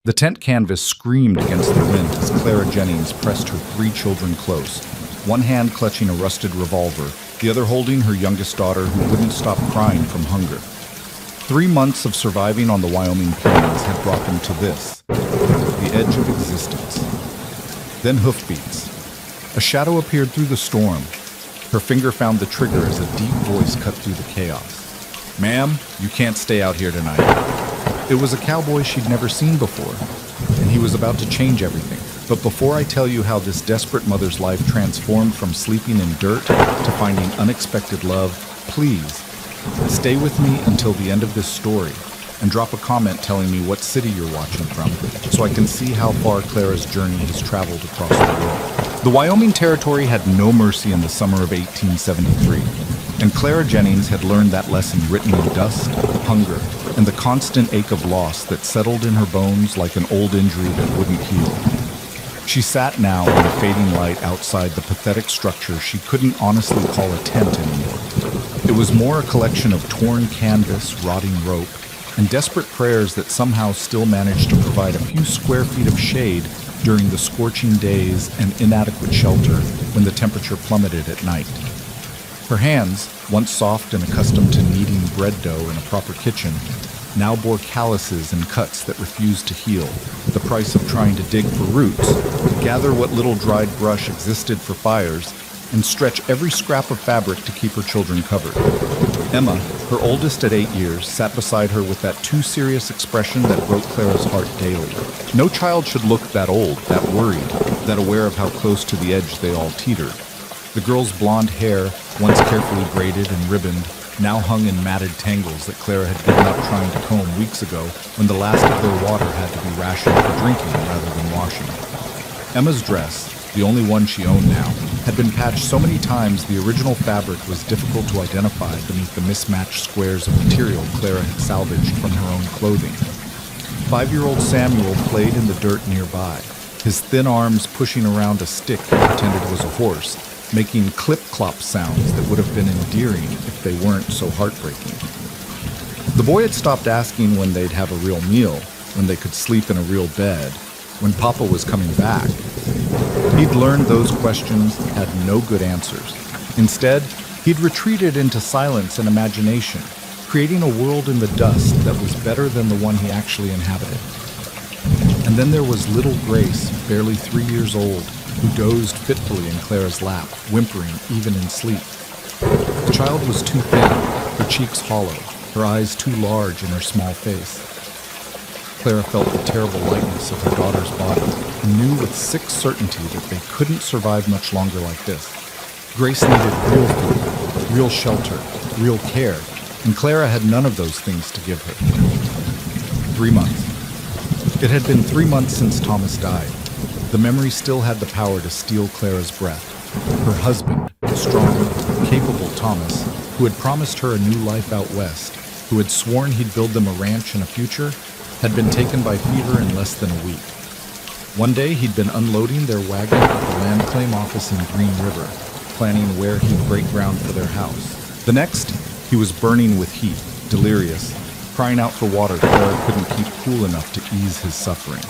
The tent canvas screamed against the wind as Clara Jennings pressed her 3 children close, one hand clutching a rusted revolver, the other holding her youngest daughter who wouldn't stop crying from hunger. 3 months of surviving on the Wyoming plains had brought them to this, the edge of existence. Then hoofbeats. A shadow appeared through the storm. Her finger found the trigger as a deep voice cut through the chaos. "Ma'am, you can't stay out here tonight." It was a cowboy she'd never seen before, and he was about to change everything. But before I tell you how this desperate mother's life transformed from sleeping in dirt to finding unexpected love, please stay with me until the end of this story and drop a comment telling me what city you're watching from so I can see how far Clara's journey has traveled across the world. The Wyoming Territory had no mercy in the summer of 1873, and Clara Jennings had learned that lesson written in dust, hunger, and the constant ache of loss that settled in her bones like an old injury that wouldn't heal. She sat now in the fading light outside the pathetic structure she couldn't honestly call a tent anymore. It was more a collection of torn canvas, rotting rope, and desperate prayers that somehow still managed to provide a few square feet of shade during the scorching days and inadequate shelter when the temperature plummeted at night. Her hands, once soft and accustomed to kneading bread dough in a proper kitchen, now bore calluses and cuts that refused to heal, the price of trying to dig for roots, gather what little dried brush existed for fires, and stretch every scrap of fabric to keep her children covered. Emma, her oldest at 8 years, sat beside her with that too serious expression that broke Clara's heart daily. No child should look that old, that worried, that aware of how close to the edge they all teetered. The girl's blonde hair, once carefully braided and ribboned, now hung in matted tangles that Clara had given up trying to comb weeks ago when the last of their water had to be rationed for drinking rather than washing. Emma's dress, the only one she owned now, had been patched so many times the original fabric was difficult to identify beneath the mismatched squares of material Clara had salvaged from her own clothing. 5-year-old Samuel played in the dirt nearby, his thin arms pushing around a stick he pretended was a horse, making clip-clop sounds that would have been endearing if they weren't so heartbreaking. The boy had stopped asking when they'd have a real meal, when they could sleep in a real bed, when Papa was coming back. He'd learned those questions had no good answers. Instead, he'd retreated into silence and imagination, creating a world in the dust that was better than the one he actually inhabited. And then there was little Grace, barely 3 years old, who dozed fitfully in Clara's lap, whimpering even in sleep. The child was too thin, her cheeks hollow, her eyes too large in her small face. Clara felt the terrible lightness of her daughter's body and knew with sick certainty that they couldn't survive much longer like this. Grace needed real food, real shelter, real care, and Clara had none of those things to give her. 3 months. It had been 3 months since Thomas died. The memory still had the power to steal Clara's breath. Her husband, strong, capable Thomas, who had promised her a new life out west, who had sworn he'd build them a ranch and a future, had been taken by fever in less than a week. One day he'd been unloading their wagon at the land claim office in Green River, planning where he'd break ground for their house. The next, he was burning with heat, delirious, crying out for water Clara couldn't keep cool enough to ease his suffering.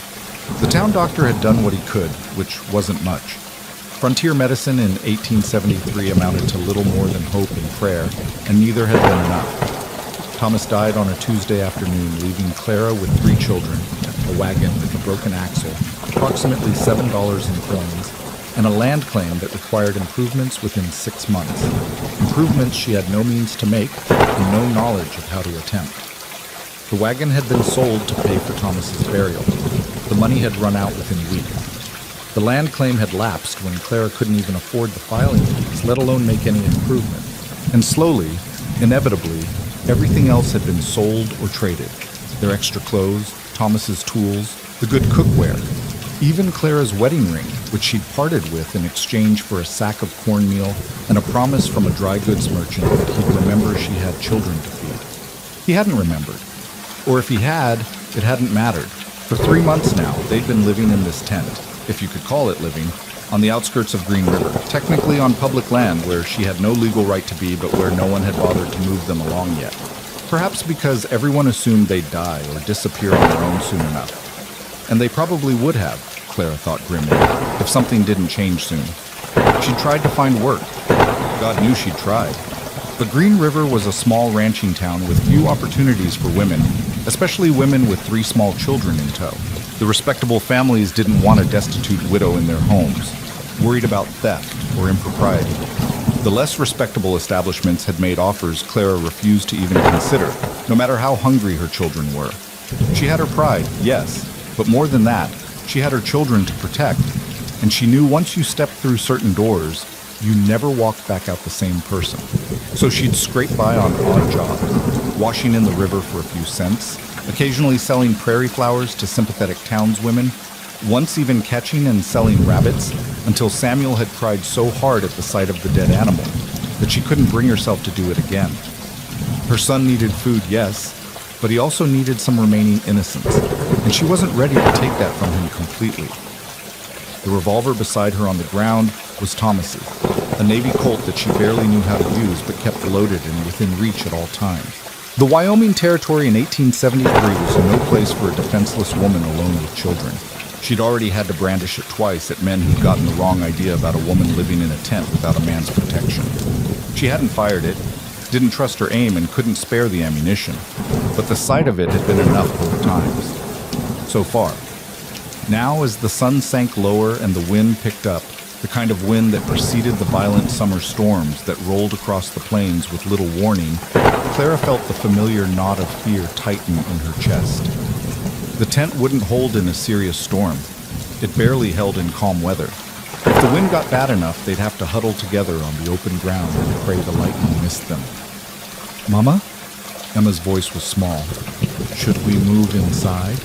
The town doctor had done what he could, which wasn't much. Frontier medicine in 1873 amounted to little more than hope and prayer, and neither had been enough. Thomas died on a Tuesday afternoon, leaving Clara with 3 children, a wagon with a broken axle, approximately $7 in coins, and a land claim that required improvements within 6 months. Improvements she had no means to make and no knowledge of how to attempt. The wagon had been sold to pay for Thomas's burial. The money had run out within weeks. The land claim had lapsed when Clara couldn't even afford the filing fees, let alone make any improvement. And slowly, inevitably, everything else had been sold or traded. Their extra clothes, Thomas's tools, the good cookware, even Clara's wedding ring, which she'd parted with in exchange for a sack of cornmeal and a promise from a dry goods merchant that he'd remember she had children to feed. He hadn't remembered. Or if he had, it hadn't mattered. For 3 months now, they'd been living in this tent, if you could call it living, on the outskirts of Green River, technically on public land where she had no legal right to be but where no one had bothered to move them along yet. Perhaps because everyone assumed they'd die or disappear on their own soon enough. And they probably would have, Clara thought grimly, if something didn't change soon. She'd tried to find work. God knew she'd tried. But Green River was a small ranching town with few opportunities for women, especially women with 3 small children in tow. The respectable families didn't want a destitute widow in their homes, worried about theft or impropriety. The less respectable establishments had made offers Clara refused to even consider, no matter how hungry her children were. She had her pride, yes, but more than that, she had her children to protect, and she knew once you stepped through certain doors, you never walked back out the same person. So she'd scrape by on odd jobs, washing in the river for a few cents, occasionally selling prairie flowers to sympathetic townswomen, once even catching and selling rabbits, until Samuel had cried so hard at the sight of the dead animal that she couldn't bring herself to do it again. Her son needed food, yes, but he also needed some remaining innocence, and she wasn't ready to take that from him completely. The revolver beside her on the ground was Thomas's, a Navy Colt that she barely knew how to use but kept loaded and within reach at all times. The Wyoming Territory in 1873 was no place for a defenseless woman alone with children. She'd already had to brandish it twice at men who'd gotten the wrong idea about a woman living in a tent without a man's protection. She hadn't fired it, didn't trust her aim, and couldn't spare the ammunition, but the sight of it had been enough both times. So far. Now, as the sun sank lower and the wind picked up, the kind of wind that preceded the violent summer storms that rolled across the plains with little warning, Clara felt the familiar knot of fear tighten in her chest. The tent wouldn't hold in a serious storm. It barely held in calm weather. If the wind got bad enough, they'd have to huddle together on the open ground and pray the lightning missed them. "Mama?" Emma's voice was small. "Should we move inside?"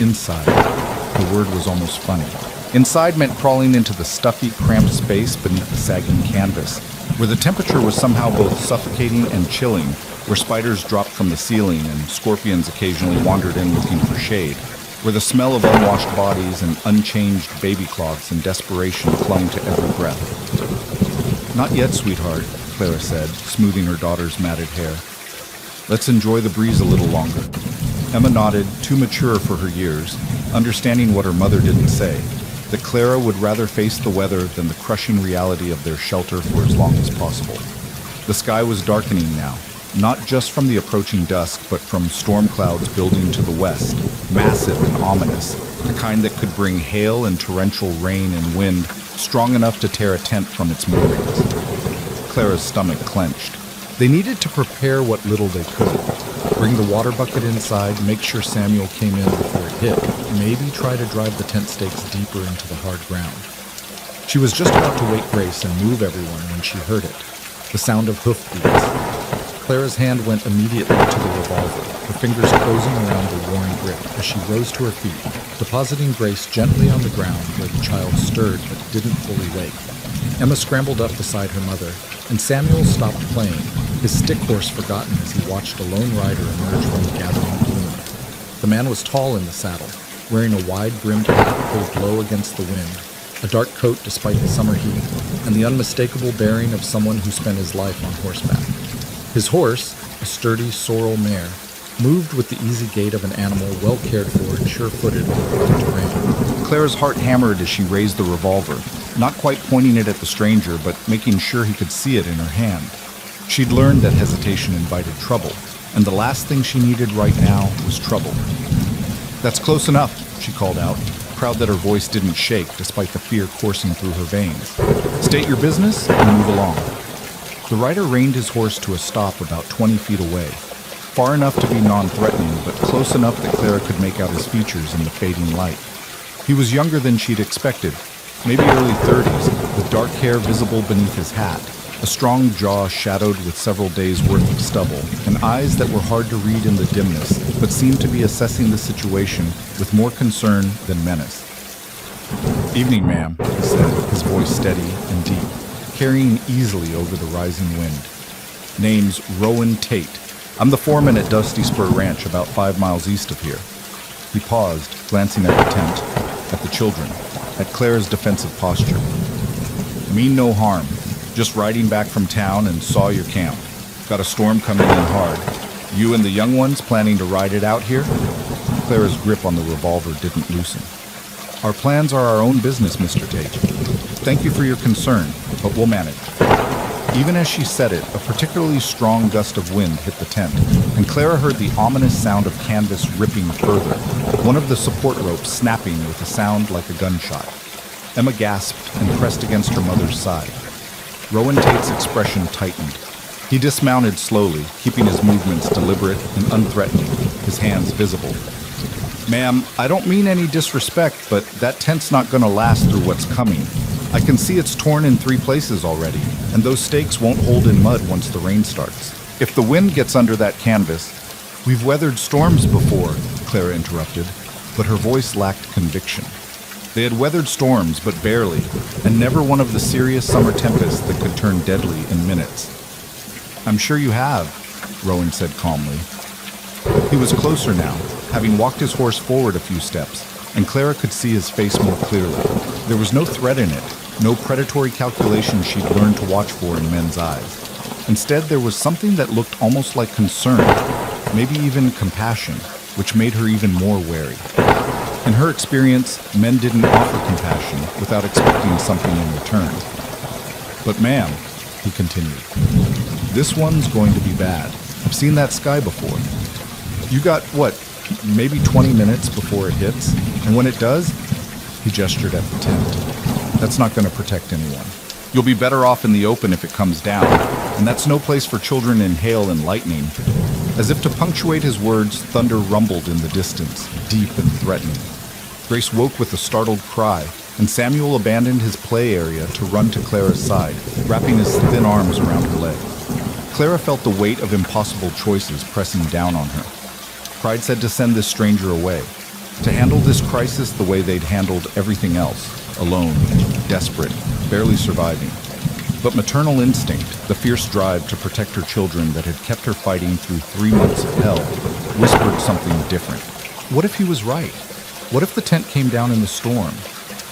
Inside. The word was almost funny. Inside meant crawling into the stuffy, cramped space beneath the sagging canvas, where the temperature was somehow both suffocating and chilling, where spiders dropped from the ceiling and scorpions occasionally wandered in looking for shade, where the smell of unwashed bodies and unchanged baby cloths in desperation clung to every breath. "Not yet, sweetheart," Clara said, smoothing her daughter's matted hair. "Let's enjoy the breeze a little longer." Emma nodded, too mature for her years, understanding what her mother didn't say, that Clara would rather face the weather than the crushing reality of their shelter for as long as possible. The sky was darkening now, not just from the approaching dusk, but from storm clouds building to the west, massive and ominous, the kind that could bring hail and torrential rain and wind strong enough to tear a tent from its moorings. Clara's stomach clenched. They needed to prepare what little they could. Bring the water bucket inside, make sure Samuel came in before it hit, maybe try to drive the tent stakes deeper into the hard ground. She was just about to wake Grace and move everyone when she heard it, the sound of hoofbeats. Clara's hand went immediately to the revolver, her fingers closing around the worn grip as she rose to her feet, depositing Grace gently on the ground where the child stirred but didn't fully wake. Emma scrambled up beside her mother, and Samuel stopped playing, his stick horse forgotten as he watched a lone rider emerge from the gathering gloom. The man was tall in the saddle, wearing a wide-brimmed hat pulled low against the wind, a dark coat despite the summer heat, and the unmistakable bearing of someone who spent his life on horseback. His horse, a sturdy sorrel mare, moved with the easy gait of an animal well cared for and sure-footed over rough terrain. Clara's heart hammered as she raised the revolver, not quite pointing it at the stranger, but making sure he could see it in her hand. She'd learned that hesitation invited trouble, and the last thing she needed right now was trouble. "That's close enough," she called out, proud that her voice didn't shake despite the fear coursing through her veins. "State your business and move along." The rider reined his horse to a stop about 20 feet away, far enough to be non-threatening, but close enough that Clara could make out his features in the fading light. He was younger than she'd expected, maybe early 30s, with dark hair visible beneath his hat, a strong jaw shadowed with several days' worth of stubble, and eyes that were hard to read in the dimness, but seemed to be assessing the situation with more concern than menace. "Evening, ma'am," he said, his voice steady and deep, carrying easily over the rising wind. "Name's Rowan Tate. I'm the foreman at Dusty Spur Ranch, about 5 miles east of here." He paused, glancing at the tent, at the children, at Clara's defensive posture. "Mean no harm. Just riding back from town and saw your camp. Got a storm coming in hard. You and the young ones planning to ride it out here?" Clara's grip on the revolver didn't loosen. "Our plans are our own business, Mr. Tate. Thank you for your concern, but we'll manage." Even as she said it, a particularly strong gust of wind hit the tent, and Clara heard the ominous sound of canvas ripping further, one of the support ropes snapping with a sound like a gunshot. Emma gasped and pressed against her mother's side. Rowan Tate's expression tightened. He dismounted slowly, keeping his movements deliberate and unthreatening, his hands visible. "Ma'am, I don't mean any disrespect, but that tent's not going to last through what's coming. I can see it's torn in 3 places already, and those stakes won't hold in mud once the rain starts. If the wind gets under that canvas—" "We've weathered storms before," Clara interrupted, but her voice lacked conviction. They had weathered storms, but barely, and never one of the serious summer tempests that could turn deadly in minutes. "I'm sure you have," Rowan said calmly. He was closer now, having walked his horse forward a few steps, and Clara could see his face more clearly. There was no threat in it, no predatory calculation she'd learned to watch for in men's eyes. Instead, there was something that looked almost like concern, maybe even compassion, which made her even more wary. In her experience, men didn't offer compassion without expecting something in return. "But ma'am," he continued, "this one's going to be bad. I've seen that sky before. You got, what, maybe 20 minutes before it hits, and when it does," he gestured at the tent, "that's not going to protect anyone. You'll be better off in the open if it comes down, and that's no place for children in hail and lightning." As if to punctuate his words, thunder rumbled in the distance, deep and threatening. Grace woke with a startled cry, and Samuel abandoned his play area to run to Clara's side, wrapping his thin arms around her leg. Clara felt the weight of impossible choices pressing down on her. Pride said to send this stranger away, to handle this crisis the way they'd handled everything else, alone, desperate, barely surviving. But maternal instinct, the fierce drive to protect her children that had kept her fighting through 3 months of hell, whispered something different. What if he was right? What if the tent came down in the storm?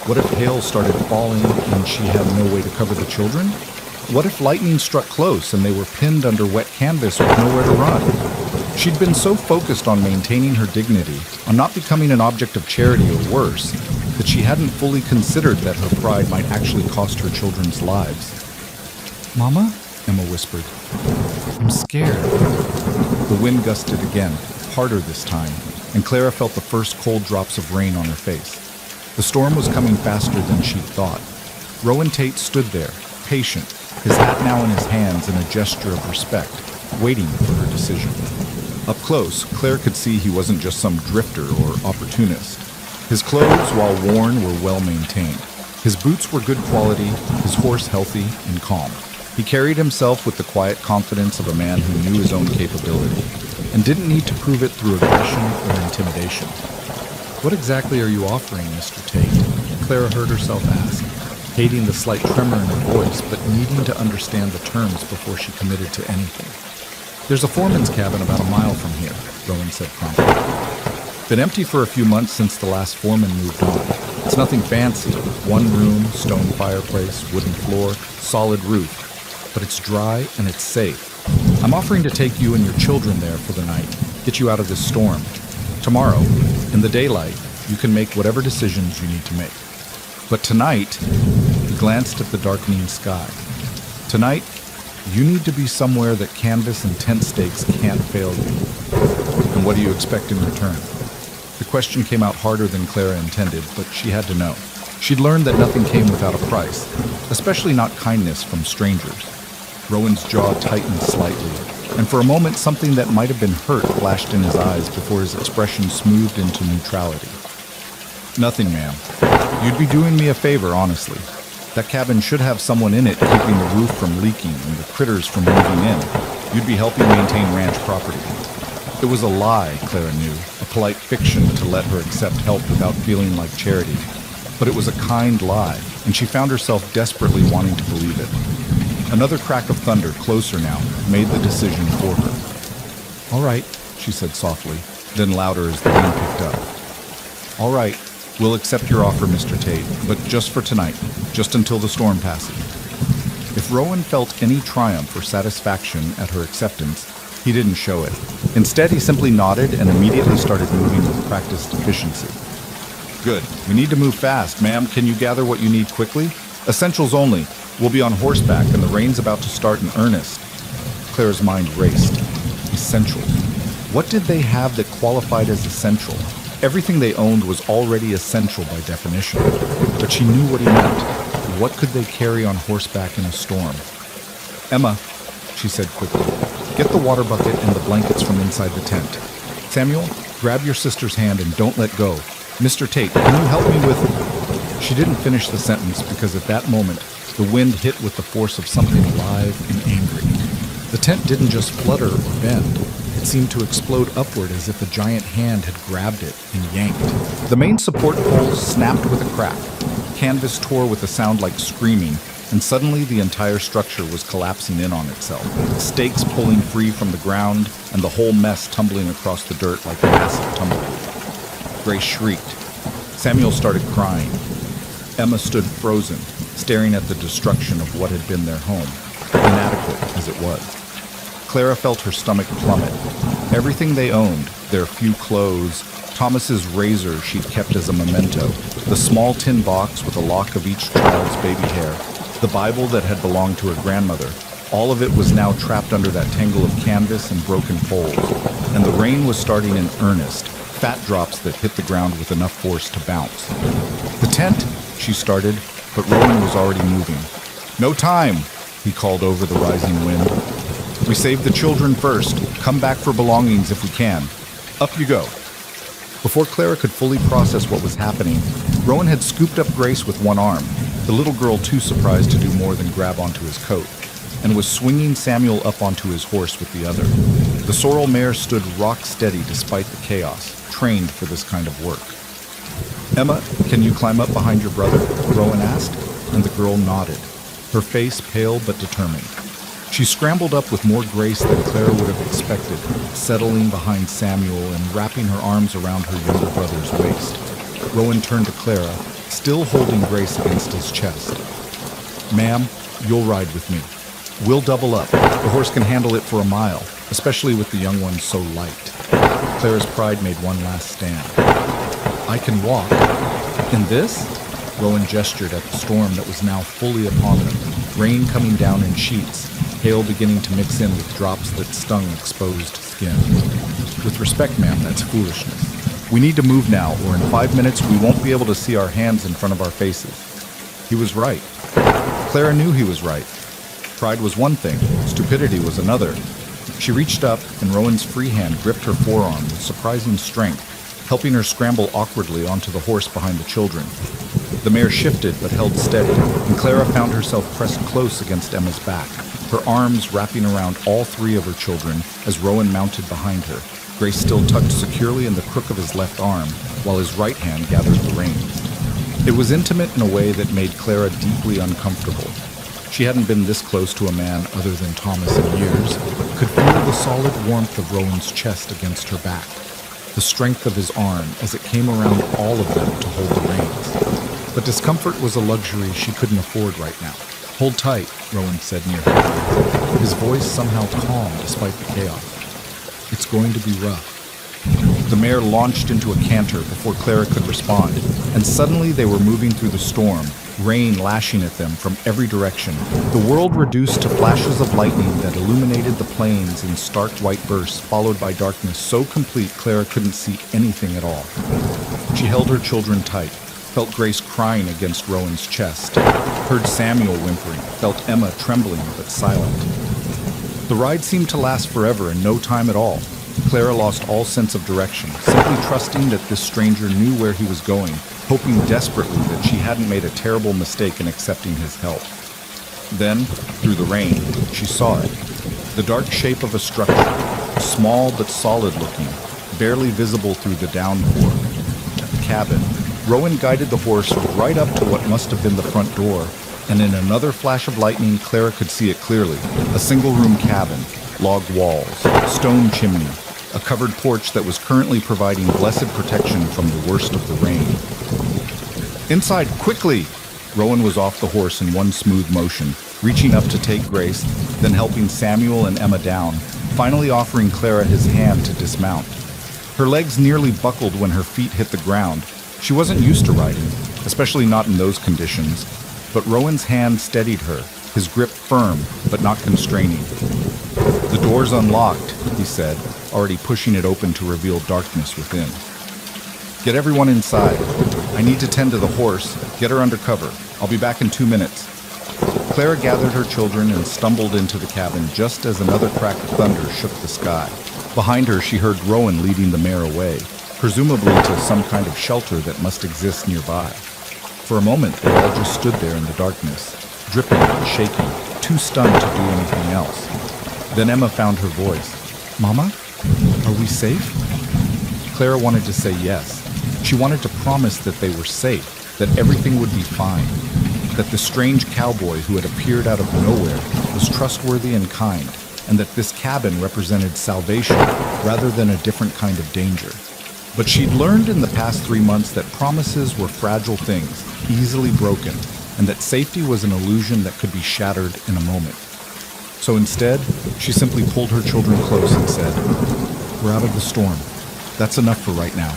What if hail started falling and she had no way to cover the children? What if lightning struck close and they were pinned under wet canvas with nowhere to run? She'd been so focused on maintaining her dignity, on not becoming an object of charity or worse, that she hadn't fully considered that her pride might actually cost her children's lives. "Mama?" Emma whispered. "I'm scared." The wind gusted again, harder this time, and Clara felt the first cold drops of rain on her face. The storm was coming faster than she'd thought. Rowan Tate stood there, patient, his hat now in his hands in a gesture of respect, waiting for her decision. Up close, Claire could see he wasn't just some drifter or opportunist. His clothes, while worn, were well maintained. His boots were good quality, his horse healthy and calm. He carried himself with the quiet confidence of a man who knew his own capability, and didn't need to prove it through aggression or intimidation. "What exactly are you offering, Mr. Tate?" Clara heard herself ask, hating the slight tremor in her voice, but needing to understand the terms before she committed to anything. "There's a foreman's cabin about a mile from here," Rowan said promptly. "Been empty for a few months since the last foreman moved on. It's nothing fancy. 1 room, stone fireplace, wooden floor, solid roof. But it's dry and it's safe. I'm offering to take you and your children there for the night, get you out of this storm. Tomorrow, in the daylight, you can make whatever decisions you need to make. But tonight," he glanced at the darkening sky, "tonight, you need to be somewhere that canvas and tent stakes can't fail you. And what do you expect in return?" The question came out harder than Clara intended, but she had to know. She'd learned that nothing came without a price, especially not kindness from strangers. Rowan's jaw tightened slightly, and for a moment something that might have been hurt flashed in his eyes before his expression smoothed into neutrality. "Nothing, ma'am. You'd be doing me a favor, honestly. That cabin should have someone in it keeping the roof from leaking and the critters from moving in. You'd be helping maintain ranch property." It was a lie, Clara knew, a polite fiction to let her accept help without feeling like charity. But it was a kind lie, and she found herself desperately wanting to believe it. Another crack of thunder, closer now, made the decision for her. "All right," she said softly, then louder as the wind picked up. "All right, we'll accept your offer, Mr. Tate, but just for tonight, just until the storm passes." If Rowan felt any triumph or satisfaction at her acceptance, He didn't show it. Instead, he simply nodded and immediately started moving with practiced efficiency. Good. We need to move fast. Ma'am, can you gather what you need quickly? Essentials only. We'll be on horseback and the rain's about to start in earnest. Clara's mind raced. Essentials. What did they have that qualified as essential? Everything they owned was already essential by definition. But she knew what he meant. What could they carry on horseback in a storm? Emma, she said quickly, get the water bucket and the blankets from inside the tent. Samuel, grab your sister's hand and don't let go. Mr. Tate, can you help me with... She didn't finish the sentence because at that moment, the wind hit with the force of something alive and angry. The tent didn't just flutter or bend. It seemed to explode upward as if a giant hand had grabbed it and yanked. The main support poles snapped with a crack. Canvas tore with a sound like screaming, and suddenly the entire structure was collapsing in on itself. Stakes pulling free from the ground, and the whole mess tumbling across the dirt like a massive tumbleweed. Grace shrieked. Samuel started crying. Emma stood frozen, staring at the destruction of what had been their home, inadequate as it was. Clara felt her stomach plummet. Everything they owned, their few clothes, Thomas's razor she'd kept as a memento, the small tin box with a lock of each child's baby hair, the Bible that had belonged to her grandmother, all of it was now trapped under that tangle of canvas and broken poles. And the rain was starting in earnest, fat drops that hit the ground with enough force to bounce. The tent, she started, but Rowan was already moving. No time, he called over the rising wind. We saved the children first. Come back for belongings if we can. Up you go. Before Clara could fully process what was happening, Rowan had scooped up Grace with one arm, the little girl too surprised to do more than grab onto his coat, and was swinging Samuel up onto his horse with the other. The sorrel mare stood rock steady despite the chaos, trained for this kind of work. Emma, can you climb up behind your brother? Rowan asked, and the girl nodded, her face pale but determined. She scrambled up with more grace than Clara would have expected, settling behind Samuel and wrapping her arms around her younger brother's waist. Rowan turned to Clara, still holding Grace against his chest. Ma'am, you'll ride with me. We'll double up. The horse can handle it for a mile, especially with the young one so light. Clara's pride made one last stand. I can walk. In this? Rowan gestured at the storm that was now fully upon them, rain coming down in sheets, hail beginning to mix in with drops that stung exposed skin. With respect, ma'am, that's foolishness. We need to move now, or in 5 minutes we won't be able to see our hands in front of our faces. He was right. Clara knew he was right. Pride was one thing, stupidity was another. She reached up, and Rowan's free hand gripped her forearm with surprising strength, helping her scramble awkwardly onto the horse behind the children. The mare shifted but held steady, and Clara found herself pressed close against Emma's back, her arms wrapping around all three of her children as Rowan mounted behind her, Grace still tucked securely in the crook of his left arm, while his right hand gathered the reins. It was intimate in a way that made Clara deeply uncomfortable. She hadn't been this close to a man other than Thomas in years, could feel the solid warmth of Rowan's chest against her back, the strength of his arm as it came around all of them to hold the reins. But discomfort was a luxury she couldn't afford right now. Hold tight, Rowan said near her, his voice somehow calm despite the chaos. It's going to be rough. The mare launched into a canter before Clara could respond, and suddenly they were moving through the storm, rain lashing at them from every direction, the world reduced to flashes of lightning that illuminated the plains in stark white bursts, followed by darkness so complete Clara couldn't see anything at all. She held her children tight, felt Grace crying against Rowan's chest, heard Samuel whimpering, felt Emma trembling but silent. The ride seemed to last forever and no time at all. Clara lost all sense of direction, simply trusting that this stranger knew where he was going, hoping desperately that she hadn't made a terrible mistake in accepting his help. Then, through the rain, she saw it. The dark shape of a structure, small but solid looking, barely visible through the downpour. A cabin. Rowan guided the horse right up to what must have been the front door, and in another flash of lightning, Clara could see it clearly. A single-room cabin, log walls, stone chimney, a covered porch that was currently providing blessed protection from the worst of the rain. Inside, quickly! Rowan was off the horse in one smooth motion, reaching up to take Grace, then helping Samuel and Emma down, finally offering Clara his hand to dismount. Her legs nearly buckled when her feet hit the ground. She wasn't used to riding, especially not in those conditions, but Rowan's hand steadied her, his grip firm but not constraining. "The door's unlocked," he said, already pushing it open to reveal darkness within. "Get everyone inside. I need to tend to the horse. Get her under cover. I'll be back in 2 minutes." Clara gathered her children and stumbled into the cabin just as another crack of thunder shook the sky. Behind her, she heard Rowan leading the mare away, presumably to some kind of shelter that must exist nearby. For a moment, they all just stood there in the darkness, dripping and shaking, too stunned to do anything else. Then Emma found her voice. "Mama, are we safe?" Clara wanted to say yes. She wanted to promise that they were safe, that everything would be fine, that the strange cowboy who had appeared out of nowhere was trustworthy and kind, and that this cabin represented salvation rather than a different kind of danger. But she'd learned in the past 3 months that promises were fragile things, easily broken, and that safety was an illusion that could be shattered in a moment. So instead, she simply pulled her children close and said, "We're out of the storm. That's enough for right now."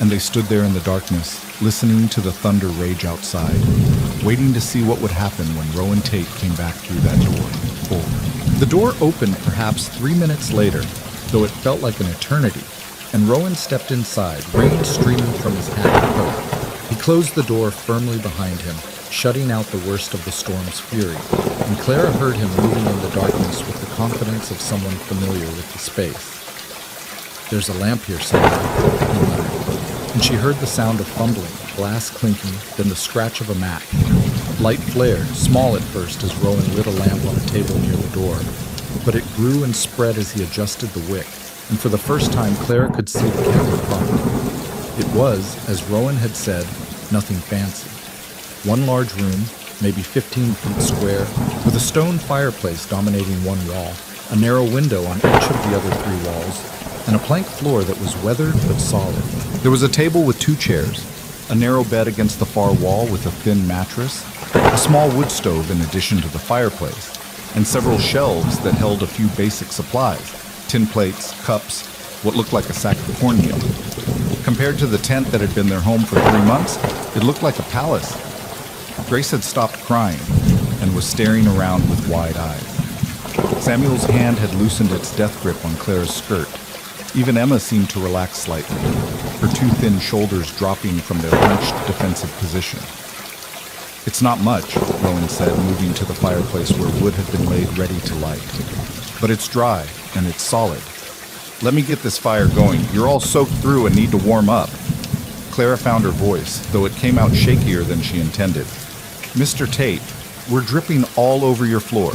And they stood there in the darkness, listening to the thunder rage outside, waiting to see what would happen when Rowan Tate came back through that door. The door opened perhaps 3 minutes later, though it felt like an eternity, and Rowan stepped inside, rain streaming from his hat and coat. He closed the door firmly behind him, shutting out the worst of the storm's fury, and Clara heard him moving in the darkness with the confidence of someone familiar with the space. "There's a lamp here somewhere," he muttered, and she heard the sound of fumbling, glass clinking, then the scratch of a match. Light flared, small at first as Rowan lit a lamp on a table near the door, but it grew and spread as he adjusted the wick, and for the first time Clara could see the cabin properly. It was, as Rowan had said, nothing fancy. One large room, maybe 15 feet square, with a stone fireplace dominating one wall, a narrow window on each of the other 3 walls, and a plank floor that was weathered but solid. There was a table with 2 chairs, a narrow bed against the far wall with a thin mattress, a small wood stove in addition to the fireplace, and several shelves that held a few basic supplies, tin plates, cups, what looked like a sack of cornmeal. Compared to the tent that had been their home for 3 months, it looked like a palace. Grace had stopped crying and was staring around with wide eyes. Samuel's hand had loosened its death grip on Clara's skirt. Even Emma seemed to relax slightly, her 2 thin shoulders dropping from their hunched defensive position. "It's not much," Rowan said, moving to the fireplace where wood had been laid ready to light. "But it's dry, and it's solid. Let me get this fire going. You're all soaked through and need to warm up." Clara found her voice, though it came out shakier than she intended. "Mr. Tate, we're dripping all over your floor."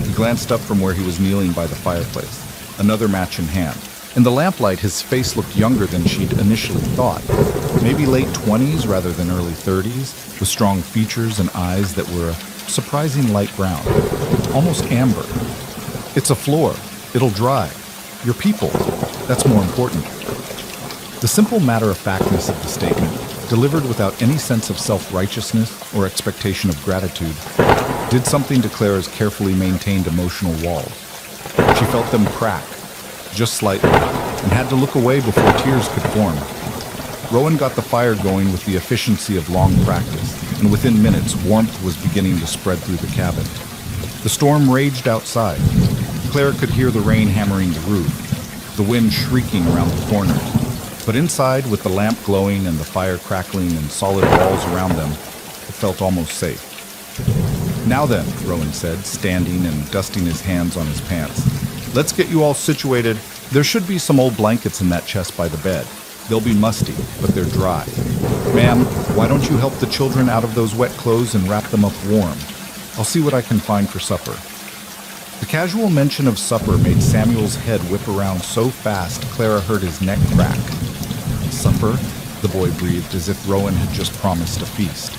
He glanced up from where he was kneeling by the fireplace, another match in hand. In the lamplight, his face looked younger than she'd initially thought. Maybe late 20s rather than early 30s, with strong features and eyes that were a surprising light brown, almost amber. "It's a floor. It'll dry. Your people. That's more important." The simple matter-of-factness of the statement, delivered without any sense of self-righteousness or expectation of gratitude, did something to Clara's carefully maintained emotional walls. She felt them crack, just slightly, and had to look away before tears could form. Rowan got the fire going with the efficiency of long practice, and within minutes, warmth was beginning to spread through the cabin. The storm raged outside. Clara could hear the rain hammering the roof, the wind shrieking around the corners. But inside, with the lamp glowing and the fire crackling and solid walls around them, it felt almost safe. "Now then," Rowan said, standing and dusting his hands on his pants. "Let's get you all situated. There should be some old blankets in that chest by the bed. They'll be musty, but they're dry. Ma'am, why don't you help the children out of those wet clothes and wrap them up warm? I'll see what I can find for supper." The casual mention of supper made Samuel's head whip around so fast Clara heard his neck crack. "Supper?" the boy breathed, as if Rowan had just promised a feast.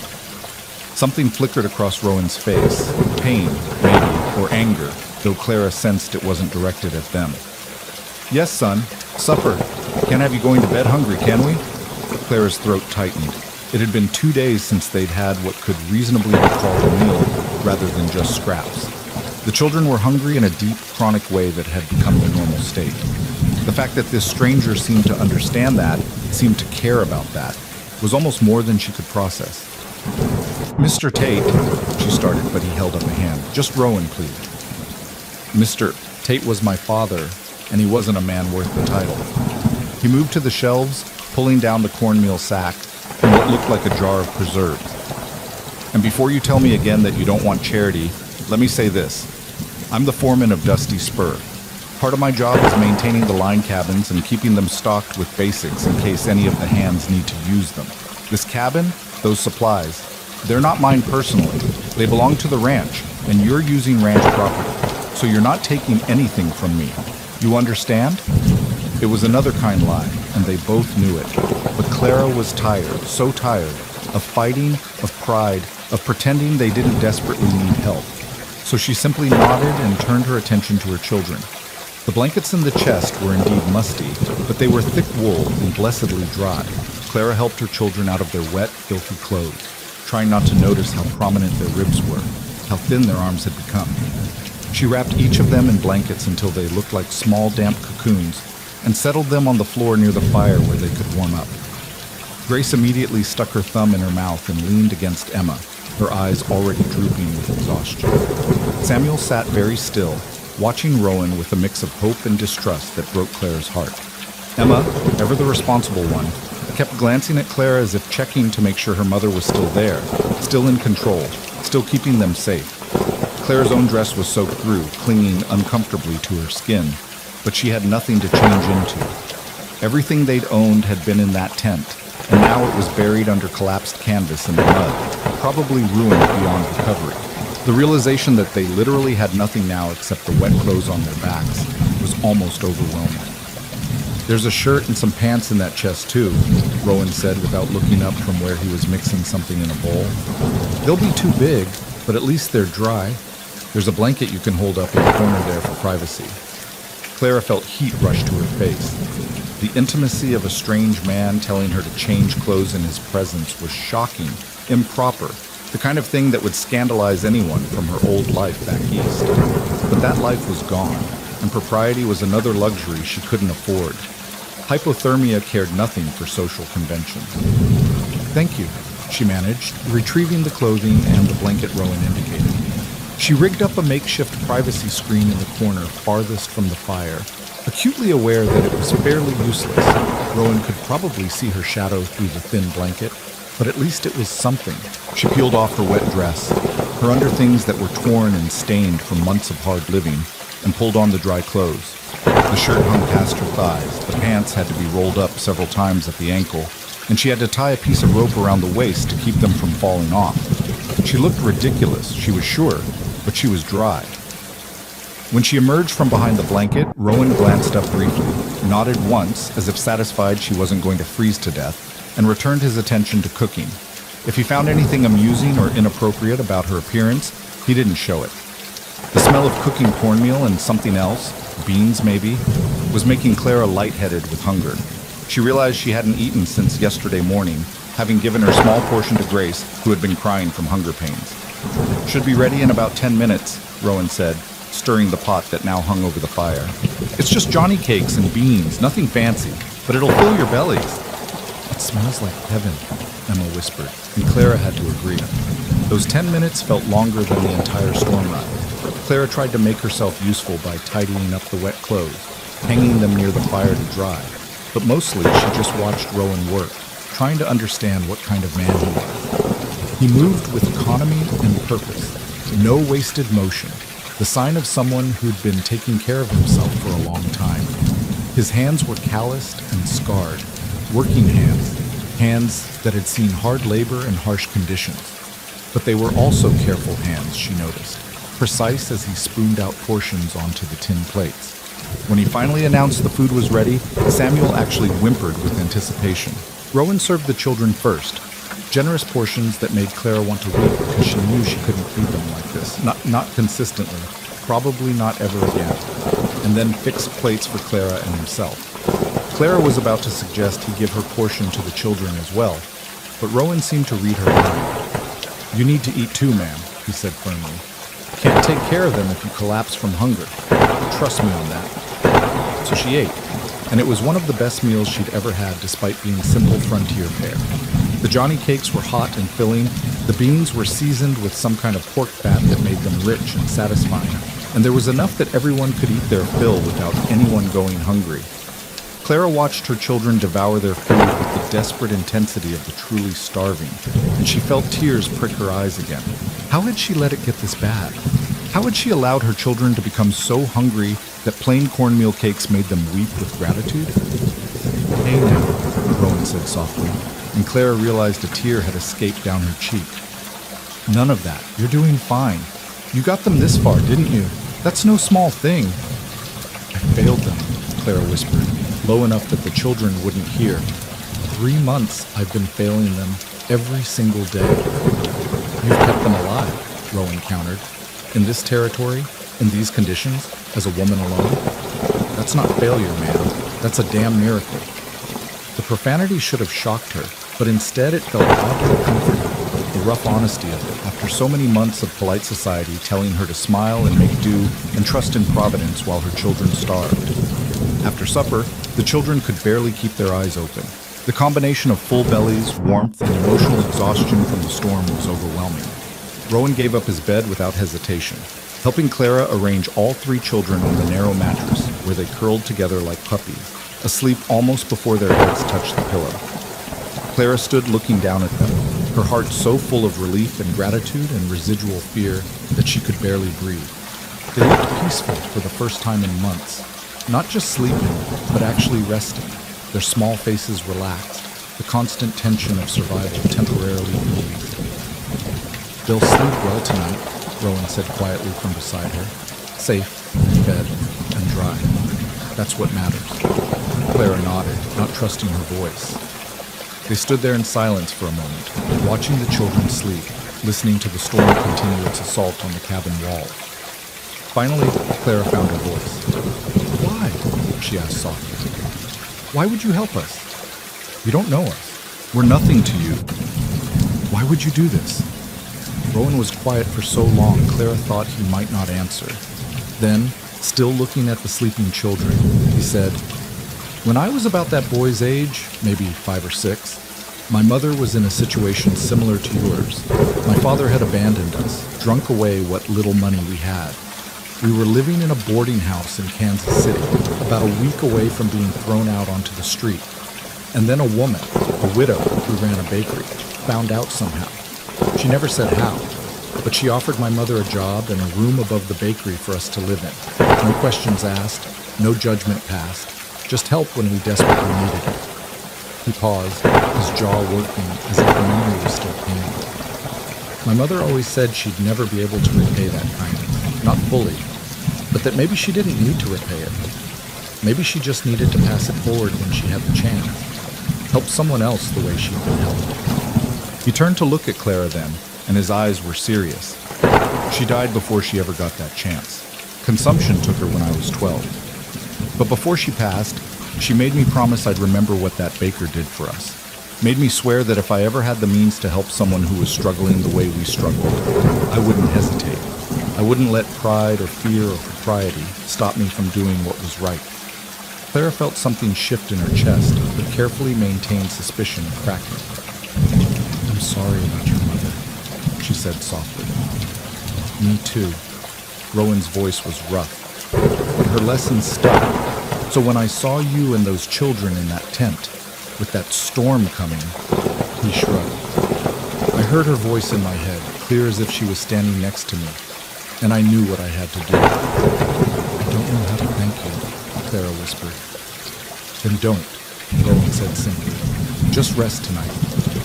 Something flickered across Rowan's face, pain, maybe, or anger, though Clara sensed it wasn't directed at them. "Yes, son, supper. Can't have you going to bed hungry, can we?" Clara's throat tightened. It had been 2 days since they'd had what could reasonably be called a meal, rather than just scraps. The children were hungry in a deep, chronic way that had become their normal state. The fact that this stranger seemed to understand that, seemed to care about that, was almost more than she could process. "Mr. Tate," she started, but he held up a hand. "Just Rowan, please." Mr. Tate was my father, and he wasn't a man worth the title. He moved to the shelves, pulling down the cornmeal sack and what looked like a jar of preserves. "And before you tell me again that you don't want charity, let me say this. I'm the foreman of Dusty Spur. Part of my job is maintaining the line cabins and keeping them stocked with basics in case any of the hands need to use them. This cabin, those supplies, they're not mine personally. They belong to the ranch, and you're using ranch property. So you're not taking anything from me. You understand?" It was another kind lie, and they both knew it. But Clara was tired, so tired, of fighting, of pride, of pretending they didn't desperately need help. So she simply nodded and turned her attention to her children. The blankets in the chest were indeed musty, but they were thick wool and blessedly dry. Clara helped her children out of their wet, filthy clothes, trying not to notice how prominent their ribs were, how thin their arms had become. She wrapped each of them in blankets until they looked like small, damp cocoons, and settled them on the floor near the fire where they could warm up. Grace immediately stuck her thumb in her mouth and leaned against Emma, her eyes already drooping with exhaustion. Samuel sat very still, watching Rowan with a mix of hope and distrust that broke Clara's heart. Emma, ever the responsible one, kept glancing at Clara as if checking to make sure her mother was still there, still in control, still keeping them safe. Clara's own dress was soaked through, clinging uncomfortably to her skin, but she had nothing to change into. Everything they'd owned had been in that tent, and now it was buried under collapsed canvas in the mud, probably ruined beyond recovery. The realization that they literally had nothing now except the wet clothes on their backs was almost overwhelming. "There's a shirt and some pants in that chest too," Rowan said without looking up from where he was mixing something in a bowl. "They'll be too big, but at least they're dry. There's a blanket you can hold up in the corner there for privacy." Clara felt heat rush to her face. The intimacy of a strange man telling her to change clothes in his presence was shocking, improper, the kind of thing that would scandalize anyone from her old life back east. But that life was gone, and propriety was another luxury she couldn't afford. Hypothermia cared nothing for social convention. "Thank you," she managed, retrieving the clothing and the blanket Rowan indicated. She rigged up a makeshift privacy screen in the corner farthest from the fire, acutely aware that it was fairly useless. Rowan could probably see her shadow through the thin blanket, but at least it was something. She peeled off her wet dress, her underthings that were torn and stained from months of hard living, and pulled on the dry clothes. The shirt hung past her thighs, the pants had to be rolled up several times at the ankle, and she had to tie a piece of rope around the waist to keep them from falling off. She looked ridiculous, she was sure, but she was dry. When she emerged from behind the blanket, Rowan glanced up briefly, nodded once as if satisfied she wasn't going to freeze to death, and returned his attention to cooking. If he found anything amusing or inappropriate about her appearance, he didn't show it. The smell of cooking cornmeal and something else, beans maybe, was making Clara lightheaded with hunger. She realized she hadn't eaten since yesterday morning, having given her small portion to Grace, who had been crying from hunger pains. "Should be ready in about 10 minutes, Rowan said, stirring the pot that now hung over the fire. "It's just Johnny cakes and beans, nothing fancy, but it'll fill your bellies." "It smells like heaven," Emma whispered, and Clara had to agree. Those 10 minutes felt longer than the entire storm ride. Clara tried to make herself useful by tidying up the wet clothes, hanging them near the fire to dry, but mostly she just watched Rowan work, trying to understand what kind of man he was. He moved with economy and purpose, no wasted motion, the sign of someone who'd been taking care of himself for a long time. His hands were calloused and scarred, working hands, hands that had seen hard labor and harsh conditions. But they were also careful hands, she noticed, precise as he spooned out portions onto the tin plates. When he finally announced the food was ready, Samuel actually whimpered with anticipation. Rowan served the children first, generous portions that made Clara want to weep because she knew she couldn't feed them like this. Not consistently, probably not ever again. And then fixed plates for Clara and himself. Clara was about to suggest he give her portion to the children as well, but Rowan seemed to read her mind. "You need to eat too, ma'am," he said firmly. can't take care of them if you collapse from hunger. Trust me on that. So she ate, and it was one of the best meals she'd ever had despite being simple frontier fare. The Johnny cakes were hot and filling, the beans were seasoned with some kind of pork fat that made them rich and satisfying, and there was enough that everyone could eat their fill without anyone going hungry. Clara watched her children devour their food with the desperate intensity of the truly starving, and she felt tears prick her eyes again. How had she let it get this bad? How had she allowed her children to become so hungry that plain cornmeal cakes made them weep with gratitude? "Hey now," Rowan said softly, and Clara realized a tear had escaped down her cheek. "None of that. You're doing fine. You got them this far, didn't you? That's no small thing." "I failed them," Clara whispered, low enough that the children wouldn't hear. 3 months I've been failing them every single day." "You've kept them alive," Rowan countered. "In this territory, in these conditions, as a woman alone? That's not failure, man. That's a damn miracle." The profanity should have shocked her, but instead it felt oddly comforting. The rough honesty of it, after so many months of polite society telling her to smile and make do and trust in Providence while her children starved. After supper, the children could barely keep their eyes open. The combination of full bellies, warmth, and emotional exhaustion from the storm was overwhelming. Rowan gave up his bed without hesitation, helping Clara arrange all 3 children on the narrow mattress, where they curled together like puppies, asleep almost before their heads touched the pillow. Clara stood looking down at them, her heart so full of relief and gratitude and residual fear that she could barely breathe. They looked peaceful for the first time in months, not just sleeping, but actually resting, their small faces relaxed, the constant tension of survival temporarily eased. "They'll sleep well tonight," Rowan said quietly from beside her. "Safe, in bed, and dry. That's what matters." Clara nodded, not trusting her voice. They stood there in silence for a moment, watching the children sleep, listening to the storm continue its assault on the cabin wall. Finally, Clara found her voice. "Why?" she asked softly. "Why would you help us? You don't know us. We're nothing to you. Why would you do this?" Rowan was quiet for so long, Clara thought he might not answer. Then, still looking at the sleeping children, he said, "When I was about that boy's age, maybe 5 or 6, my mother was in a situation similar to yours. My father had abandoned us, drunk away what little money we had. We were living in a boarding house in Kansas City, about a week away from being thrown out onto the street. And then a woman, a widow who ran a bakery, found out somehow. She never said how, but she offered my mother a job and a room above the bakery for us to live in. No questions asked, no judgment passed, just help when we desperately needed it." He paused, his jaw working as if the memory was still painful. "My mother always said she'd never be able to repay that kindness, not fully, but that maybe she didn't need to repay it. Maybe she just needed to pass it forward when she had the chance, help someone else the way she'd been helped." He turned to look at Clara then, and his eyes were serious. "She died before she ever got that chance. Consumption took her when I was 12. But before she passed, she made me promise I'd remember what that baker did for us. Made me swear that if I ever had the means to help someone who was struggling the way we struggled, I wouldn't hesitate. I wouldn't let pride or fear or propriety stop me from doing what was right." Clara felt something shift in her chest, but carefully maintained suspicion cracking. "I'm sorry about your mother," she said softly. "Me too." Rowan's voice was rough, but her lesson stuck. "So when I saw you and those children in that tent, with that storm coming," he shrugged. "I heard her voice in my head, clear as if she was standing next to me, and I knew what I had to do." "I don't know how to thank you," Clara whispered. "Then don't," Rowan said simply. "Just rest tonight.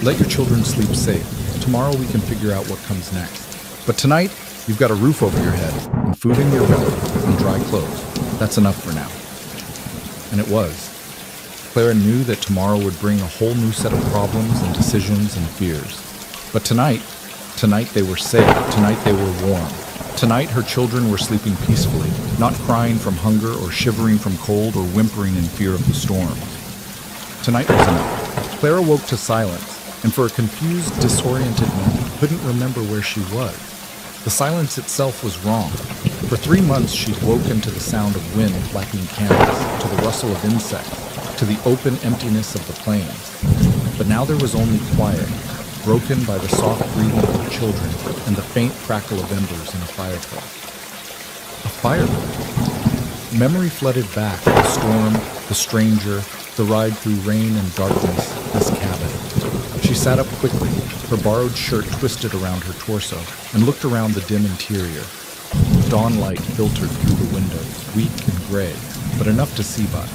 Let your children sleep safe. Tomorrow we can figure out what comes next. But tonight, you've got a roof over your head, and food in your belly, and dry clothes. That's enough for now." And it was. Clara knew that tomorrow would bring a whole new set of problems and decisions and fears. But tonight they were safe. Tonight they were warm. Tonight her children were sleeping peacefully, not crying from hunger or shivering from cold or whimpering in fear of the storm. Tonight was enough. Clara woke to silence, and for a confused, disoriented moment couldn't remember where she was. The silence itself was wrong. For 3 months she'd woken to the sound of wind flapping canvas, to the rustle of insects, to the open emptiness of the plains. But now there was only quiet, broken by the soft breathing of the children and the faint crackle of embers in a fireplace. A fireplace? Memory flooded back, the storm, the stranger, the ride through rain and darkness, this cabin. She sat up quickly, her borrowed shirt twisted around her torso, and looked around the dim interior. Dawn light filtered through the windows, weak and gray, but enough to see by.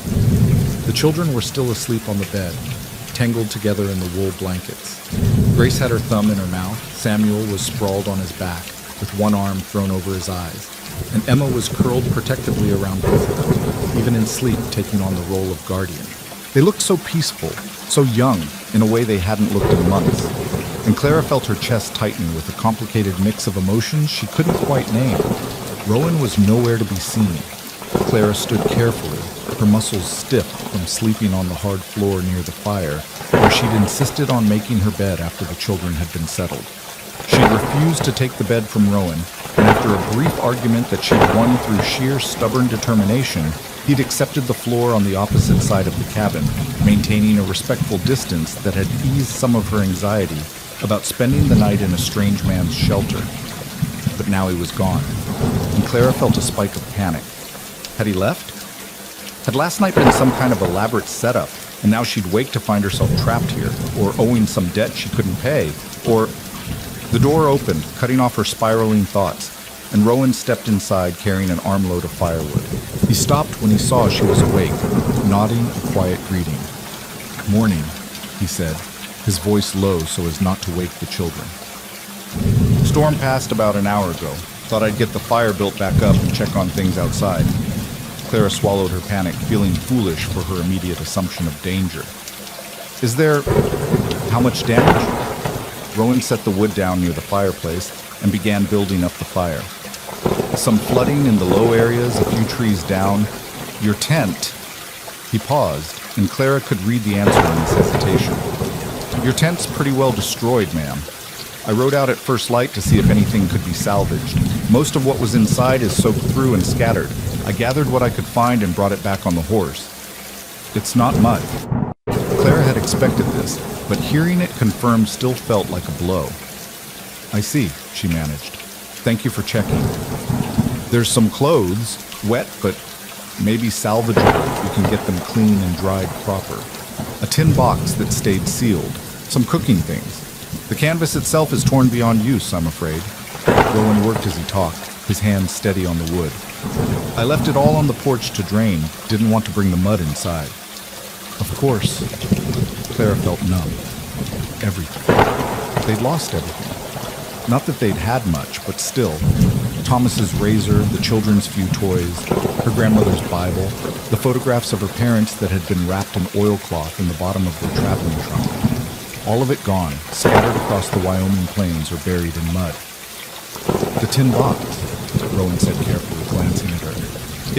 The children were still asleep on the bed, tangled together in the wool blankets. Grace had her thumb in her mouth, Samuel was sprawled on his back, with one arm thrown over his eyes, and Emma was curled protectively around both of them, even in sleep taking on the role of guardian. They looked so peaceful, so young, in a way they hadn't looked in months, and Clara felt her chest tighten with a complicated mix of emotions she couldn't quite name. Rowan was nowhere to be seen. Clara stood carefully, her muscles stiff from sleeping on the hard floor near the fire, where she'd insisted on making her bed after the children had been settled. She'd refused to take the bed from Rowan, and after a brief argument that she'd won through sheer stubborn determination, he'd accepted the floor on the opposite side of the cabin, maintaining a respectful distance that had eased some of her anxiety about spending the night in a strange man's shelter. But now he was gone, and Clara felt a spike of panic. Had he left? Had last night been some kind of elaborate setup, and now she'd wake to find herself trapped here, or owing some debt she couldn't pay, or... The door opened, cutting off her spiraling thoughts, and Rowan stepped inside carrying an armload of firewood. He stopped when he saw she was awake, nodding a quiet greeting. "Morning," he said, his voice low so as not to wake the children. "Storm passed about an hour ago. Thought I'd get the fire built back up and check on things outside." Clara swallowed her panic, feeling foolish for her immediate assumption of danger. "Is there... how much damage?" Rowan set the wood down near the fireplace and began building up the fire. "Some flooding in the low areas, a few trees down. Your tent..." He paused, and Clara could read the answer in his hesitation. "Your tent's pretty well destroyed, ma'am. I rode out at first light to see if anything could be salvaged. Most of what was inside is soaked through and scattered. I gathered what I could find and brought it back on the horse. It's not mud." Clara had expected this, but hearing it confirmed still felt like a blow. "I see," she managed. "Thank you for checking. There's some clothes, wet, but maybe salvageable if you can get them clean and dried proper. A tin box that stayed sealed. Some cooking things. The canvas itself is torn beyond use, I'm afraid." Rowan worked as he talked, his hands steady on the wood. "I left it all on the porch to drain, didn't want to bring the mud inside." "Of course." Clara felt numb. Everything. They'd lost everything. Not that they'd had much, but still. Thomas's razor, the children's few toys, her grandmother's Bible, the photographs of her parents that had been wrapped in oilcloth in the bottom of their traveling trunk. All of it gone, scattered across the Wyoming plains or buried in mud. "The tin box," Rowan said carefully, glancing at her.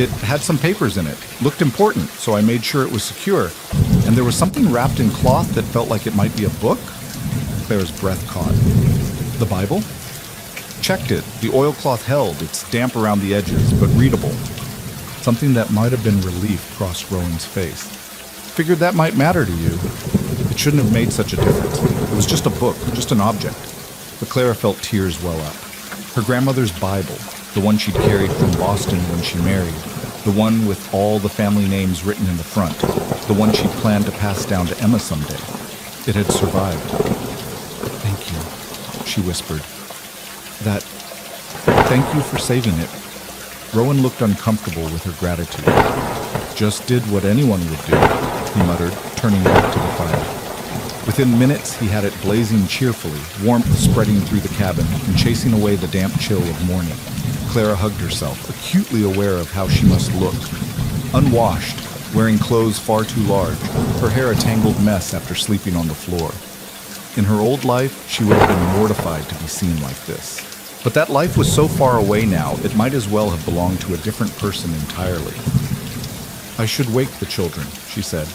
"It had some papers in it. Looked important, so I made sure it was secure. And there was something wrapped in cloth that felt like it might be a book." Claire's breath caught. "The Bible?" "Checked it. The oilcloth held. It's damp around the edges, but readable." Something that might have been relief crossed Rowan's face. "Figured that might matter to you. It shouldn't have made such a difference. It was just a book, just an object." But Clara felt tears well up. Her grandmother's Bible, the one she'd carried from Boston when she married, the one with all the family names written in the front, the one she'd planned to pass down to Emma someday. It had survived. "Thank you," she whispered. Thank you for saving it." Rowan looked uncomfortable with her gratitude. "Just did what anyone would do," he muttered, turning back to the fire. Within minutes, he had it blazing cheerfully, warmth spreading through the cabin and chasing away the damp chill of morning. Clara hugged herself, acutely aware of how she must look. Unwashed, wearing clothes far too large, her hair a tangled mess after sleeping on the floor. In her old life, she would have been mortified to be seen like this. But that life was so far away now, it might as well have belonged to a different person entirely. "I should wake the children," she said.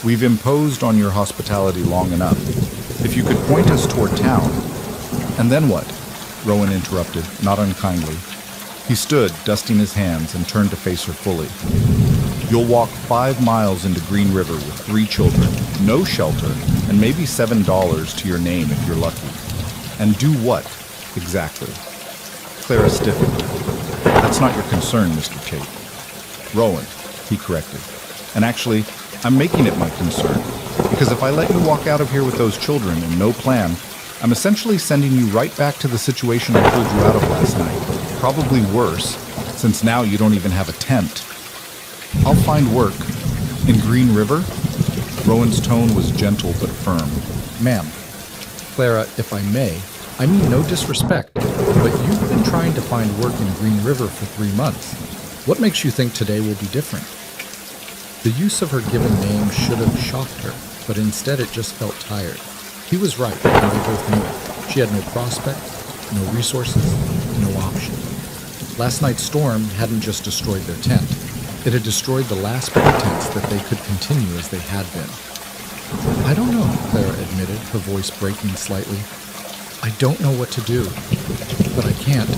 "We've imposed on your hospitality long enough. If you could point us toward town." "And then what?" Rowan interrupted, not unkindly. He stood, dusting his hands, and turned to face her fully. You'll walk 5 miles into Green River with 3 children, no shelter, and maybe $7 to your name if you're lucky. And do what, exactly? Clara stiffened. That's not your concern, Mr. Tate. Rowan, he corrected. And actually, I'm making it my concern, because if I let you walk out of here with those children and no plan, I'm essentially sending you right back to the situation I pulled you out of last night. Probably worse, since now you don't even have a tent. I'll find work. In Green River? Rowan's tone was gentle but firm. Ma'am. Clara, if I may, I mean no disrespect, but you've been trying to find work in Green River for 3 months. What makes you think today will be different? The use of her given name should have shocked her, but instead it just felt tired. He was right, and they both knew it. She had no prospect, no resources, no option. Last night's storm hadn't just destroyed their tent. It had destroyed the last pretense that they could continue as they had been. I don't know, Clara admitted, her voice breaking slightly. I don't know what to do, but I can't.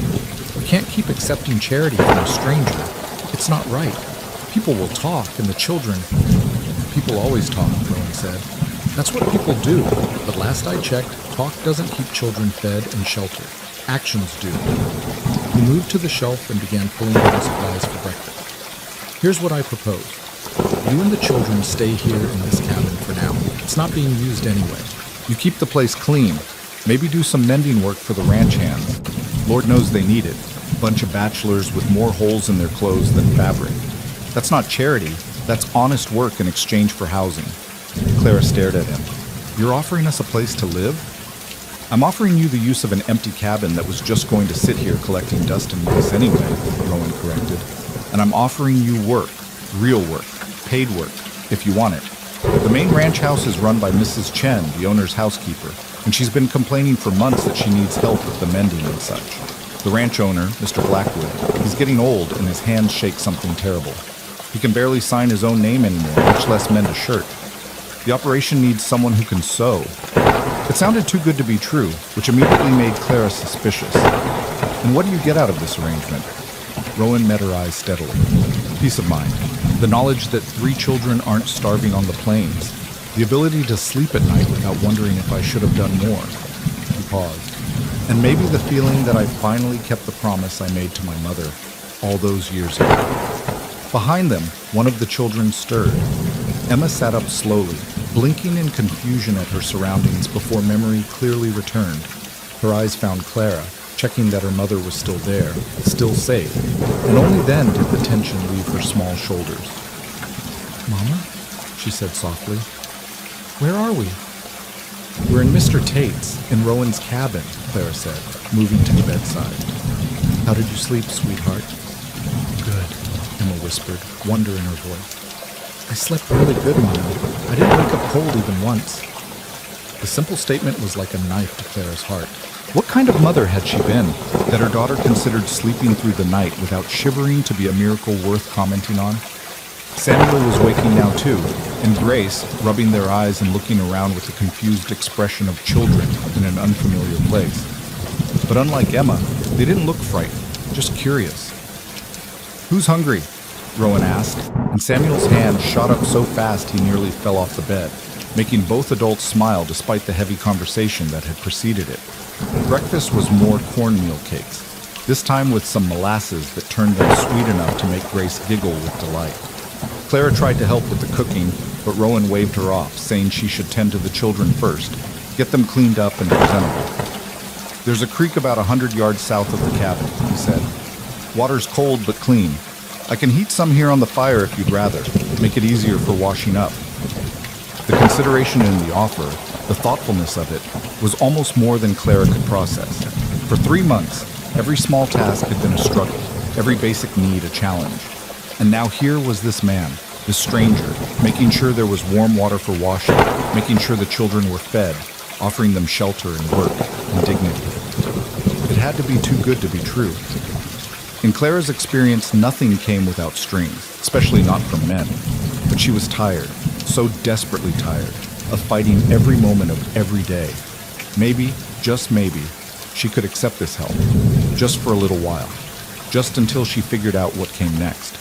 We can't keep accepting charity from a stranger. It's not right. People will talk, and the children... People always talk, Rowan said. That's what people do, but last I checked, talk doesn't keep children fed and sheltered. Actions do. He moved to the shelf and began pulling out supplies for breakfast. Here's what I propose. You and the children stay here in this cabin for now. It's not being used anyway. You keep the place clean. Maybe do some mending work for the ranch hands. Lord knows they need it. Bunch of bachelors with more holes in their clothes than fabric. That's not charity. That's honest work in exchange for housing. Clara stared at him. You're offering us a place to live? I'm offering you the use of an empty cabin that was just going to sit here collecting dust and mice anyway, Rowan corrected. And I'm offering you work. Real work. Paid work. If you want it. The main ranch house is run by Mrs. Chen, the owner's housekeeper, and she's been complaining for months that she needs help with the mending and such. The ranch owner, Mr. Blackwood, he's getting old and his hands shake something terrible. He can barely sign his own name anymore, much less mend a shirt. The operation needs someone who can sew. It sounded too good to be true, which immediately made Clara suspicious. And what do you get out of this arrangement? Rowan met her eyes steadily. Peace of mind. The knowledge that 3 children aren't starving on the plains. The ability to sleep at night without wondering if I should have done more. He paused. And maybe the feeling that I finally kept the promise I made to my mother all those years ago. Behind them, one of the children stirred. Emma sat up slowly, blinking in confusion at her surroundings before memory clearly returned. Her eyes found Clara, checking that her mother was still there, still safe, and only then did the tension leave her small shoulders. "Mama?" she said softly. "Where are we?" "We're in Mr. Tate's, in Rowan's cabin," Clara said, moving to the bedside. "How did you sleep, sweetheart?" "Good," Emma whispered, wonder in her voice. "I slept really good, Mama. I didn't wake up cold even once." The simple statement was like a knife to Clara's heart. What kind of mother had she been, that her daughter considered sleeping through the night without shivering to be a miracle worth commenting on? Samuel was waking now too, and Grace, rubbing their eyes and looking around with the confused expression of children in an unfamiliar place. But unlike Emma, they didn't look frightened, just curious. "Who's hungry?" Rowan asked, and Samuel's hand shot up so fast he nearly fell off the bed, making both adults smile despite the heavy conversation that had preceded it. Breakfast was more cornmeal cakes, this time with some molasses that turned them sweet enough to make Grace giggle with delight. Clara tried to help with the cooking, but Rowan waved her off, saying she should tend to the children first, get them cleaned up and presentable. "There's a creek about 100 yards south of the cabin," he said. "Water's cold but clean. I can heat some here on the fire if you'd rather, make it easier for washing up." The consideration in the offer, the thoughtfulness of it, was almost more than Clara could process. For 3 months, every small task had been a struggle, every basic need a challenge. And now here was this man, this stranger, making sure there was warm water for washing, making sure the children were fed, offering them shelter and work and dignity. It had to be too good to be true. In Clara's experience, nothing came without strings, especially not from men. But she was tired, so desperately tired, of fighting every moment of every day. Maybe, just maybe, She could accept this help, just for a little while, just until she figured out what came next.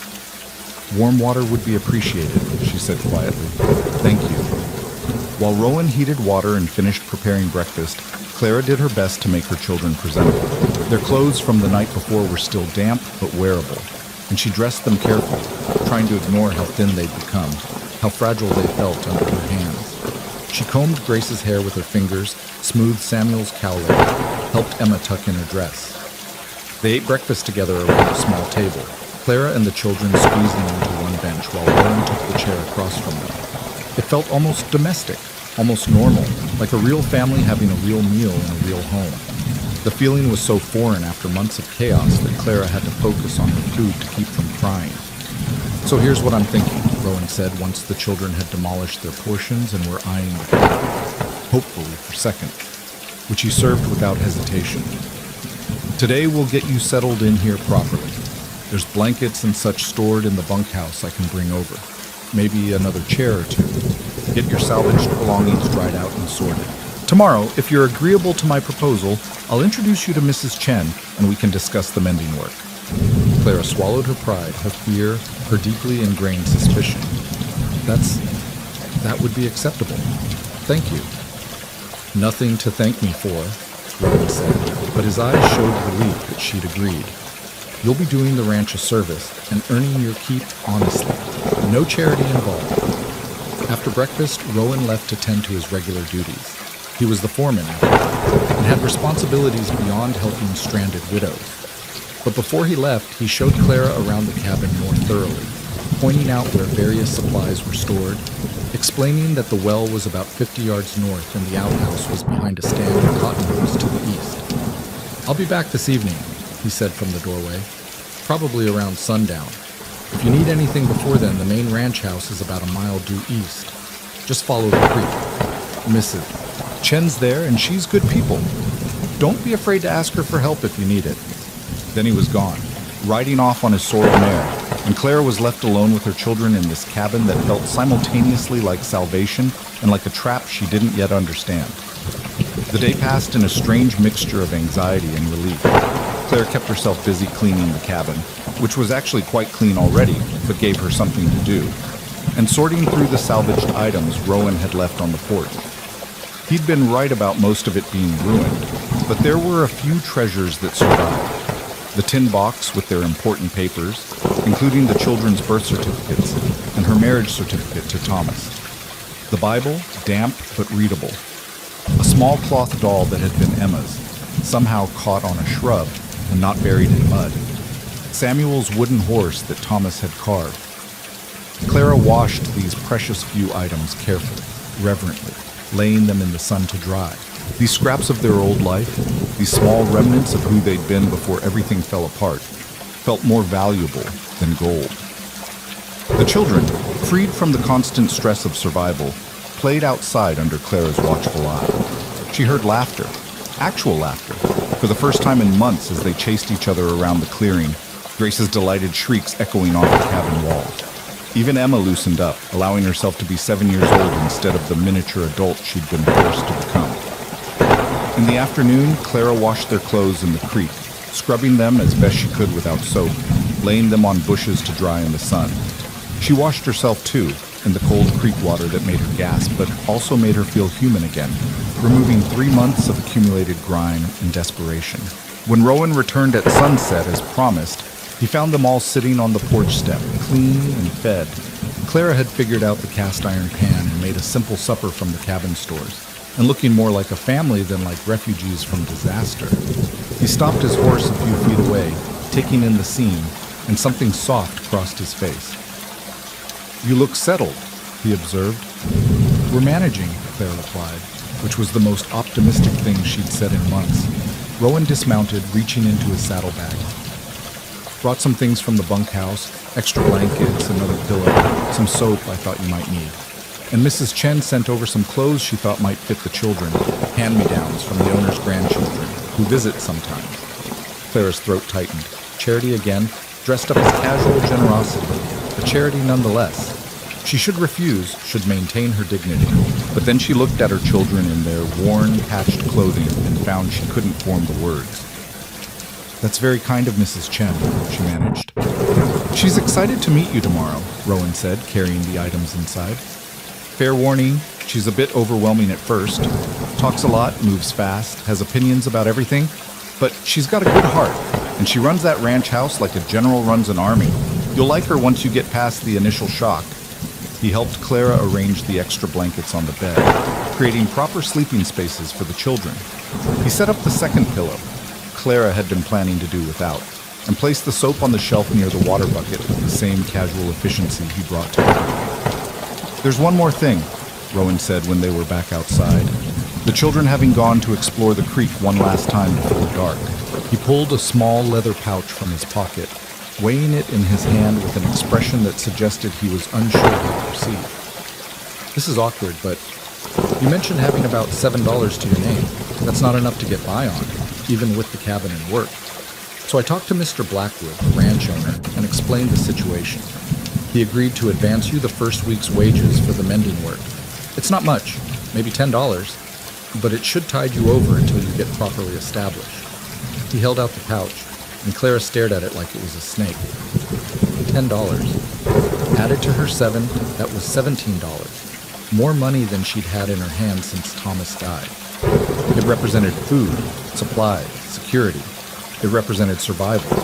Warm water would be appreciated, she said quietly. Thank you. While Rowan heated water and finished preparing breakfast, Clara did her best to make her children presentable. Their clothes from the night before were still damp but wearable, and she dressed them carefully, trying to ignore how thin they'd become, how fragile they felt under her hands. She combed Grace's hair with her fingers, smoothed Samuel's cowlick, helped Emma tuck in her dress. They ate breakfast together around a small table, Clara and the children squeezing onto one bench while Rowan took the chair across from them. It felt almost domestic, almost normal, like a real family having a real meal in a real home. The feeling was so foreign after months of chaos that Clara had to focus on her food to keep from crying. So here's what I'm thinking, Rowan said once the children had demolished their portions and were eyeing the cabin, hopefully for second, which he served without hesitation. Today we'll get you settled in here properly. There's blankets and such stored in the bunkhouse I can bring over. Maybe another chair or two. Get your salvaged belongings dried out and sorted. Tomorrow, if you're agreeable to my proposal, I'll introduce you to Mrs. Chen and we can discuss the mending work. Clara swallowed her pride, her fear, her deeply ingrained suspicion. That would be acceptable. Thank you. Nothing to thank me for, Rowan said, but his eyes showed relief that she'd agreed. You'll be doing the ranch a service and earning your keep honestly. No charity involved. After breakfast, Rowan left to tend to his regular duties. He was the foreman after all, and had responsibilities beyond helping stranded widows. But before he left, he showed Clara around the cabin more thoroughly, pointing out where various supplies were stored, explaining that the well was about 50 yards north and the outhouse was behind a stand of cottonwoods to the east. I'll be back this evening, he said from the doorway, probably around sundown. If you need anything before then, the main ranch house is about a mile due east. Just follow the creek. Mrs. Chen's there and she's good people. Don't be afraid to ask her for help if you need it. Then he was gone, riding off on his sorrel mare, and Clara was left alone with her children in this cabin that felt simultaneously like salvation and like a trap she didn't yet understand. The day passed in a strange mixture of anxiety and relief. Claire kept herself busy cleaning the cabin, which was actually quite clean already, but gave her something to do, and sorting through the salvaged items Rowan had left on the porch. He'd been right about most of it being ruined, but there were a few treasures that survived. The tin box with their important papers, including the children's birth certificates and her marriage certificate to Thomas. The Bible, damp but readable. A small cloth doll that had been Emma's, somehow caught on a shrub and not buried in mud. Samuel's wooden horse that Thomas had carved. Clara washed these precious few items carefully, reverently, laying them in the sun to dry. These scraps of their old life, these small remnants of who they'd been before everything fell apart, felt more valuable than gold. The children, freed from the constant stress of survival, played outside under Clara's watchful eye. She heard laughter, actual laughter, for the first time in months as they chased each other around the clearing, Grace's delighted shrieks echoing off the cabin wall. Even Emma loosened up, allowing herself to be 7 years old instead of the miniature adult she'd been forced to become. In the afternoon, Clara washed their clothes in the creek, scrubbing them as best she could without soap, laying them on bushes to dry in the sun. She washed herself too, in the cold creek water that made her gasp, but also made her feel human again, removing 3 months of accumulated grime and desperation. When Rowan returned at sunset as promised, he found them all sitting on the porch step, clean and fed. Clara had figured out the cast iron pan and made a simple supper from the cabin stores, and looking more like a family than like refugees from disaster. He stopped his horse a few feet away, taking in the scene, and something soft crossed his face. "You look settled," he observed. "We're managing," Clara replied, which was the most optimistic thing she'd said in months. Rowan dismounted, reaching into his saddlebag. "Brought some things from the bunkhouse, extra blankets, another pillow, some soap I thought you might need. And Mrs. Chen sent over some clothes she thought might fit the children, hand-me-downs from the owner's grandchildren, who visit sometimes." Clara's throat tightened. Charity again, dressed up as casual generosity, but charity nonetheless. She should refuse, should maintain her dignity. But then she looked at her children in their worn, patched clothing and found she couldn't form the words. "That's very kind of Mrs. Chen," she managed. "She's excited to meet you tomorrow," Rowan said, carrying the items inside. "Fair warning, she's a bit overwhelming at first. Talks a lot, moves fast, has opinions about everything, but she's got a good heart, and she runs that ranch house like a general runs an army. You'll like her once you get past the initial shock." He helped Clara arrange the extra blankets on the bed, creating proper sleeping spaces for the children. He set up the second pillow, Clara had been planning to do without, and placed the soap on the shelf near the water bucket with the same casual efficiency he brought to her. "There's one more thing," Rowan said when they were back outside, the children having gone to explore the creek one last time before dark. He pulled a small leather pouch from his pocket, weighing it in his hand with an expression that suggested he was unsure how to proceed. "This is awkward, but you mentioned having about $7 to your name. That's not enough to get by on, even with the cabin and work. So I talked to Mr. Blackwood, the ranch owner, and explained the situation. He agreed to advance you the first week's wages for the mending work. It's not much, maybe $10, but it should tide you over until you get properly established." He held out the pouch, and Clara stared at it like it was a snake. $10. Added to her 7, that was $17. More money than she'd had in her hand since Thomas died. It represented food, supplies, security. It represented survival.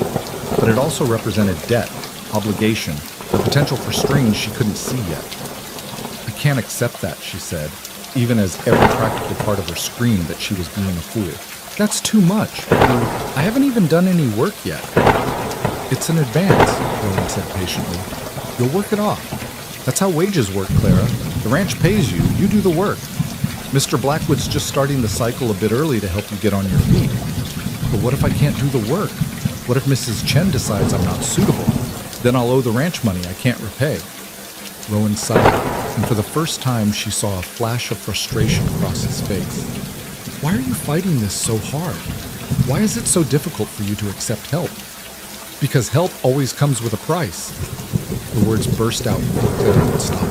But it also represented debt, obligation, the potential for strings she couldn't see yet. "I can't accept that," she said, even as every practical part of her screamed that she was being a fool. "That's too much. I haven't even done any work yet." "It's an advance," Rowan said patiently. "You'll work it off. That's how wages work, Clara. The ranch pays you, you do the work. Mr. Blackwood's just starting the cycle a bit early to help you get on your feet." "But what if I can't do the work? What if Mrs. Chen decides I'm not suitable? Then I'll owe the ranch money I can't repay." Rowan sighed, and for the first time she saw a flash of frustration across his face. "Why are you fighting this so hard? Why is it so difficult for you to accept help?" "Because help always comes with a price." The words burst out before Clara could stop.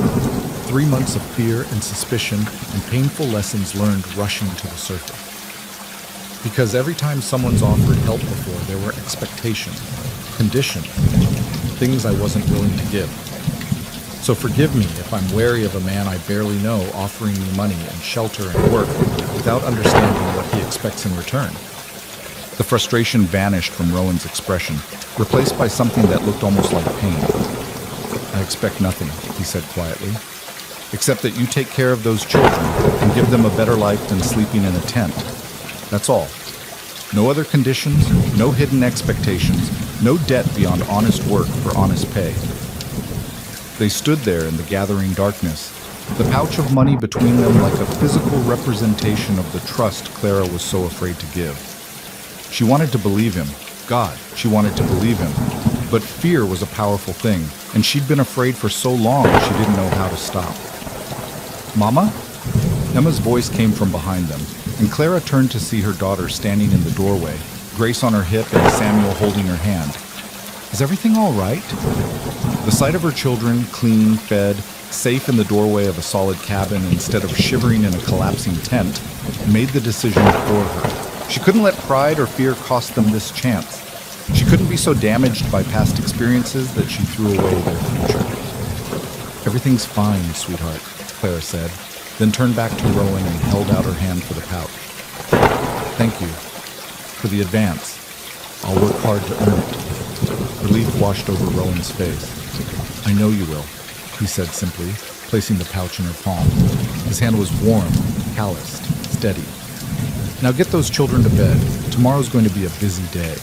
3 months of fear and suspicion and painful lessons learned rushing to the surface. Because every time someone's offered help before, there were expectations, conditions, things I wasn't willing to give. So forgive me if I'm wary of a man I barely know offering me money and shelter and work without understanding what he expects in return. The frustration vanished from Rowan's expression, replaced by something that looked almost like pain. "I expect nothing," he said quietly, "except that you take care of those children and give them a better life than sleeping in a tent. That's all. No other conditions, no hidden expectations, no debt beyond honest work for honest pay." They stood there in the gathering darkness, the pouch of money between them like a physical representation of the trust Clara was so afraid to give. She wanted to believe him. God, she wanted to believe him. But fear was a powerful thing, and she'd been afraid for so long she didn't know how to stop. "Mama?" Emma's voice came from behind them, and Clara turned to see her daughter standing in the doorway, Grace on her hip and Samuel holding her hand. "Is everything all right?" The sight of her children, clean, fed, safe in the doorway of a solid cabin instead of shivering in a collapsing tent, made the decision for her. She couldn't let pride or fear cost them this chance. She couldn't be so damaged by past experiences that she threw away their future. "Everything's fine, sweetheart," Clara said, then turned back to Rowan and held out her hand for the pouch. "Thank you. For the advance. I'll work hard to earn it." Relief washed over Rowan's face. "I know you will," he said simply, placing the pouch in her palm. His hand was warm, calloused, steady. "Now get those children to bed. Tomorrow's going to be a busy day."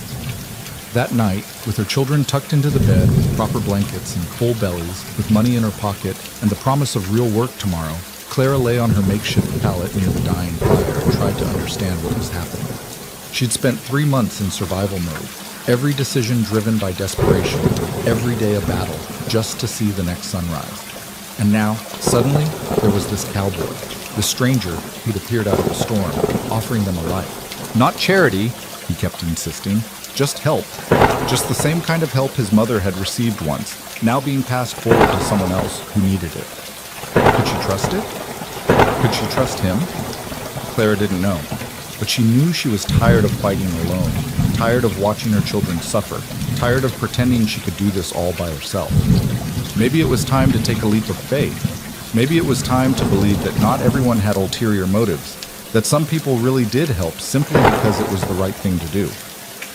That night, with her children tucked into the bed with proper blankets and full bellies, with money in her pocket and the promise of real work tomorrow, Clara lay on her makeshift pallet near the dying fire and tried to understand what was happening. She'd spent 3 months in survival mode, every decision driven by desperation, every day a battle, just to see the next sunrise. And now, suddenly, there was this cowboy, the stranger who'd appeared out of the storm, offering them a life. Not charity, he kept insisting, just help. Just the same kind of help his mother had received once, now being passed forward to someone else who needed it. Could she trust it? Could she trust him? Clara didn't know, but she knew she was tired of fighting alone, tired of watching her children suffer, tired of pretending she could do this all by herself. Maybe it was time to take a leap of faith. Maybe it was time to believe that not everyone had ulterior motives, that some people really did help simply because it was the right thing to do.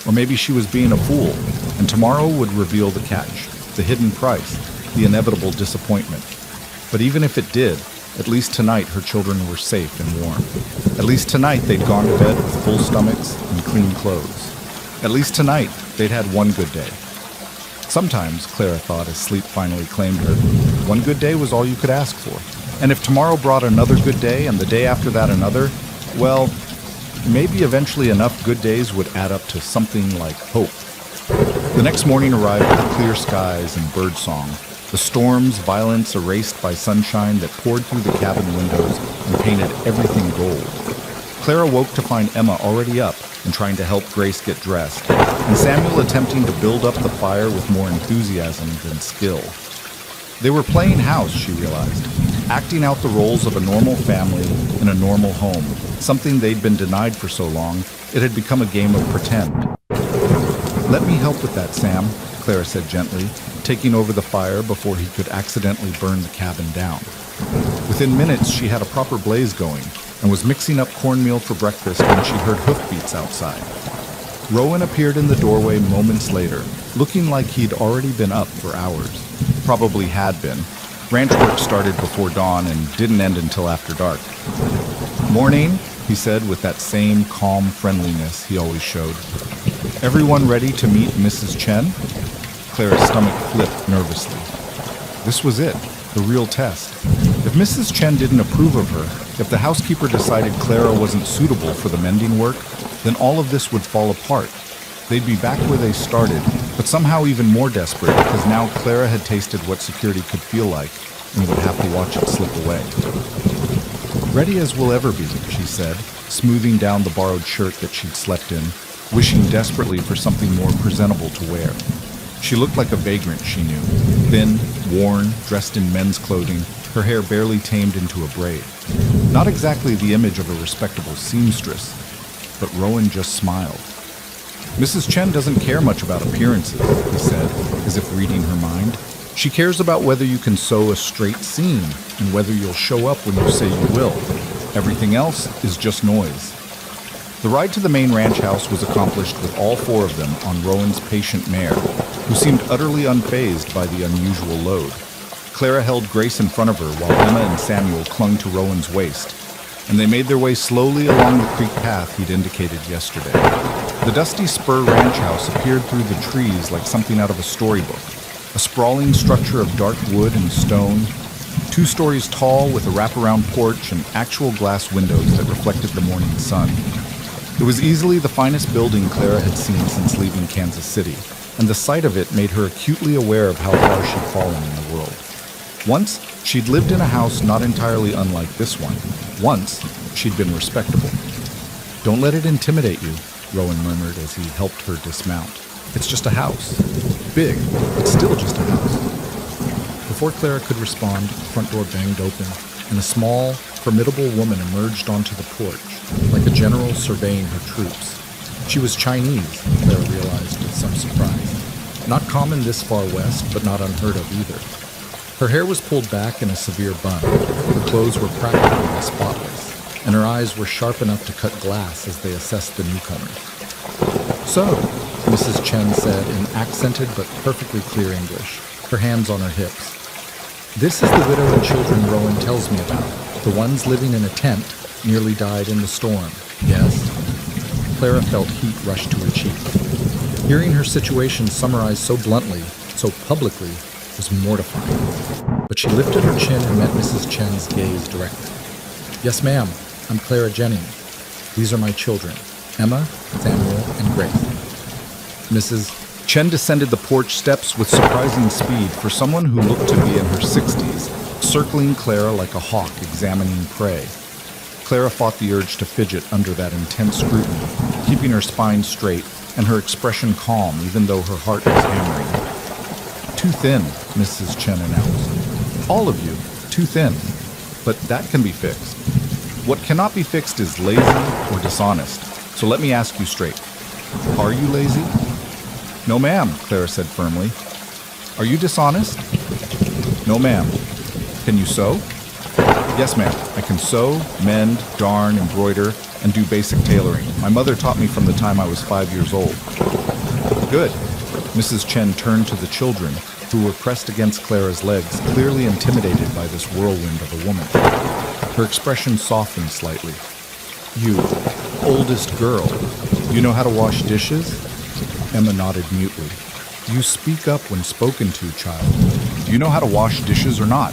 Or maybe she was being a fool, and tomorrow would reveal the catch, the hidden price, the inevitable disappointment. But even if it did, at least tonight her children were safe and warm. At least tonight they'd gone to bed with full stomachs and clean clothes. At least tonight they'd had one good day. Sometimes, Clara thought as sleep finally claimed her, one good day was all you could ask for. And if tomorrow brought another good day and the day after that another, well, maybe eventually enough good days would add up to something like hope. The next morning arrived with clear skies and birdsong, the storm's violence erased by sunshine that poured through the cabin windows and painted everything gold. Clara woke to find Emma already up and trying to help Grace get dressed, and Samuel attempting to build up the fire with more enthusiasm than skill. They were playing house, she realized, acting out the roles of a normal family in a normal home, something they'd been denied for so long, it had become a game of pretend. "Let me help with that, Sam," Clara said gently, taking over the fire before he could accidentally burn the cabin down. Within minutes, she had a proper blaze going and was mixing up cornmeal for breakfast when she heard hoofbeats outside. Rowan appeared in the doorway moments later, looking like he'd already been up for hours. Probably had been. Ranch work started before dawn and didn't end until after dark. "Morning," he said with that same calm friendliness he always showed. "Everyone ready to meet Mrs. Chen?" Clara's stomach flipped nervously. This was it, the real test. If Mrs. Chen didn't approve of her, if the housekeeper decided Clara wasn't suitable for the mending work, then all of this would fall apart. They'd be back where they started, but somehow even more desperate because now Clara had tasted what security could feel like and would have to watch it slip away. "Ready as we'll ever be," she said, smoothing down the borrowed shirt that she'd slept in, wishing desperately for something more presentable to wear. She looked like a vagrant, she knew, thin, worn, dressed in men's clothing, her hair barely tamed into a braid. Not exactly the image of a respectable seamstress, but Rowan just smiled. "Mrs. Chen doesn't care much about appearances," he said, as if reading her mind. "She cares about whether you can sew a straight seam and whether you'll show up when you say you will. Everything else is just noise." The ride to the main ranch house was accomplished with all four of them on Rowan's patient mare, who seemed utterly unfazed by the unusual load. Clara held Grace in front of her while Emma and Samuel clung to Rowan's waist, and they made their way slowly along the creek path he'd indicated yesterday. The dusty spur ranch house appeared through the trees like something out of a storybook, a sprawling structure of dark wood and stone, 2 stories tall with a wraparound porch and actual glass windows that reflected the morning sun. It was easily the finest building Clara had seen since leaving Kansas City, and the sight of it made her acutely aware of how far she'd fallen in the world. Once, she'd lived in a house not entirely unlike this one. Once, she'd been respectable. "Don't let it intimidate you," Rowan murmured as he helped her dismount. "It's just a house. Big, but still just a house." Before Clara could respond, the front door banged open, and a small, formidable woman emerged onto the porch, like a general surveying her troops. She was Chinese, Clara realized with some surprise. Not common this far west, but not unheard of either. Her hair was pulled back in a severe bun, her clothes were practically spotless, and her eyes were sharp enough to cut glass as they assessed the newcomer. "So," Mrs. Chen said in accented but perfectly clear English, her hands on her hips. "This is the widow and children Rowan tells me about. The ones living in a tent nearly died in the storm. Yes?" Clara felt heat rush to her cheek. Hearing her situation summarized so bluntly, so publicly, was mortifying. But she lifted her chin and met Mrs. Chen's gaze directly. "Yes, ma'am. I'm Clara Jennings. These are my children, Emma, Samuel, and Grace." Mrs. Chen descended the porch steps with surprising speed for someone who looked to be in her 60s, circling Clara like a hawk examining prey. Clara fought the urge to fidget under that intense scrutiny, keeping her spine straight and her expression calm even though her heart was hammering. too thin, Mrs. Chen announced. All of you, too thin. But that can be fixed. What cannot be fixed is lazy or dishonest. So let me ask you straight. Are you lazy? No, ma'am, Clara said firmly. Are you dishonest? No, ma'am. Can you sew? Yes, ma'am. I can sew, mend, darn, embroider, and do basic tailoring. My mother taught me from the time I was 5 years old. Good. Mrs. Chen turned to the children, who were pressed against Clara's legs, clearly intimidated by this whirlwind of a woman. Her expression softened slightly. You, oldest girl, you know how to wash dishes? Emma nodded mutely. You speak up when spoken to, child. Do you know how to wash dishes or not?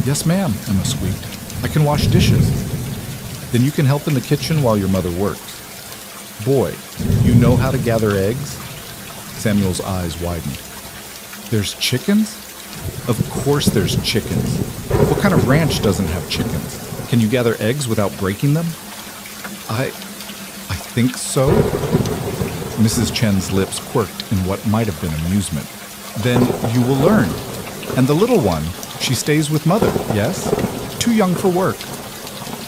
Yes, ma'am, Emma squeaked. I can wash dishes. Then you can help in the kitchen while your mother works. Boy, you know how to gather eggs? Samuel's eyes widened. There's chickens? Of course there's chickens. What kind of ranch doesn't have chickens? Can you gather eggs without breaking them? I think so. Mrs. Chen's lips quirked in what might have been amusement. Then you will learn. And the little one, she stays with mother, yes? Too young for work.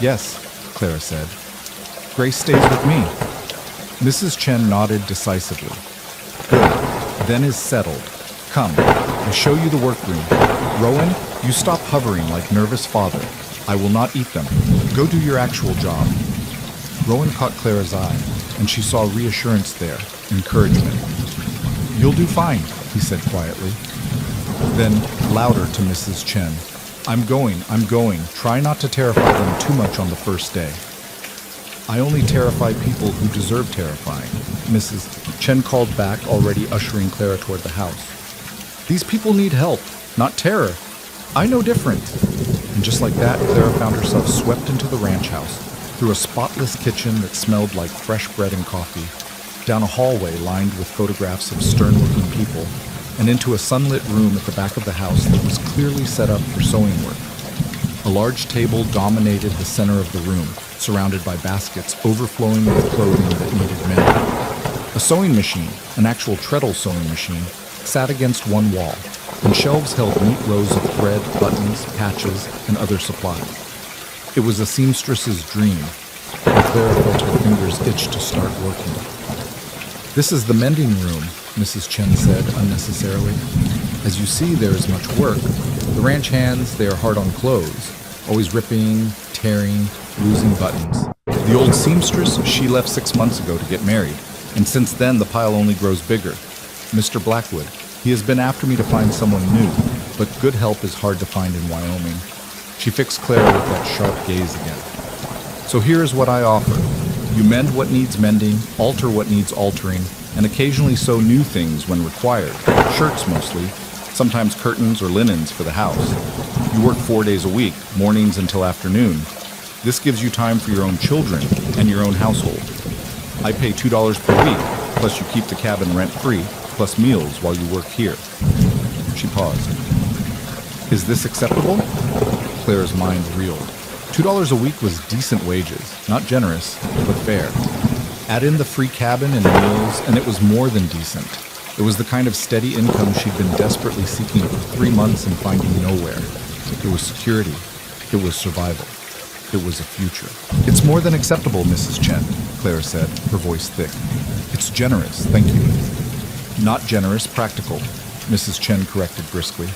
Yes, Clara said. Grace stays with me. Mrs. Chen nodded decisively. Good. Then is settled. Come, I show you the workroom. Rowan, you stop hovering like nervous father. I will not eat them. Go do your actual job. Rowan caught Clara's eye, and she saw reassurance there, encouragement. You'll do fine, he said quietly. Then, louder to Mrs. Chen. I'm going. Try not to terrify them too much on the first day. I only terrify people who deserve terrifying, Mrs. Chen called back, already ushering Clara toward the house. These people need help, not terror. I know different. And just like that, Clara found herself swept into the ranch house, through a spotless kitchen that smelled like fresh bread and coffee, down a hallway lined with photographs of stern-looking people, and into a sunlit room at the back of the house that was clearly set up for sewing work. A large table dominated the center of the room, surrounded by baskets overflowing with clothing that needed mending. A sewing machine, an actual treadle sewing machine, sat against one wall, and shelves held neat rows of thread, buttons, patches, and other supplies. It was a seamstress's dream, and Clara felt her fingers itch to start working. This is the mending room, Mrs. Chen said unnecessarily. As you see, there is much work. The ranch hands, they are hard on clothes, always ripping, tearing, losing buttons. The old seamstress, she left 6 months ago to get married, and since then the pile only grows bigger. Mr. Blackwood, he has been after me to find someone new, but good help is hard to find in Wyoming. She fixed Clara with that sharp gaze again. So here is what I offer. You mend what needs mending, alter what needs altering, and occasionally sew new things when required, shirts mostly, sometimes curtains or linens for the house. You work 4 days a week, mornings until afternoon. This gives you time for your own children and your own household. I pay $2 per week, plus you keep the cabin rent-free, plus meals while you work here. She paused. Is this acceptable? Clara's mind reeled. $2 a week was decent wages, not generous, but fair. Add in the free cabin and meals, and it was more than decent. It was the kind of steady income she'd been desperately seeking for 3 months and finding nowhere. It was security. It was survival. It was a future. It's more than acceptable, Mrs. Chen, Clara said, her voice thick. It's generous, thank you. Not generous, practical, Mrs. Chen corrected briskly.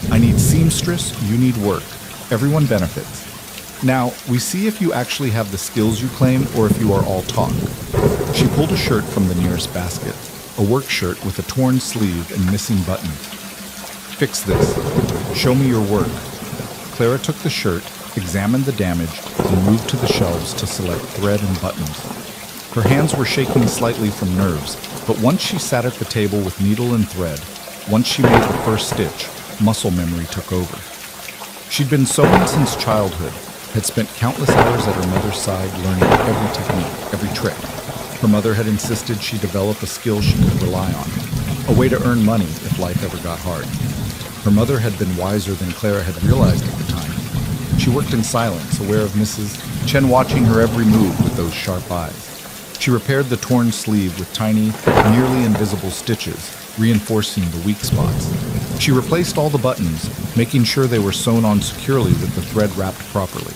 I need seamstress, you need work. Everyone benefits. Now, we see if you actually have the skills you claim or if you are all talk. She pulled a shirt from the nearest basket, a work shirt with a torn sleeve and missing buttons. Fix this. Show me your work. Clara took the shirt, examined the damage, and moved to the shelves to select thread and buttons. Her hands were shaking slightly from nerves, but once she sat at the table with needle and thread, once she made the first stitch, muscle memory took over. She'd been sewing since childhood, had spent countless hours at her mother's side learning every technique, every trick. Her mother had insisted she develop a skill she could rely on, a way to earn money if life ever got hard. Her mother had been wiser than Clara had realized at the time. She worked in silence, aware of Mrs. Chen watching her every move with those sharp eyes. She repaired the torn sleeve with tiny, nearly invisible stitches, reinforcing the weak spots. She replaced all the buttons, making sure they were sewn on securely with the thread wrapped properly.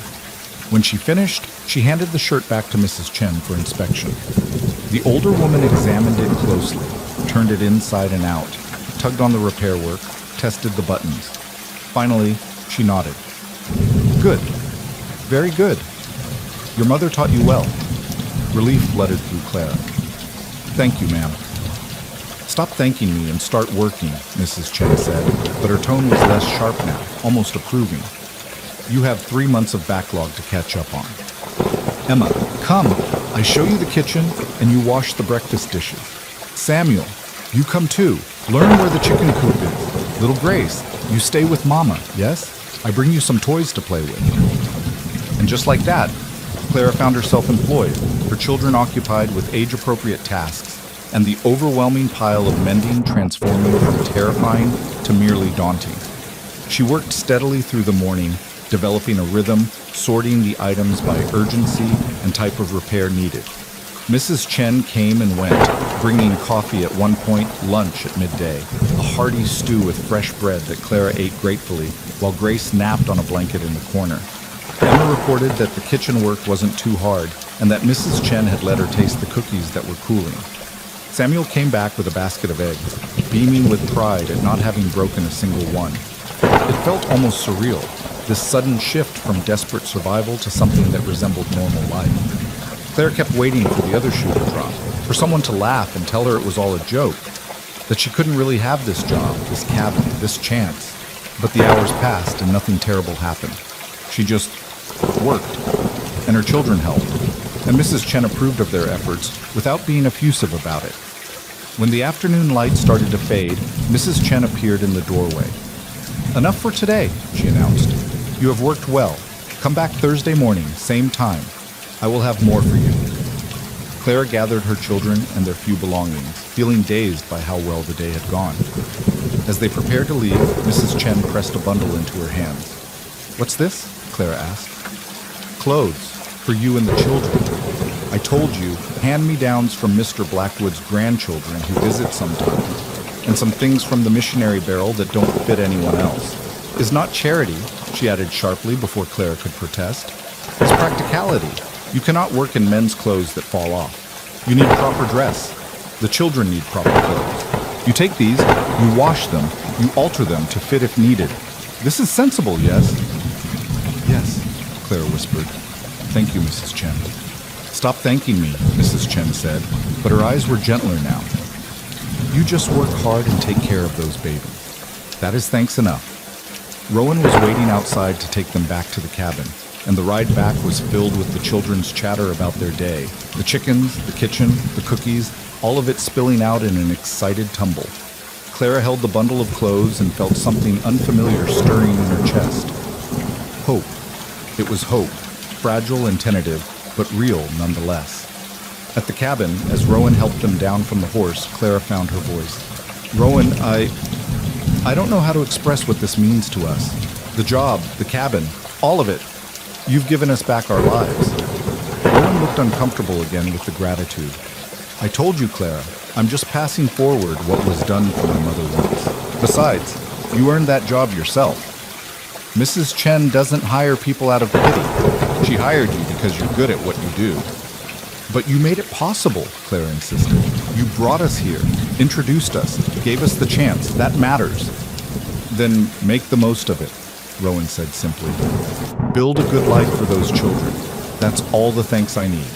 When she finished, she handed the shirt back to Mrs. Chen for inspection. The older woman examined it closely, turned it inside and out, tugged on the repair work, tested the buttons. Finally, she nodded. Good. Very good. Your mother taught you well. Relief flooded through Clara. Thank you, ma'am. Stop thanking me and start working, Mrs. Chen said, but her tone was less sharp now, almost approving. You have 3 months of backlog to catch up on. Emma, come. I show you the kitchen, and you wash the breakfast dishes. Samuel, you come too. Learn where the chicken coop is. Little Grace, you stay with Mama, yes? I bring you some toys to play with. And just like that, Clara found herself employed, her children occupied with age-appropriate tasks, and the overwhelming pile of mending transforming from terrifying to merely daunting. She worked steadily through the morning, developing a rhythm, sorting the items by urgency and type of repair needed. Mrs. Chen came and went, bringing coffee at one point, lunch at midday, a hearty stew with fresh bread that Clara ate gratefully, while Grace napped on a blanket in the corner. Emma reported that the kitchen work wasn't too hard, and that Mrs. Chen had let her taste the cookies that were cooling. Samuel came back with a basket of eggs, beaming with pride at not having broken a single one. It felt almost surreal, this sudden shift from desperate survival to something that resembled normal life. Claire kept waiting for the other shoe to drop, for someone to laugh and tell her it was all a joke, that she couldn't really have this job, this cabin, this chance. But the hours passed and nothing terrible happened. She just worked, and her children helped, and Mrs. Chen approved of their efforts without being effusive about it. When the afternoon light started to fade, Mrs. Chen appeared in the doorway. Enough for today, she announced. You have worked well. Come back Thursday morning, same time. I will have more for you. Clara gathered her children and their few belongings, feeling dazed by how well the day had gone. As they prepared to leave, Mrs. Chen pressed a bundle into her hands. What's this? Clara asked. Clothes, for you and the children. I told you, hand-me-downs from Mr. Blackwood's grandchildren who visit sometimes, and some things from the missionary barrel that don't fit anyone else. Is not charity, she added sharply before Clara could protest. It's practicality. You cannot work in men's clothes that fall off. You need proper dress. The children need proper clothes. You take these, you wash them, you alter them to fit if needed. This is sensible, yes? Yes, Clara whispered. Thank you, Mrs. Chen. Stop thanking me, Mrs. Chen said, but her eyes were gentler now. You just work hard and take care of those babies. That is thanks enough. Rowan was waiting outside to take them back to the cabin, and the ride back was filled with the children's chatter about their day. The chickens, the kitchen, the cookies, all of it spilling out in an excited tumble. Clara held the bundle of clothes and felt something unfamiliar stirring in her chest. Hope. It was hope, fragile and tentative, but real nonetheless. At the cabin, as Rowan helped them down from the horse, Clara found her voice. Rowan, I don't know how to express what this means to us. The job, the cabin, all of it. You've given us back our lives. Rowan looked uncomfortable again with the gratitude. I told you, Clara, I'm just passing forward what was done for my mother once. Besides, you earned that job yourself. Mrs. Chen doesn't hire people out of pity. She hired you because you're good at what you do. But you made it possible, Clara insisted. You brought us here, introduced us, gave us the chance. That matters. Then make the most of it, Rowan said simply. Build a good life for those children. That's all the thanks I need.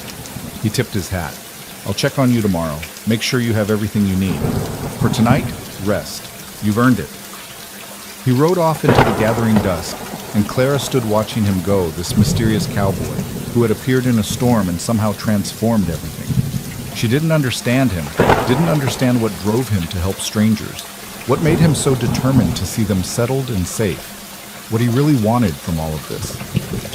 He tipped his hat. I'll check on you tomorrow. Make sure you have everything you need. For tonight, rest. You've earned it. He rode off into the gathering dusk, and Clara stood watching him go, this mysterious cowboy, who had appeared in a storm and somehow transformed everything. She didn't understand him, didn't understand what drove him to help strangers, what made him so determined to see them settled and safe, what he really wanted from all of this.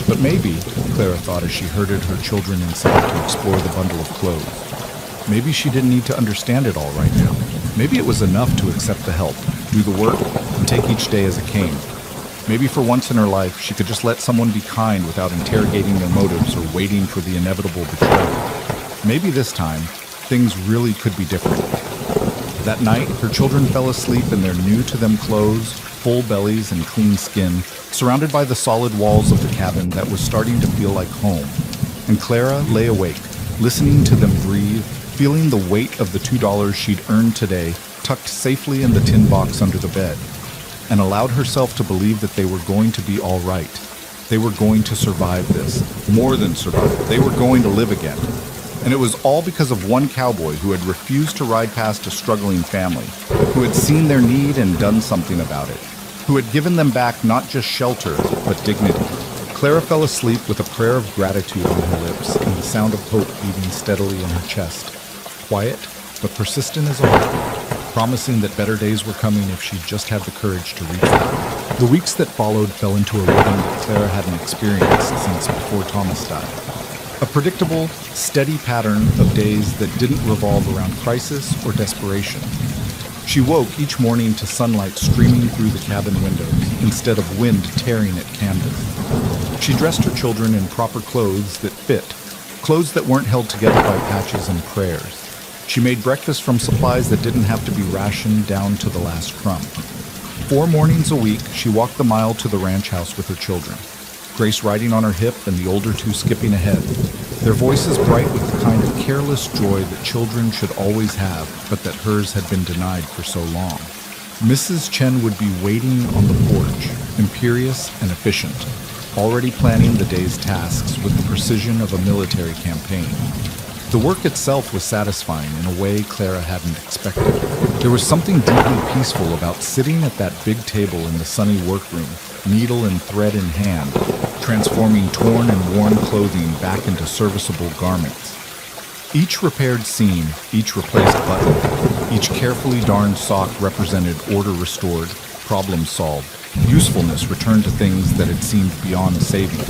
But maybe, Clara thought as she herded her children inside to explore the bundle of clothes, maybe she didn't need to understand it all right now. Maybe it was enough to accept the help, do the work, and take each day as it came. Maybe for once in her life, she could just let someone be kind without interrogating their motives or waiting for the inevitable betrayal. Maybe this time, things really could be different. That night, her children fell asleep in their new-to-them clothes, full bellies and clean skin, surrounded by the solid walls of the cabin that was starting to feel like home. And Clara lay awake, listening to them breathe, feeling the weight of the $2 she'd earned today tucked safely in the tin box under the bed, and allowed herself to believe that they were going to be all right. They were going to survive this. More than survive. They were going to live again. And it was all because of one cowboy who had refused to ride past a struggling family, who had seen their need and done something about it, who had given them back not just shelter, but dignity. Clara fell asleep with a prayer of gratitude on her lips and the sound of hope beating steadily in her chest. Quiet, but persistent as a heart, promising that better days were coming if she just had the courage to reach them. The weeks that followed fell into a rhythm that Clara hadn't experienced since before Thomas died. A predictable, steady pattern of days that didn't revolve around crisis or desperation. She woke each morning to sunlight streaming through the cabin windows instead of wind tearing at canvas. She dressed her children in proper clothes that fit, clothes that weren't held together by patches and prayers. She made breakfast from supplies that didn't have to be rationed down to the last crumb. 4 mornings a week, she walked the mile to the ranch house with her children, Grace riding on her hip and the older two skipping ahead, their voices bright with the kind of careless joy that children should always have, but that hers had been denied for so long. Mrs. Chen would be waiting on the porch, imperious and efficient, already planning the day's tasks with the precision of a military campaign. The work itself was satisfying in a way Clara hadn't expected. There was something deeply peaceful about sitting at that big table in the sunny workroom, needle and thread in hand, transforming torn and worn clothing back into serviceable garments. Each repaired seam, each replaced button, each carefully darned sock represented order restored, problem solved, usefulness returned to things that had seemed beyond saving.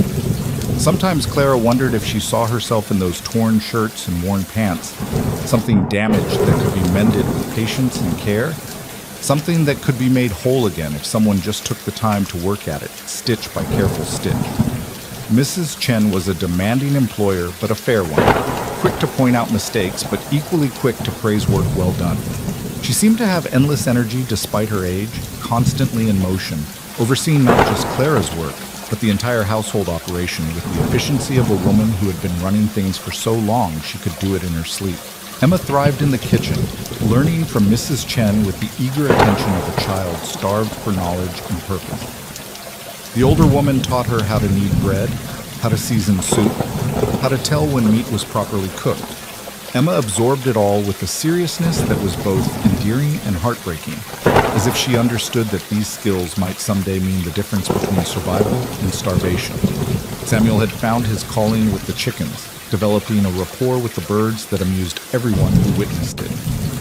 Sometimes Clara wondered if she saw herself in those torn shirts and worn pants, something damaged that could be mended with patience and care, something that could be made whole again if someone just took the time to work at it, stitch by careful stitch. Mrs. Chen was a demanding employer, but a fair one, quick to point out mistakes, but equally quick to praise work well done. She seemed to have endless energy despite her age, constantly in motion, overseeing not just Clara's work, but the entire household operation with the efficiency of a woman who had been running things for so long she could do it in her sleep. Emma thrived in the kitchen, learning from Mrs. Chen with the eager attention of a child starved for knowledge and purpose. The older woman taught her how to knead bread, how to season soup, how to tell when meat was properly cooked. Emma absorbed it all with a seriousness that was both endearing and heartbreaking, as if she understood that these skills might someday mean the difference between survival and starvation. Samuel had found his calling with the chickens, developing a rapport with the birds that amused everyone who witnessed it.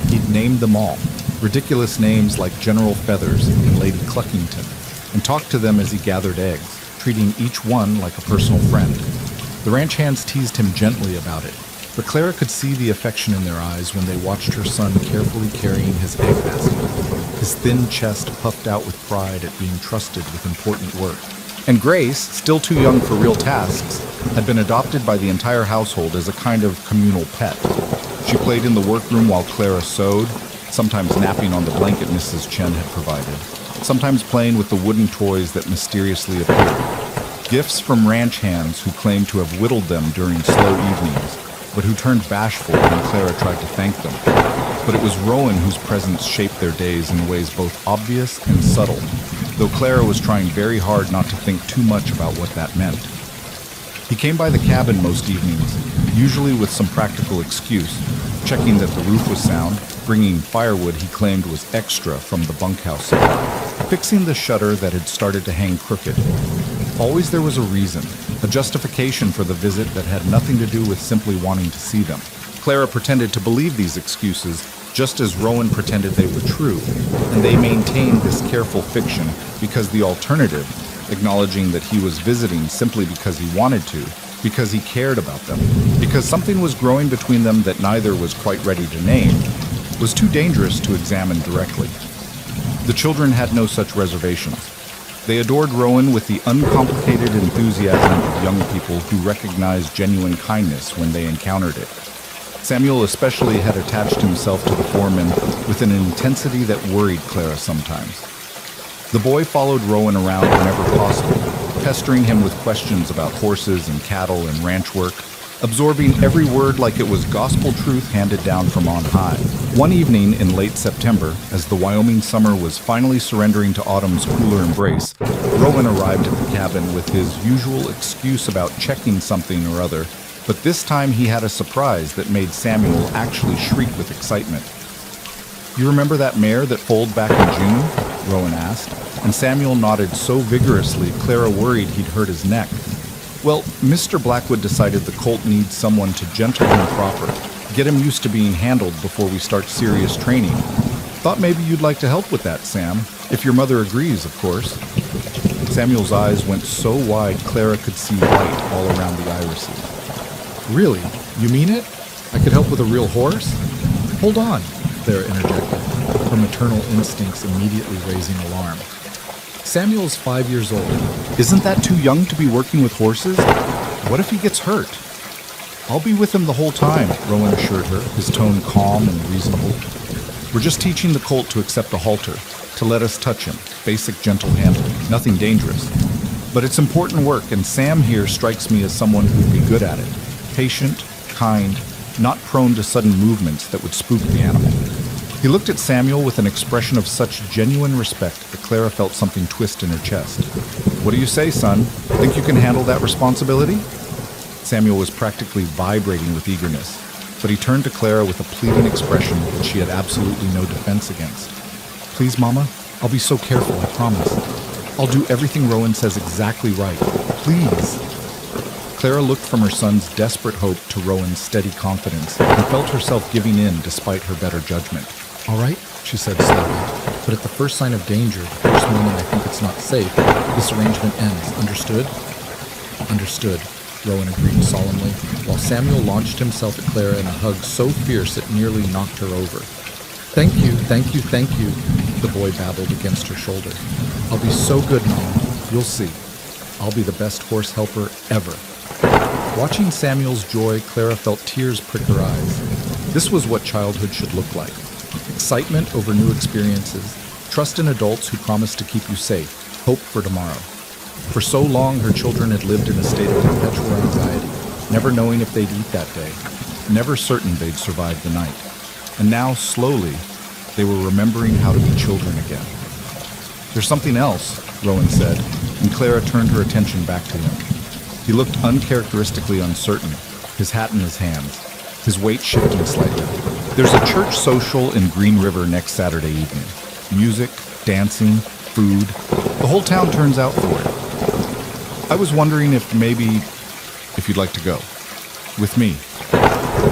He'd named them all, ridiculous names like General Feathers and Lady Cluckington, and talked to them as he gathered eggs, treating each one like a personal friend. The ranch hands teased him gently about it, but Clara could see the affection in their eyes when they watched her son carefully carrying his egg basket, his thin chest puffed out with pride at being trusted with important work. And Grace, still too young for real tasks, had been adopted by the entire household as a kind of communal pet. She played in the workroom while Clara sewed, sometimes napping on the blanket Mrs. Chen had provided, sometimes playing with the wooden toys that mysteriously appeared. Gifts from ranch hands who claimed to have whittled them during slow evenings, but who turned bashful when Clara tried to thank them. But it was Rowan whose presence shaped their days in ways both obvious and subtle, though Clara was trying very hard not to think too much about what that meant. He came by the cabin most evenings, usually with some practical excuse, checking that the roof was sound, bringing firewood he claimed was extra from the bunkhouse supply, fixing the shutter that had started to hang crooked. Always there was a reason, a justification for the visit that had nothing to do with simply wanting to see them. Clara pretended to believe these excuses, just as Rowan pretended they were true, and they maintained this careful fiction because the alternative, acknowledging that he was visiting simply because he wanted to, because he cared about them, because something was growing between them that neither was quite ready to name, was too dangerous to examine directly. The children had no such reservations. They adored Rowan with the uncomplicated enthusiasm of young people who recognize genuine kindness when they encountered it. Samuel especially had attached himself to the foreman with an intensity that worried Clara sometimes. The boy followed Rowan around whenever possible, pestering him with questions about horses and cattle and ranch work, absorbing every word like it was gospel truth handed down from on high. One evening in late September, as the Wyoming summer was finally surrendering to autumn's cooler embrace, Rowan arrived at the cabin with his usual excuse about checking something or other, but this time he had a surprise that made Samuel actually shriek with excitement. "You remember that mare that foaled back in June?" Rowan asked, and Samuel nodded so vigorously Clara worried he'd hurt his neck. "Well, Mr. Blackwood decided the colt needs someone to gentle him proper, get him used to being handled before we start serious training. Thought maybe you'd like to help with that, Sam, if your mother agrees, of course." Samuel's eyes went so wide Clara could see white all around the irises. "Really? You mean it? I could help with a real horse?" "Hold on," Clara interjected, her maternal instincts immediately raising alarm. "Samuel's 5 years old. Isn't that too young to be working with horses? What if he gets hurt?" "I'll be with him the whole time," Rowan assured her, his tone calm and reasonable. "We're just teaching the colt to accept a halter, to let us touch him, basic gentle handling, nothing dangerous. But it's important work, and Sam here strikes me as someone who'd be good at it. Patient, kind, not prone to sudden movements that would spook the animal." He looked at Samuel with an expression of such genuine respect that Clara felt something twist in her chest. "What do you say, son? Think you can handle that responsibility?" Samuel was practically vibrating with eagerness, but he turned to Clara with a pleading expression that she had absolutely no defense against. "Please, Mama, I'll be so careful, I promise. I'll do everything Rowan says exactly right. Please." Clara looked from her son's desperate hope to Rowan's steady confidence and felt herself giving in despite her better judgment. "All right," she said slowly, "but at the first sign of danger, the first moment I think it's not safe, this arrangement ends. Understood?" "Understood," Rowan agreed solemnly, while Samuel launched himself at Clara in a hug so fierce it nearly knocked her over. "Thank you, thank you, thank you," the boy babbled against her shoulder. "I'll be so good, Mama. You'll see. I'll be the best horse helper ever." Watching Samuel's joy, Clara felt tears prick her eyes. This was what childhood should look like. Excitement over new experiences, trust in adults who promise to keep you safe, hope for tomorrow. For so long, her children had lived in a state of perpetual anxiety, never knowing if they'd eat that day, never certain they'd survive the night. And now, slowly, they were remembering how to be children again. "There's something else," Rowan said, and Clara turned her attention back to him. He looked uncharacteristically uncertain, his hat in his hands, his weight shifting slightly. "There's a church social in Green River next Saturday evening. Music, dancing, food. The whole town turns out for it. I was wondering if you'd like to go. With me.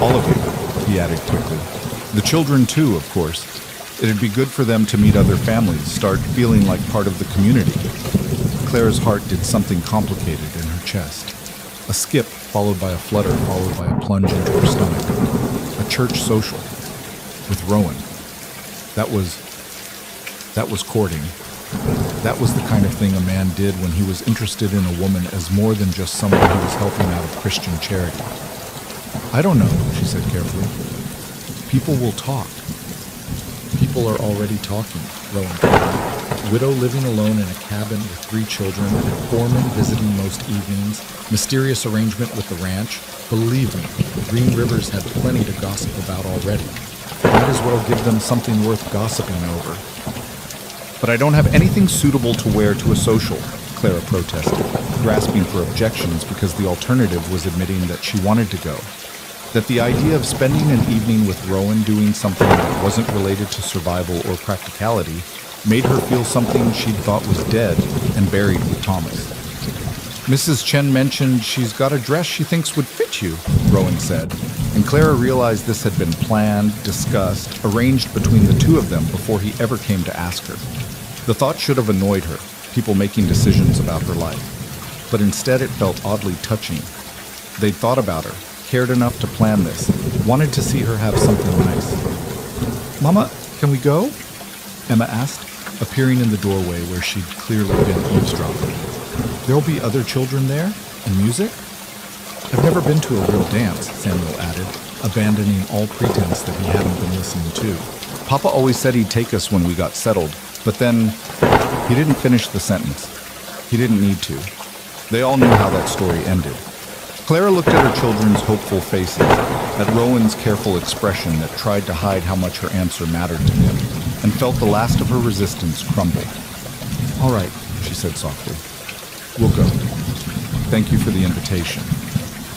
All of you," he added quickly. "The children too, of course. It'd be good for them to meet other families, start feeling like part of the community." Clara's heart did something complicated in her chest. A skip, followed by a flutter, followed by a plunge into her stomach. A church social. With Rowan. That was courting. That was the kind of thing a man did when he was interested in a woman as more than just someone he was helping out of Christian charity. "I don't know," she said carefully. "People will talk." "People are already talking," Rowan told her. Widow living alone in a cabin with 3 children, foreman visiting most evenings, mysterious arrangement with the ranch. Believe me, Green River's had plenty to gossip about already. Might as well give them something worth gossiping over. "But I don't have anything suitable to wear to a social," Clara protested, grasping for objections because the alternative was admitting that she wanted to go. That the idea of spending an evening with Rowan doing something that wasn't related to survival or practicality made her feel something she'd thought was dead and buried with Thomas. "Mrs. Chen mentioned she's got a dress she thinks would fit you," Rowan said, and Clara realized this had been planned, discussed, arranged between the two of them before he ever came to ask her. The thought should have annoyed her, people making decisions about her life. But instead it felt oddly touching. They'd thought about her, cared enough to plan this, wanted to see her have something nice. "Mama, can we go?" Emma asked, appearing in the doorway where she'd clearly been eavesdropping. "There'll be other children there? And music?" "I've never been to a real dance," Samuel added, abandoning all pretense that he hadn't been listening to. Papa always said he'd take us when we got settled, but then he didn't finish the sentence. He didn't need to. They all knew how that story ended. Clara looked at her children's hopeful faces, at Rowan's careful expression that tried to hide how much her answer mattered to him, and felt the last of her resistance crumble. "All right," she said softly. "We'll go. Thank you for the invitation."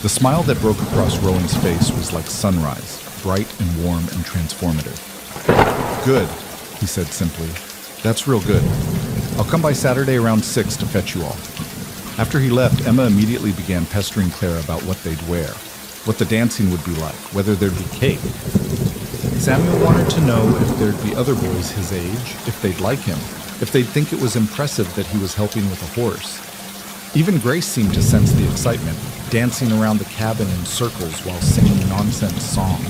The smile that broke across Rowan's face was like sunrise, bright and warm and transformative. "Good," he said simply. "That's real good. I'll come by Saturday around 6 to fetch you all." After he left, Emma immediately began pestering Clara about what they'd wear, what the dancing would be like, whether there'd be cake. Samuel wanted to know if there'd be other boys his age, if they'd like him, if they'd think it was impressive that he was helping with a horse. Even Grace seemed to sense the excitement, dancing around the cabin in circles while singing nonsense songs.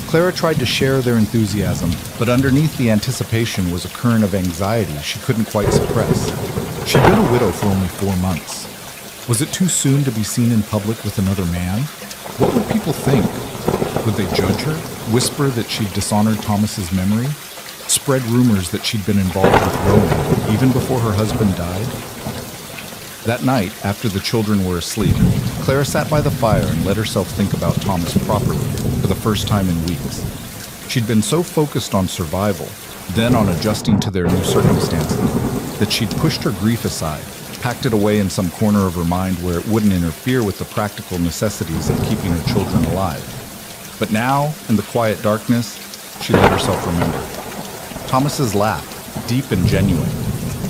Clara tried to share their enthusiasm, but underneath the anticipation was a current of anxiety she couldn't quite suppress. She'd been a widow for only 4 months. Was it too soon to be seen in public with another man? What would people think? Would they judge her? Whisper that she'd dishonored Thomas's memory? Spread rumors that she'd been involved with Rowan, even before her husband died? That night, after the children were asleep, Clara sat by the fire and let herself think about Thomas properly, for the first time in weeks. She'd been so focused on survival, then on adjusting to their new circumstances, that she'd pushed her grief aside, packed it away in some corner of her mind where it wouldn't interfere with the practical necessities of keeping her children alive. But now, in the quiet darkness, she let herself remember. Thomas's laugh, deep and genuine,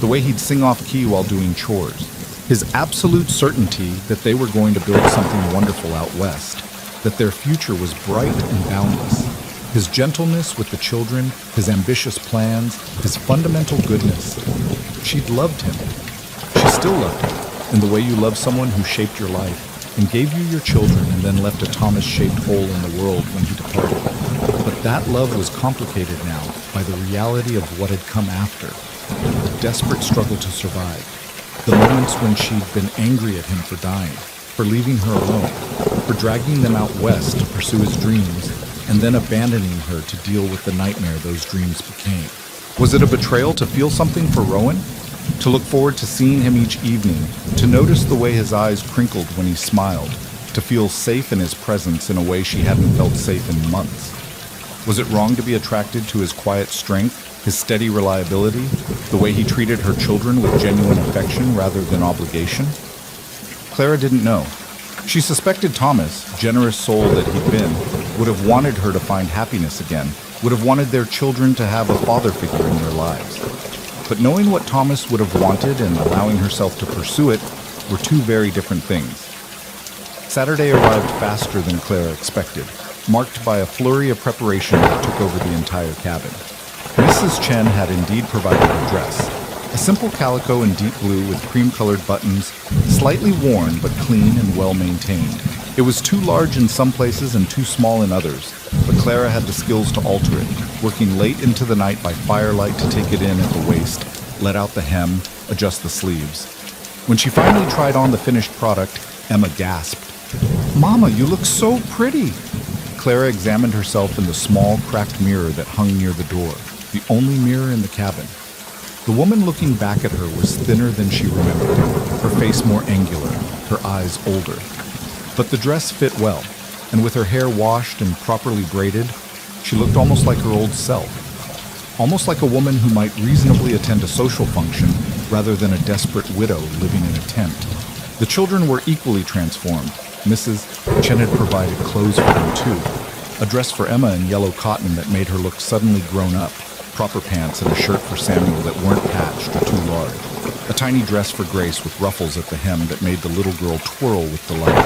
the way he'd sing off key while doing chores, his absolute certainty that they were going to build something wonderful out west, that their future was bright and boundless, his gentleness with the children, his ambitious plans, his fundamental goodness. She'd loved him. She still loved him, in the way you love someone who shaped your life and gave you your children and then left a Thomas-shaped hole in the world when he departed. But that love was complicated now by the reality of what had come after, the desperate struggle to survive, the moments when she'd been angry at him for dying, for leaving her alone, for dragging them out west to pursue his dreams, and then abandoning her to deal with the nightmare those dreams became. Was it a betrayal to feel something for Rowan? To look forward to seeing him each evening, to notice the way his eyes crinkled when he smiled, to feel safe in his presence in a way she hadn't felt safe in months? Was it wrong to be attracted to his quiet strength, his steady reliability, the way he treated her children with genuine affection rather than obligation? Clara didn't know. She suspected Thomas, generous soul that he'd been, would have wanted her to find happiness again, would have wanted their children to have a father figure in their lives. But knowing what Thomas would have wanted and allowing herself to pursue it were two very different things. Saturday arrived faster than Clara expected, marked by a flurry of preparation that took over the entire cabin. Mrs. Chen had indeed provided a dress, a simple calico in deep blue with cream-colored buttons, slightly worn but clean and well-maintained. It was too large in some places and too small in others, but Clara had the skills to alter it, working late into the night by firelight to take it in at the waist, let out the hem, adjust the sleeves. When she finally tried on the finished product, Emma gasped. "Mama, you look so pretty!" Clara examined herself in the small, cracked mirror that hung near the door, the only mirror in the cabin. The woman looking back at her was thinner than she remembered, her face more angular, her eyes older. But the dress fit well, and with her hair washed and properly braided, she looked almost like her old self. Almost like a woman who might reasonably attend a social function rather than a desperate widow living in a tent. The children were equally transformed. Mrs. Chen had provided clothes for them too. A dress for Emma in yellow cotton that made her look suddenly grown up, proper pants and a shirt for Samuel that weren't patched or too large. A tiny dress for Grace with ruffles at the hem that made the little girl twirl with delight.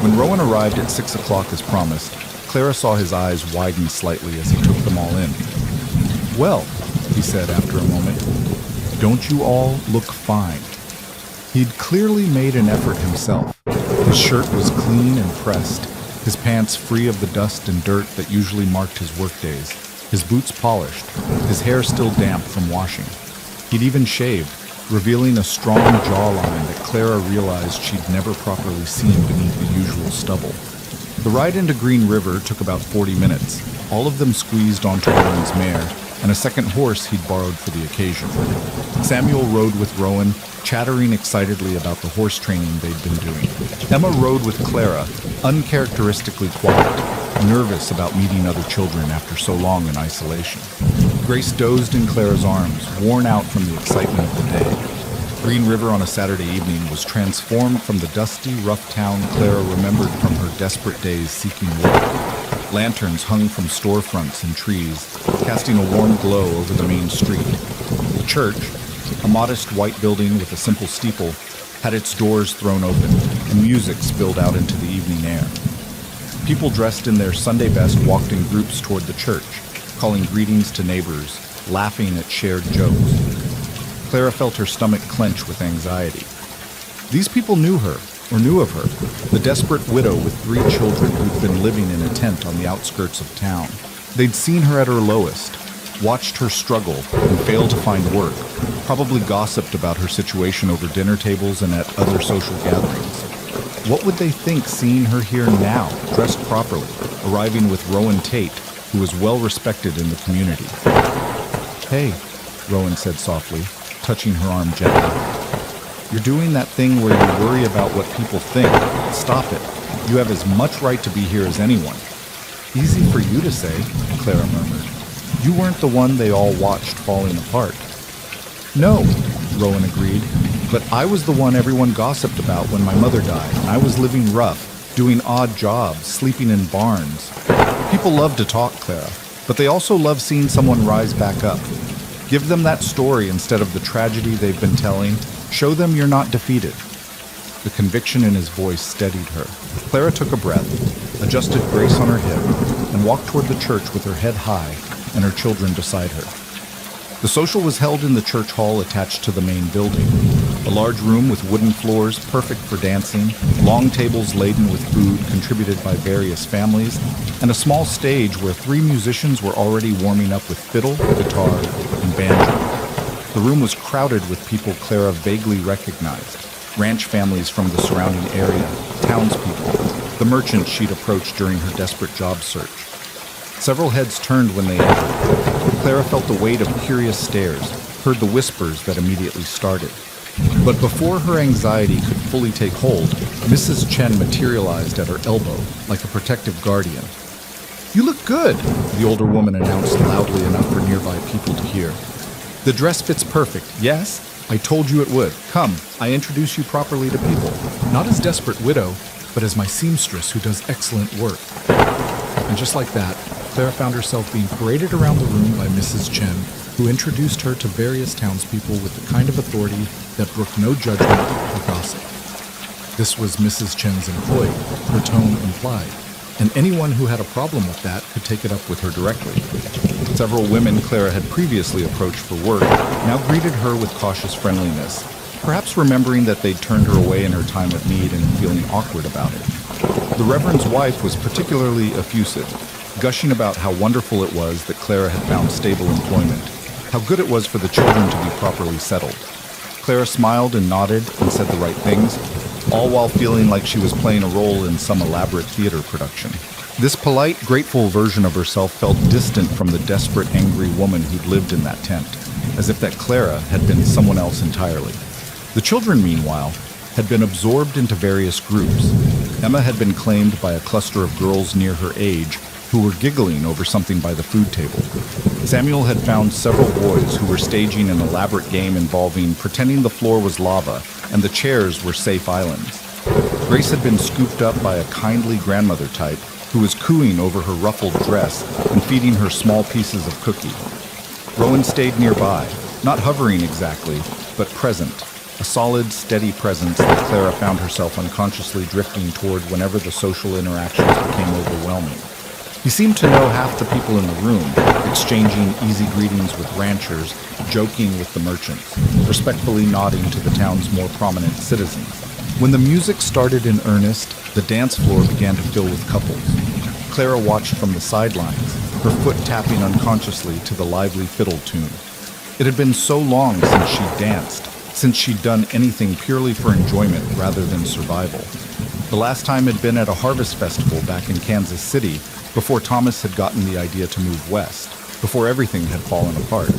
When Rowan arrived at 6 o'clock as promised, Clara saw his eyes widen slightly as he took them all in. "Well," he said after a moment, "don't you all look fine?" He'd clearly made an effort himself. His shirt was clean and pressed, his pants free of the dust and dirt that usually marked his workdays, his boots polished, his hair still damp from washing. He'd even shaved, revealing a strong jawline that Clara realized she'd never properly seen beneath the usual stubble. The ride into Green River took about 40 minutes, all of them squeezed onto Rowan's mare, and a second horse he'd borrowed for the occasion. Samuel rode with Rowan, chattering excitedly about the horse training they'd been doing. Emma rode with Clara, uncharacteristically quiet, nervous about meeting other children after so long in isolation. Grace dozed in Clara's arms, worn out from the excitement of the day. Green River on a Saturday evening was transformed from the dusty, rough town Clara remembered from her desperate days seeking work. Lanterns hung from storefronts and trees, casting a warm glow over the main street. The church, a modest white building with a simple steeple, had its doors thrown open, and music spilled out into the evening air. People dressed in their Sunday best walked in groups toward the church, calling greetings to neighbors, laughing at shared jokes. Clara felt her stomach clench with anxiety. These people knew her, or knew of her, the desperate widow with 3 children who'd been living in a tent on the outskirts of town. They'd seen her at her lowest, watched her struggle and fail to find work, probably gossiped about her situation over dinner tables and at other social gatherings. What would they think seeing her here now, dressed properly, arriving with Rowan Tate, who was well respected in the community? "Hey," Rowan said softly, touching her arm gently. "You're doing that thing where you worry about what people think. Stop it. You have as much right to be here as anyone." "Easy for you to say," Clara murmured. "You weren't the one they all watched falling apart." "No," Rowan agreed, "but I was the one everyone gossiped about when my mother died, and I was living rough, doing odd jobs, sleeping in barns. People love to talk, Clara, but they also love seeing someone rise back up. Give them that story instead of the tragedy they've been telling. Show them you're not defeated." The conviction in his voice steadied her. Clara took a breath, adjusted Grace on her hip, and walked toward the church with her head high and her children beside her. The social was held in the church hall attached to the main building. A large room with wooden floors perfect for dancing, long tables laden with food contributed by various families, and a small stage where 3 musicians were already warming up with fiddle, guitar, and banjo. The room was crowded with people Clara vaguely recognized, ranch families from the surrounding area, townspeople, the merchants she'd approached during her desperate job search. Several heads turned when they entered. Clara felt the weight of curious stares, heard the whispers that immediately started. But before her anxiety could fully take hold, Mrs. Chen materialized at her elbow like a protective guardian. "You look good," the older woman announced loudly enough for nearby people to hear. "The dress fits perfect, yes? I told you it would. Come, I introduce you properly to people. Not as desperate widow, but as my seamstress who does excellent work." And just like that, Clara found herself being paraded around the room by Mrs. Chen, who introduced her to various townspeople with the kind of authority that brooked no judgment or gossip. This was Mrs. Chen's employee, her tone implied, and anyone who had a problem with that could take it up with her directly. Several women Clara had previously approached for work now greeted her with cautious friendliness, perhaps remembering that they'd turned her away in her time of need and feeling awkward about it. The Reverend's wife was particularly effusive, gushing about how wonderful it was that Clara had found stable employment, how good it was for the children to be properly settled. Clara smiled and nodded and said the right things, all while feeling like she was playing a role in some elaborate theater production. This polite, grateful version of herself felt distant from the desperate, angry woman who'd lived in that tent, as if that Clara had been someone else entirely. The children, meanwhile, had been absorbed into various groups. Emma had been claimed by a cluster of girls near her age who were giggling over something by the food table. Samuel had found several boys who were staging an elaborate game involving pretending the floor was lava and the chairs were safe islands. Grace had been scooped up by a kindly grandmother type who was cooing over her ruffled dress and feeding her small pieces of cookie. Rowan stayed nearby, not hovering exactly, but present, a solid, steady presence that Clara found herself unconsciously drifting toward whenever the social interactions became overwhelming. He seemed to know half the people in the room, exchanging easy greetings with ranchers, joking with the merchants, respectfully nodding to the town's more prominent citizens. When the music started in earnest, the dance floor began to fill with couples. Clara watched from the sidelines, her foot tapping unconsciously to the lively fiddle tune. It had been so long since she'd danced, since she'd done anything purely for enjoyment rather than survival. The last time had been at a harvest festival back in Kansas City, before Thomas had gotten the idea to move west, before everything had fallen apart.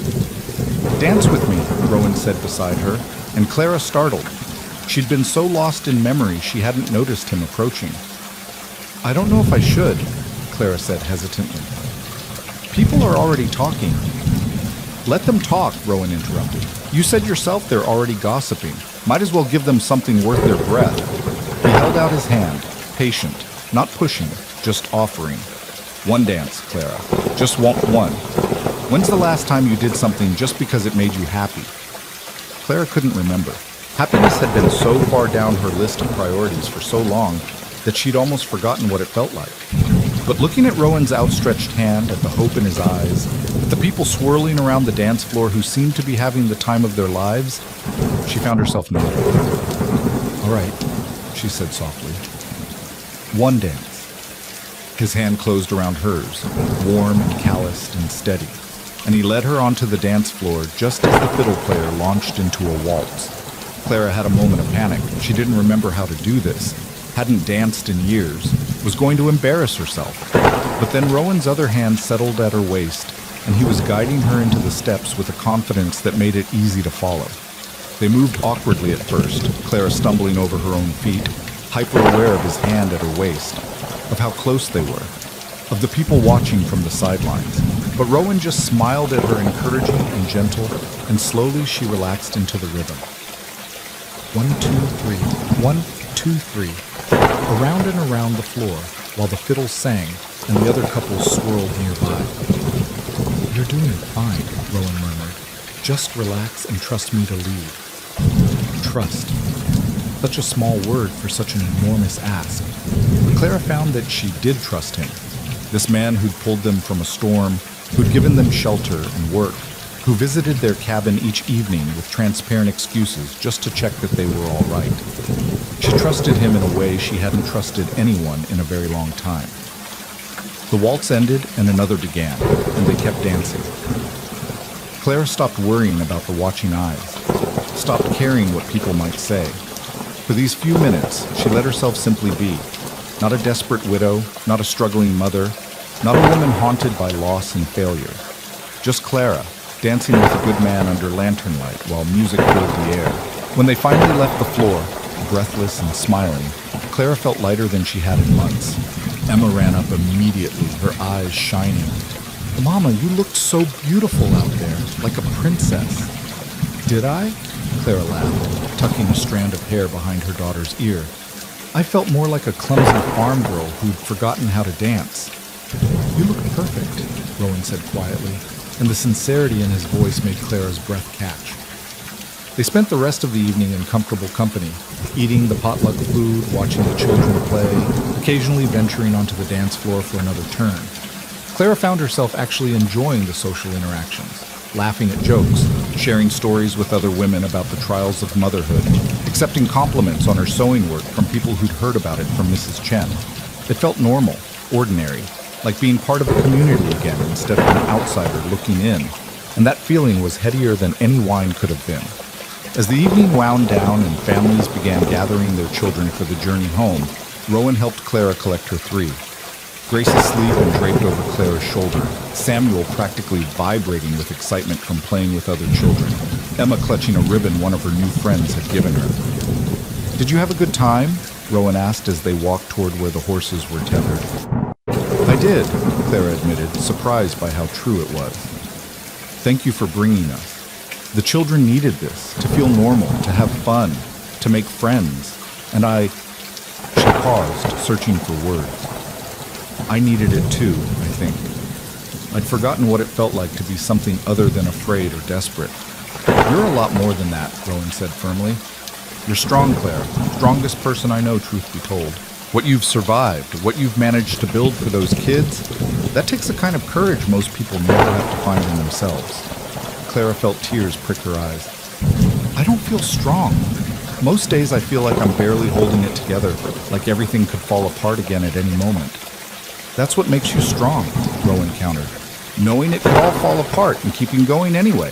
"Dance with me," Rowan said beside her, and Clara startled. She'd been so lost in memory she hadn't noticed him approaching. "I don't know if I should," Clara said hesitantly. "People are already talking." "Let them talk," Rowan interrupted. "You said yourself they're already gossiping. Might as well give them something worth their breath." He held out his hand, patient, not pushing, just offering. "One dance, Clara. Just want one. When's the last time you did something just because it made you happy?" Clara couldn't remember. Happiness had been so far down her list of priorities for so long that she'd almost forgotten what it felt like. But looking at Rowan's outstretched hand, at the hope in his eyes, at the people swirling around the dance floor who seemed to be having the time of their lives, she found herself nodding. "All right," she said softly. "One dance." His hand closed around hers, warm and calloused and steady, and he led her onto the dance floor just as the fiddle player launched into a waltz. Clara had a moment of panic. She didn't remember how to do this, hadn't danced in years, was going to embarrass herself. But then Rowan's other hand settled at her waist, and he was guiding her into the steps with a confidence that made it easy to follow. They moved awkwardly at first, Clara stumbling over her own feet, hyper-aware of his hand at her waist, of how close they were, of the people watching from the sidelines. But Rowan just smiled at her, encouraging and gentle, and slowly she relaxed into the rhythm. 1, 2, 3, 1, 2, 3, around and around the floor, while the fiddle sang and the other couples swirled nearby. "You're doing fine," Rowan murmured. "Just relax and trust me to lead." Trust. Such a small word for such an enormous ask. But Clara found that she did trust him. This man who'd pulled them from a storm, who'd given them shelter and work, who visited their cabin each evening with transparent excuses just to check that they were all right. She trusted him in a way she hadn't trusted anyone in a very long time. The waltz ended and another began, and they kept dancing. Clara stopped worrying about the watching eyes, stopped caring what people might say. For these few minutes, she let herself simply be. Not a desperate widow, not a struggling mother, not a woman haunted by loss and failure. Just Clara, dancing with a good man under lantern light while music filled the air. When they finally left the floor, breathless and smiling, Clara felt lighter than she had in months. Emma ran up immediately, her eyes shining. "Mama, you looked so beautiful out there, like a princess." "Did I?" Clara laughed, tucking a strand of hair behind her daughter's ear. "I felt more like a clumsy farm girl who'd forgotten how to dance." "You look perfect," Rowan said quietly, and the sincerity in his voice made Clara's breath catch. They spent the rest of the evening in comfortable company, eating the potluck food, watching the children play, occasionally venturing onto the dance floor for another turn. Clara found herself actually enjoying the social interactions, laughing at jokes, sharing stories with other women about the trials of motherhood, accepting compliments on her sewing work from people who'd heard about it from Mrs. Chen. It felt normal, ordinary, like being part of a community again instead of an outsider looking in, and that feeling was headier than any wine could have been. As the evening wound down and families began gathering their children for the journey home, Rowan helped Clara collect her three. Grace asleep and draped over Clara's shoulder, Samuel practically vibrating with excitement from playing with other children, Emma clutching a ribbon one of her new friends had given her. "Did you have a good time?" Rowan asked as they walked toward where the horses were tethered. "I did," Clara admitted, surprised by how true it was. "Thank you for bringing us. The children needed this, to feel normal, to have fun, to make friends, and She paused, searching for words. "I needed it too, I think. I'd forgotten what it felt like to be something other than afraid or desperate." "You're a lot more than that," Rowan said firmly. "You're strong, Claire. Strongest person I know, truth be told. What you've survived, what you've managed to build for those kids, that takes a kind of courage most people never have to find in themselves." Clara felt tears prick her eyes. "I don't feel strong. Most days I feel like I'm barely holding it together, like everything could fall apart again at any moment." "That's what makes you strong," Rowan countered. "Knowing it could all fall apart and keeping going anyway.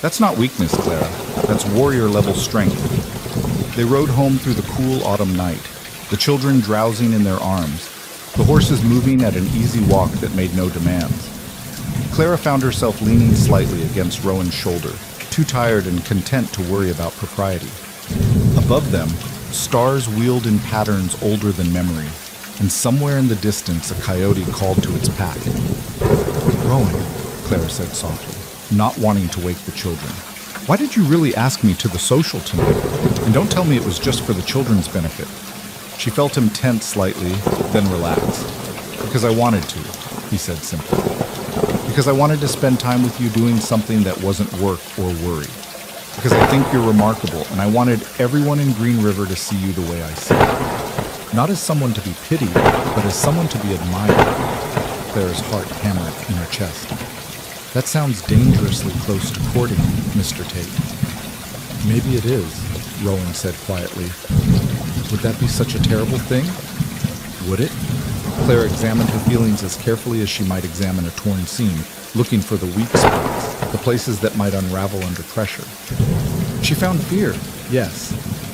That's not weakness, Clara. That's warrior-level strength." They rode home through the cool autumn night. the children drowsing in their arms, the horses moving at an easy walk that made no demands. Clara found herself leaning slightly against Rowan's shoulder, too tired and content to worry about propriety. Above them, stars wheeled in patterns older than memory, and somewhere in the distance a coyote called to its pack. "Rowan," Clara said softly, not wanting to wake the children. "Why did you really ask me to the social tonight? And don't tell me it was just for the children's benefit." She felt him tense slightly, then relax. "Because I wanted to," he said simply. "Because I wanted to spend time with you doing something that wasn't work or worry. Because I think you're remarkable, and I wanted everyone in Green River to see you the way I see you. Not as someone to be pitied, but as someone to be admired." Clara's heart hammered in her chest. "That sounds dangerously close to courting, Mr. Tate." "Maybe it is," Rowan said quietly. "Would that be such a terrible thing? Would it?" Clara examined her feelings as carefully as she might examine a torn seam, looking for the weak spots, the places that might unravel under pressure. She found fear, yes,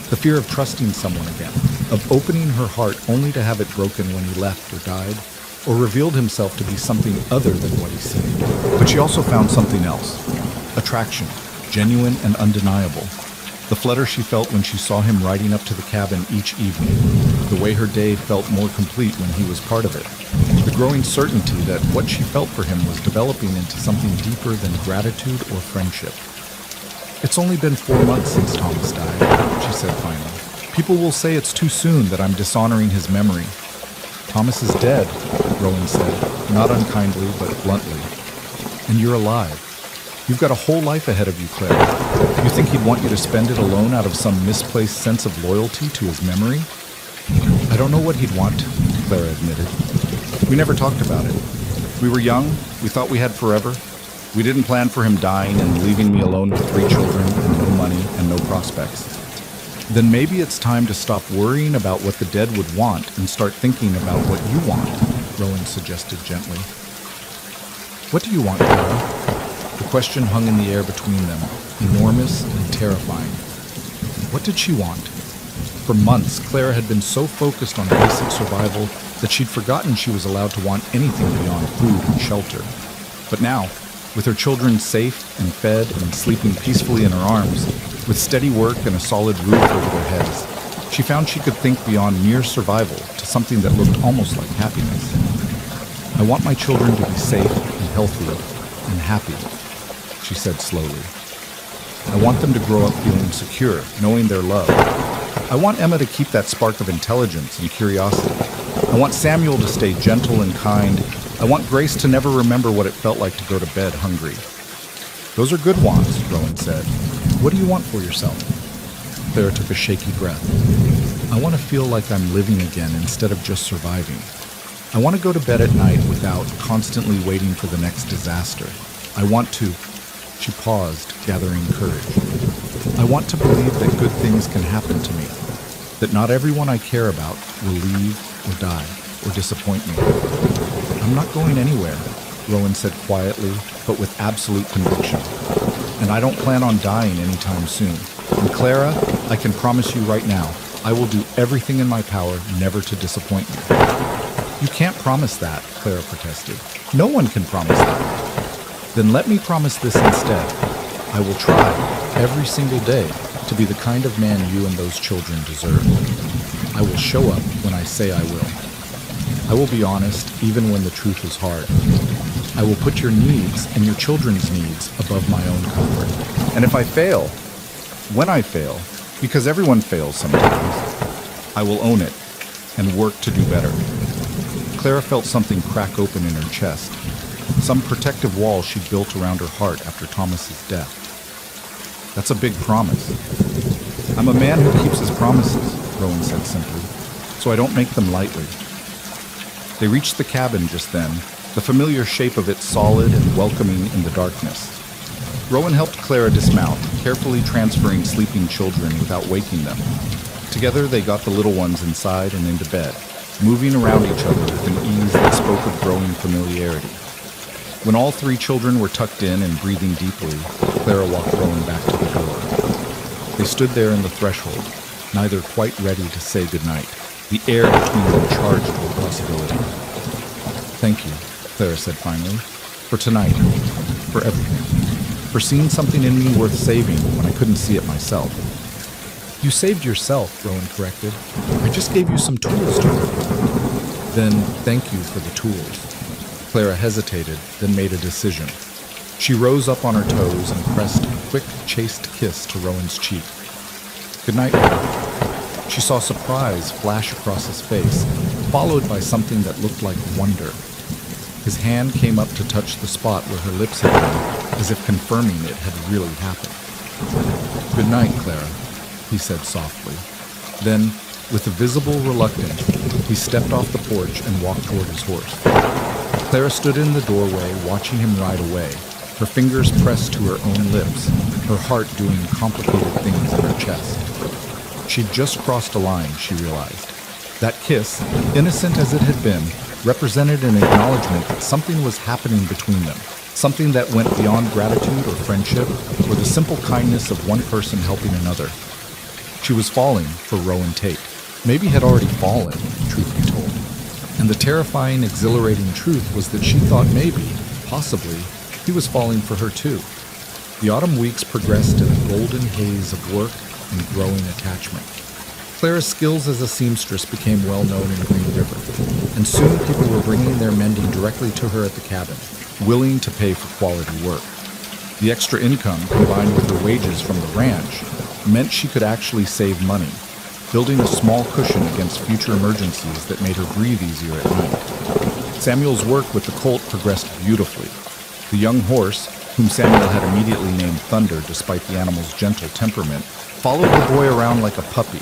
the fear of trusting someone again, of opening her heart only to have it broken when he left or died, or revealed himself to be something other than what he seemed. But she also found something else, attraction, genuine and undeniable. The flutter she felt when she saw him riding up to the cabin each evening, the way her day felt more complete when he was part of it, the growing certainty that what she felt for him was developing into something deeper than gratitude or friendship. "It's only been 4 months since Thomas died," she said finally. "People will say it's too soon, that I'm dishonoring his memory." "Thomas is dead," Rowan said, not unkindly but bluntly. "And you're alive. You've got a whole life ahead of you, Clara. You think he'd want you to spend it alone out of some misplaced sense of loyalty to his memory?" "I don't know what he'd want," Clara admitted. "We never talked about it. We were young. We thought we had forever. We didn't plan for him dying and leaving me alone with 3 children and no money and no prospects. Then maybe it's time to stop worrying about what the dead would want and start thinking about what you want," Rowan suggested gently. "What do you want, Clara?" The question hung in the air between them, enormous and terrifying. What did she want? For months, Clara had been so focused on basic survival that she'd forgotten she was allowed to want anything beyond food and shelter. But now, with her children safe and fed and sleeping peacefully in her arms, with steady work and a solid roof over their heads, she found she could think beyond mere survival to something that looked almost like happiness. "I want my children to be safe and healthy and happy," she said slowly. "I want them to grow up feeling secure, knowing they're loved. I want Emma to keep that spark of intelligence and curiosity. I want Samuel to stay gentle and kind. I want Grace to never remember what it felt like to go to bed hungry." "Those are good wants," Rowan said. "What do you want for yourself?" Clara took a shaky breath. "I want to feel like I'm living again instead of just surviving. I want to go to bed at night without constantly waiting for the next disaster. I want to..." She paused, gathering courage. "I want to believe that good things can happen to me, that not everyone I care about will leave or die or disappoint me." "I'm not going anywhere," Rowan said quietly, but with absolute conviction. "And I don't plan on dying anytime soon. And Clara, I can promise you right now, I will do everything in my power never to disappoint you." "You can't promise that," Clara protested. "No one can promise that." "Then let me promise this instead. I will try, every single day, to be the kind of man you and those children deserve. I will show up when I say I will. I will be honest, even when the truth is hard. I will put your needs and your children's needs above my own comfort. And if I fail, when I fail, because everyone fails sometimes, I will own it and work to do better." Clara felt something crack open in her chest, some protective wall she'd built around her heart after Thomas's death. "That's a big promise." "I'm a man who keeps his promises," Rowan said simply, "so I don't make them lightly." They reached the cabin just then, the familiar shape of it solid and welcoming in the darkness. Rowan helped Clara dismount, carefully transferring sleeping children without waking them. Together they got the little ones inside and into bed, moving around each other with an ease that spoke of growing familiarity. When all 3 children were tucked in and breathing deeply, Clara walked Rowan back to the door. They stood there in the threshold, neither quite ready to say goodnight. the air between them charged with possibility. Thank you, Clara said finally, for tonight, for everything, for seeing something in me worth saving when I couldn't see it myself. You saved yourself, Rowan corrected. I just gave you some tools to work with. Then thank you for the tools. Clara hesitated, then made a decision. She rose up on her toes and pressed a quick, chaste kiss to Rowan's cheek. Good night, Rowan. She saw surprise flash across his face, followed by something that looked like wonder. His hand came up to touch the spot where her lips had been, as if confirming it had really happened. Good night, Clara, he said softly. Then, with a visible reluctance, he stepped off the porch and walked toward his horse. Clara stood in the doorway, watching him ride away, her fingers pressed to her own lips, her heart doing complicated things in her chest. She'd just crossed a line, she realized. That kiss, innocent as it had been, represented an acknowledgement that something was happening between them, something that went beyond gratitude or friendship, or the simple kindness of one person helping another. She was falling for Rowan Tate. Maybe had already fallen, truth be told. And the terrifying, exhilarating truth was that she thought maybe, possibly, he was falling for her too. The autumn weeks progressed in a golden haze of work and growing attachment. Clara's skills as a seamstress became well known in Green River, and soon people were bringing their mending directly to her at the cabin, willing to pay for quality work. The extra income, combined with her wages from the ranch, meant she could actually save money, building a small cushion against future emergencies that made her breathe easier at night. Samuel's work with the colt progressed beautifully. The young horse, whom Samuel had immediately named Thunder despite the animal's gentle temperament, followed the boy around like a puppy,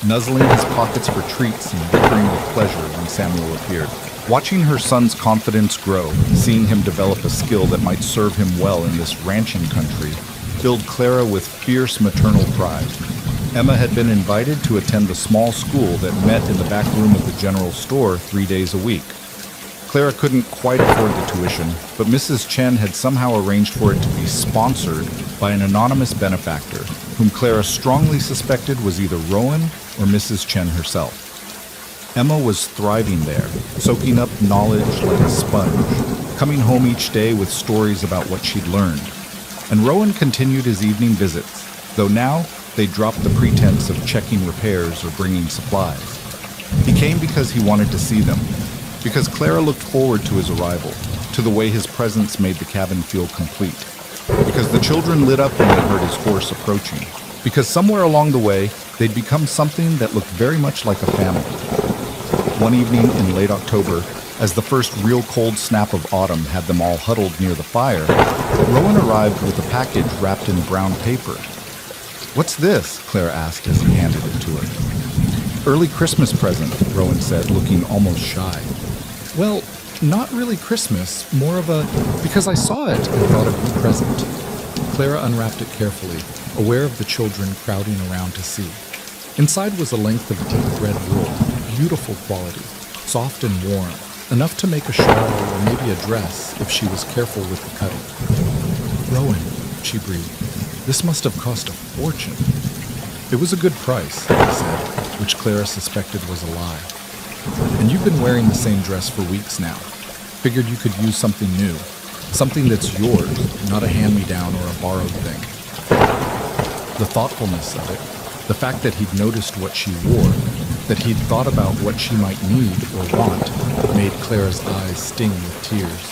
nuzzling his pockets for treats and bickering with pleasure when Samuel appeared. Watching her son's confidence grow, seeing him develop a skill that might serve him well in this ranching country, filled Clara with fierce maternal pride. Emma had been invited to attend the small school that met in the back room of the general store 3 days a week. Clara couldn't quite afford the tuition, but Mrs. Chen had somehow arranged for it to be sponsored by an anonymous benefactor, whom Clara strongly suspected was either Rowan or Mrs. Chen herself. Emma was thriving there, soaking up knowledge like a sponge, coming home each day with stories about what she'd learned. And Rowan continued his evening visits, though now they dropped the pretense of checking repairs or bringing supplies. He came because he wanted to see them, because Clara looked forward to his arrival, to the way his presence made the cabin feel complete, because the children lit up when they heard his horse approaching, because somewhere along the way they'd become something that looked very much like a family. One evening in late October, as the first real cold snap of autumn had them all huddled near the fire, Rowan arrived with a package wrapped in brown paper. "What's this?" Clara asked as he handed it to her. "Early Christmas present," Rowan said, looking almost shy. "Well, not really Christmas, more of a because I saw it and thought of you present." Clara unwrapped it carefully, aware of the children crowding around to see. Inside was a length of deep red wool, beautiful quality, soft and warm, enough to make a shawl or maybe a dress if she was careful with the cutting. "Rowan," she breathed, "this must have cost a fortune." "It was a good price," he said, which Clara suspected was a lie. "And you've been wearing the same dress for weeks now. Figured you could use something new, something that's yours, not a hand-me-down or a borrowed thing." The thoughtfulness of it, the fact that he'd noticed what she wore, that he'd thought about what she might need or want, made Clara's eyes sting with tears.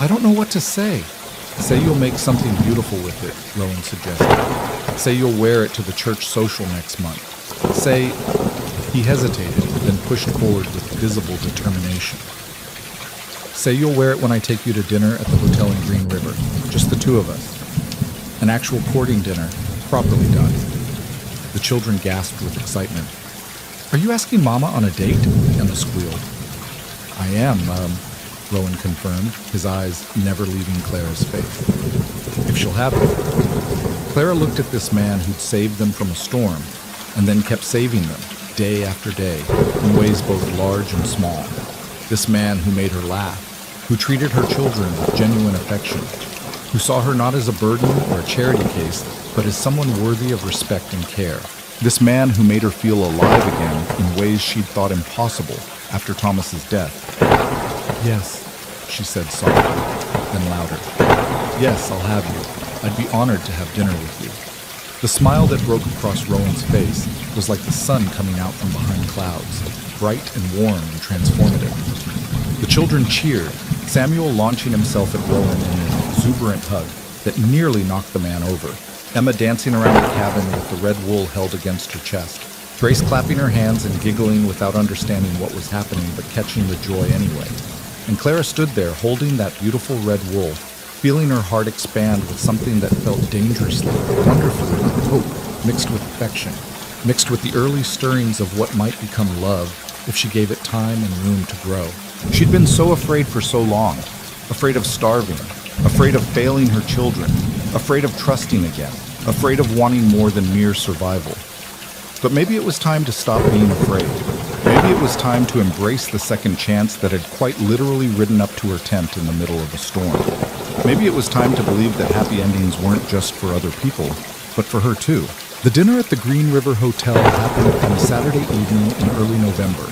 "I don't know what to say." "Say you'll make something beautiful with it," Rowan suggested. "Say you'll wear it to the church social next month. Say..." He hesitated, then pushed forward with visible determination. "Say you'll wear it when I take you to dinner at the hotel in Green River, just the two of us. An actual courting dinner, properly done." The children gasped with excitement. "Are you asking Mama on a date?" Emma squealed. "I am, Rowan confirmed, his eyes never leaving Clara's face. "If she'll have it." Clara looked at this man who'd saved them from a storm, and then kept saving them, day after day, in ways both large and small. This man who made her laugh, who treated her children with genuine affection, who saw her not as a burden or a charity case, but as someone worthy of respect and care. This man who made her feel alive again in ways she'd thought impossible after Thomas's death. Yes, She said softly, then louder. Yes, I'll have you. I'd be honored to have dinner with you. The smile that broke across Rowan's face was like the sun coming out from behind clouds, bright and warm and transformative. The children cheered, Samuel launching himself at Rowan in an exuberant hug that nearly knocked the man over, Emma dancing around the cabin with the red wool held against her chest, Grace clapping her hands and giggling without understanding what was happening but catching the joy anyway. And Clara stood there holding that beautiful red wool, feeling her heart expand with something that felt dangerously, wonderfully like hope, mixed with affection, mixed with the early stirrings of what might become love if she gave it time and room to grow. She'd been so afraid for so long, afraid of starving, afraid of failing her children, afraid of trusting again, afraid of wanting more than mere survival. But maybe it was time to stop being afraid. Maybe it was time to embrace the second chance that had quite literally ridden up to her tent in the middle of a storm. Maybe it was time to believe that happy endings weren't just for other people, but for her too. The dinner at the Green River Hotel happened on a Saturday evening in early November,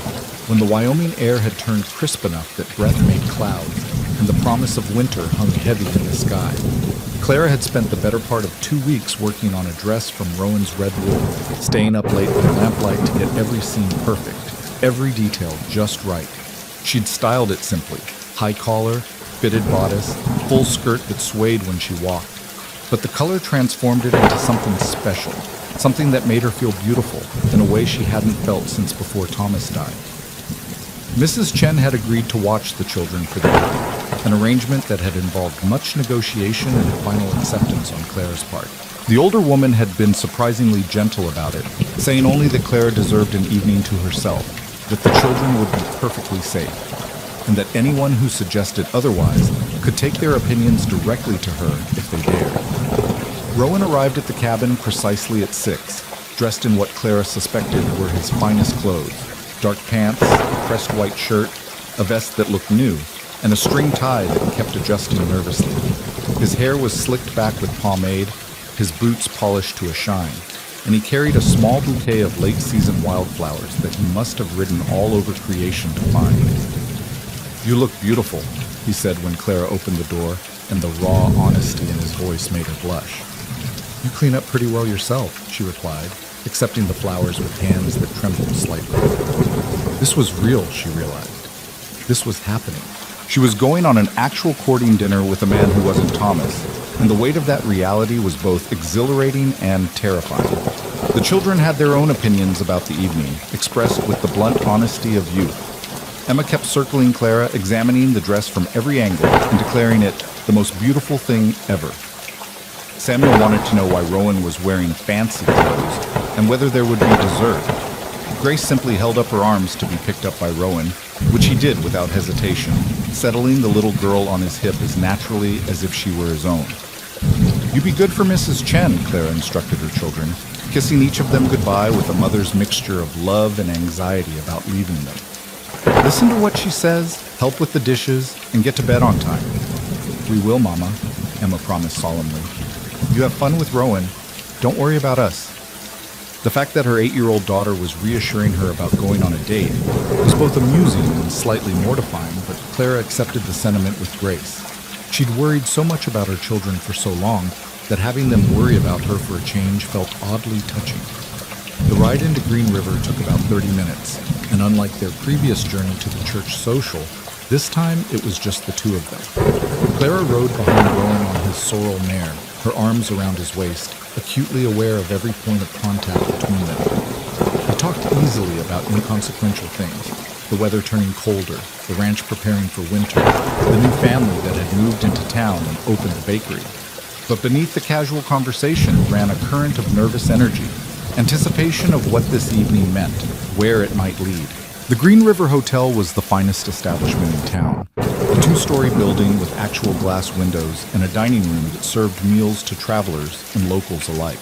when the Wyoming air had turned crisp enough that breath made clouds, and the promise of winter hung heavy in the sky. Clara had spent the better part of 2 weeks working on a dress from Rowan's red wool, staying up late by lamplight to get every scene perfect, every detail just right. She'd styled it simply, high collar, fitted bodice, full skirt that swayed when she walked. But the color transformed it into something special, something that made her feel beautiful in a way she hadn't felt since before Thomas died. Mrs. Chen had agreed to watch the children for the evening, an arrangement that had involved much negotiation and final acceptance on Clara's part. The older woman had been surprisingly gentle about it, saying only that Clara deserved an evening to herself, that the children would be perfectly safe, and that anyone who suggested otherwise could take their opinions directly to her if they dared. Rowan arrived at the cabin precisely at 6, dressed in what Clara suspected were his finest clothes: dark pants, a pressed white shirt, a vest that looked new, and a string tie that he kept adjusting nervously. His hair was slicked back with pomade, his boots polished to a shine, and he carried a small bouquet of late-season wildflowers that he must have ridden all over creation to find. "You look beautiful," he said when Clara opened the door, and the raw honesty in his voice made her blush. "You clean up pretty well yourself," she replied, accepting the flowers with hands that trembled slightly. This was real, she realized. This was happening. She was going on an actual courting dinner with a man who wasn't Thomas, and the weight of that reality was both exhilarating and terrifying. The children had their own opinions about the evening, expressed with the blunt honesty of youth. Emma kept circling Clara, examining the dress from every angle and declaring it the most beautiful thing ever. Samuel wanted to know why Rowan was wearing fancy clothes and whether there would be dessert. Grace simply held up her arms to be picked up by Rowan, which he did without hesitation, settling the little girl on his hip as naturally as if she were his own. "You be good for Mrs. Chen," Clara instructed her children, kissing each of them goodbye with a mother's mixture of love and anxiety about leaving them. "Listen to what she says, help with the dishes, and get to bed on time." "We will, Mama," Emma promised solemnly. "You have fun with Rowan. Don't worry about us." The fact that her 8-year-old daughter was reassuring her about going on a date was both amusing and slightly mortifying, but Clara accepted the sentiment with grace. She'd worried so much about her children for so long that having them worry about her for a change felt oddly touching. The ride into Green River took about 30 minutes, and unlike their previous journey to the church social, this time it was just the two of them. Clara rode behind Rowan on his sorrel mare, her arms around his waist, acutely aware of every point of contact between them. They talked easily about inconsequential things: the weather turning colder, the ranch preparing for winter, the new family that had moved into town and opened a bakery. But beneath the casual conversation ran a current of nervous energy, anticipation of what this evening meant, where it might lead. The Green River Hotel was the finest establishment in town, a 2-story building with actual glass windows and a dining room that served meals to travelers and locals alike.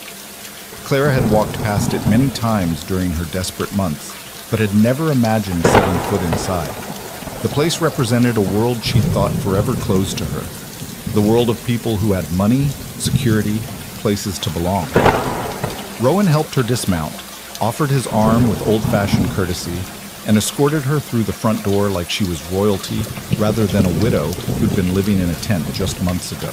Clara had walked past it many times during her desperate months, but had never imagined setting foot inside. The place represented a world she thought forever closed to her, the world of people who had money, security, places to belong. Rowan helped her dismount, offered his arm with old-fashioned courtesy, and escorted her through the front door like she was royalty rather than a widow who'd been living in a tent just months ago.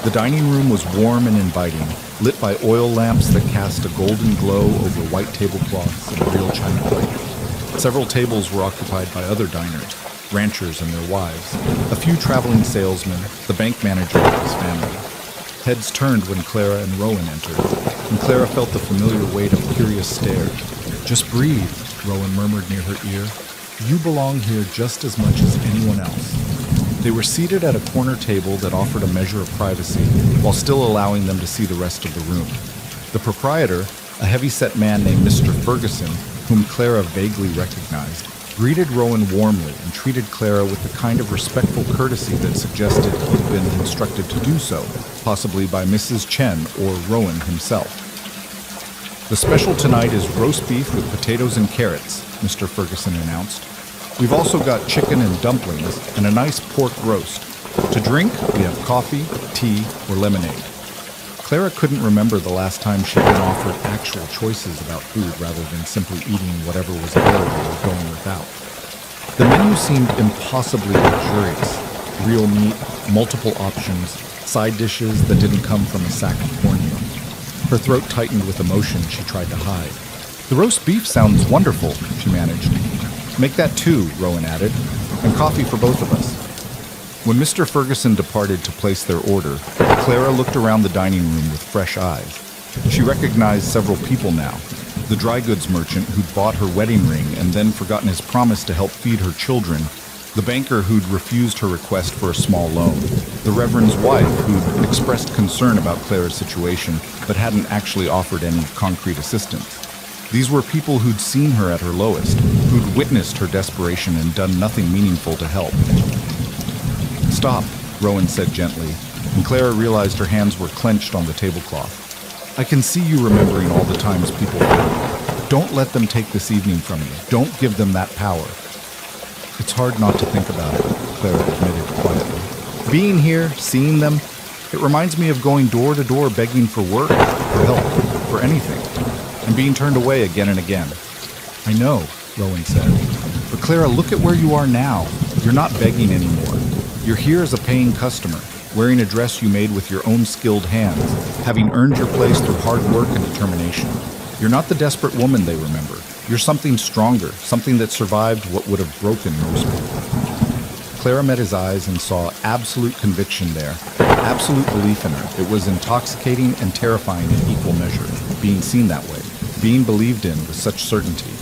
The dining room was warm and inviting, lit by oil lamps that cast a golden glow over white tablecloths and a real china plate. Several tables were occupied by other diners, ranchers and their wives, a few traveling salesmen, the bank manager and his family. Heads turned when Clara and Rowan entered, and Clara felt the familiar weight of curious stares. "Just breathe," Rowan murmured near her ear. "You belong here just as much as anyone else." They were seated at a corner table that offered a measure of privacy while still allowing them to see the rest of the room. The proprietor, a heavy-set man named Mr. Ferguson, whom Clara vaguely recognized, greeted Rowan warmly and treated Clara with the kind of respectful courtesy that suggested he'd been instructed to do so, possibly by Mrs. Chen or Rowan himself. "The special tonight is roast beef with potatoes and carrots," Mr. Ferguson announced. "We've also got chicken and dumplings and a nice pork roast. To drink, we have coffee, tea, or lemonade." Clara couldn't remember the last time she'd been offered actual choices about food rather than simply eating whatever was available or going without. The menu seemed impossibly luxurious. Real meat, multiple options, side dishes that didn't come from a sack of cornmeal. Her throat tightened with emotion she tried to hide. "The roast beef sounds wonderful," she managed. "Make that 2, Rowan added, "and coffee for both of us." When Mr. Ferguson departed to place their order, Clara looked around the dining room with fresh eyes. She recognized several people now. The dry goods merchant who'd bought her wedding ring and then forgotten his promise to help feed her children, the banker who'd refused her request for a small loan, the Reverend's wife who'd expressed concern about Clara's situation but hadn't actually offered any concrete assistance. These were people who'd seen her at her lowest, who'd witnessed her desperation and done nothing meaningful to help. "Stop," Rowan said gently, and Clara realized her hands were clenched on the tablecloth. "I can see you remembering all the times people failed. Don't let them take this evening from you. Don't give them that power." "It's hard not to think about it," Clara admitted quietly. "Being here, seeing them, it reminds me of going door to door begging for work, for help, for anything, and being turned away again and again." "I know," Rowan said. "But Clara, look at where you are now. You're not begging anymore. You're here as a paying customer, wearing a dress you made with your own skilled hands, having earned your place through hard work and determination. You're not the desperate woman they remember. You're something stronger, something that survived what would have broken most people." Clara met his eyes and saw absolute conviction there, absolute belief in her. It was intoxicating and terrifying in equal measure, being seen that way, being believed in with such certainty.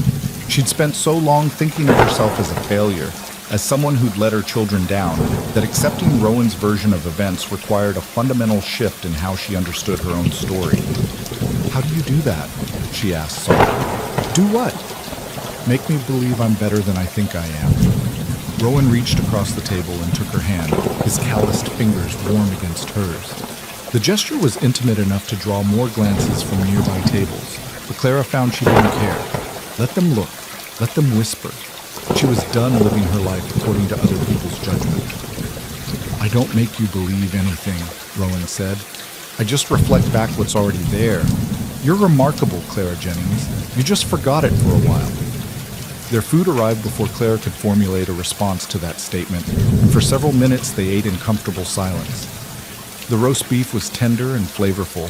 She'd spent so long thinking of herself as a failure, as someone who'd let her children down, that accepting Rowan's version of events required a fundamental shift in how she understood her own story. "How do you do that?" she asked softly. "Do what?" "Make me believe I'm better than I think I am." Rowan reached across the table and took her hand, his calloused fingers warm against hers. The gesture was intimate enough to draw more glances from nearby tables, but Clara found she didn't care. Let them look, let them whisper. She was done living her life according to other people's judgment. "I don't make you believe anything," Rowan said. "I just reflect back what's already there. You're remarkable, Clara Jennings. You just forgot it for a while." Their food arrived before Clara could formulate a response to that statement, and for several minutes they ate in comfortable silence. The roast beef was tender and flavorful,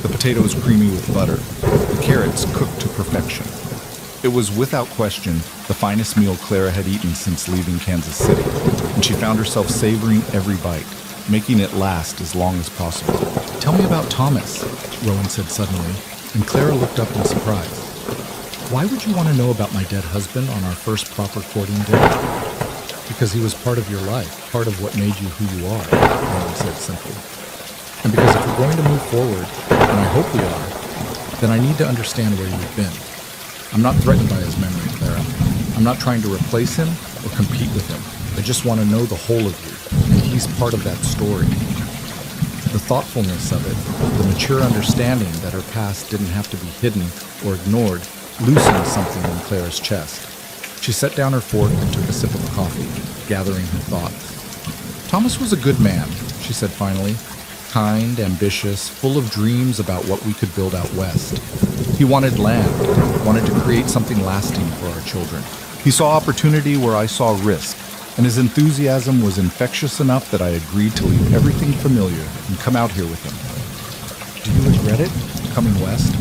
the potatoes creamy with butter, the carrots cooked to perfection. It was without question the finest meal Clara had eaten since leaving Kansas City, and she found herself savoring every bite, making it last as long as possible. "Tell me about Thomas," Rowan said suddenly, and Clara looked up in surprise. "Why would you want to know about my dead husband on our first proper courting day?" "Because he was part of your life, part of what made you who you are," Rowan said simply. "And because if we're going to move forward, and I hope we are, then I need to understand where you've been. I'm not threatened by his memory, Clara. I'm not trying to replace him or compete with him. I just want to know the whole of you, and he's part of that story." The thoughtfulness of it, the mature understanding that her past didn't have to be hidden or ignored, loosened something in Clara's chest. She set down her fork and took a sip of coffee, gathering her thoughts. "Thomas was a good man," she said finally. kind, ambitious, full of dreams about what we could build out west. He wanted land, wanted to create something lasting for our children. He saw opportunity where I saw risk, and his enthusiasm was infectious enough that I agreed to leave everything familiar and come out here with him. Do you regret it, coming west?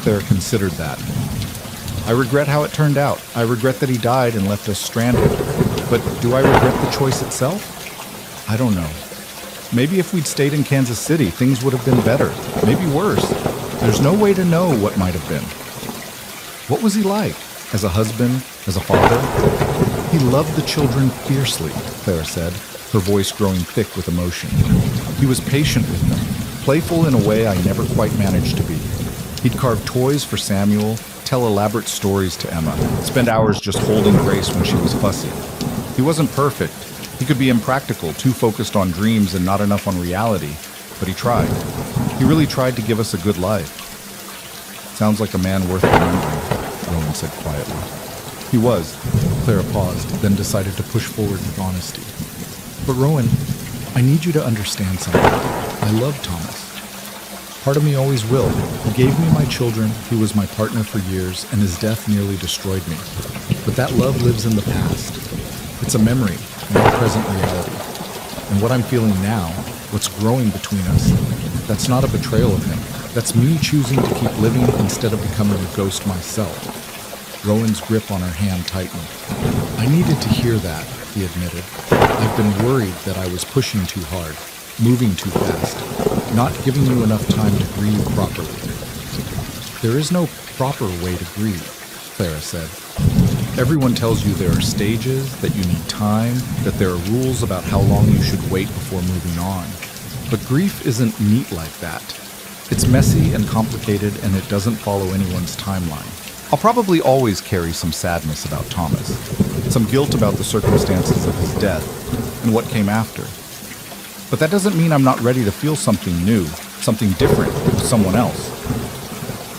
Clara considered that. I regret how it turned out. I regret that he died and left us stranded. But do I regret the choice itself? I don't know. Maybe if we'd stayed in Kansas City, things would have been better. Maybe worse. There's no way to know what might have been. What was he like? As a husband? As a father? He loved the children fiercely, Clara said, her voice growing thick with emotion. He was patient with them, playful in a way I never quite managed to be. He'd carve toys for Samuel, tell elaborate stories to Emma, spend hours just holding Grace when she was fussy. He wasn't perfect. He could be impractical, too focused on dreams and not enough on reality, but he tried. He really tried to give us a good life. Sounds like a man worth remembering, Rowan said quietly. He was. Clara paused, then decided to push forward with honesty. But Rowan, I need you to understand something. I love Thomas. Part of me always will. He gave me my children, he was my partner for years, and his death nearly destroyed me. But that love lives in the past. It's a memory, not a present reality. And what I'm feeling now, what's growing between us, that's not a betrayal of him. That's me choosing to keep living instead of becoming a ghost myself. Rowan's grip on her hand tightened. I needed to hear that, he admitted. I've been worried that I was pushing too hard, moving too fast, not giving you enough time to grieve properly. There is no proper way to grieve, Clara said. Everyone tells you there are stages, that you need time, that there are rules about how long you should wait before moving on. But grief isn't neat like that. It's messy and complicated, and it doesn't follow anyone's timeline. I'll probably always carry some sadness about Thomas, some guilt about the circumstances of his death and what came after. But that doesn't mean I'm not ready to feel something new, something different with someone else.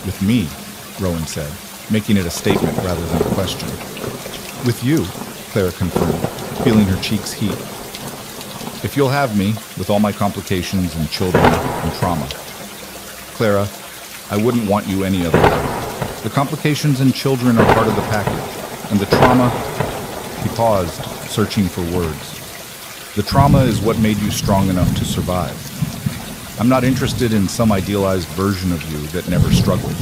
With me, Rowan said, making it a statement rather than a question. With you, Clara confirmed, feeling her cheeks heat. If you'll have me, with all my complications and children and trauma. Clara, I wouldn't want you any other way. The complications and children are part of the package, and the trauma... He paused, searching for words. The trauma is what made you strong enough to survive. I'm not interested in some idealized version of you that never struggled.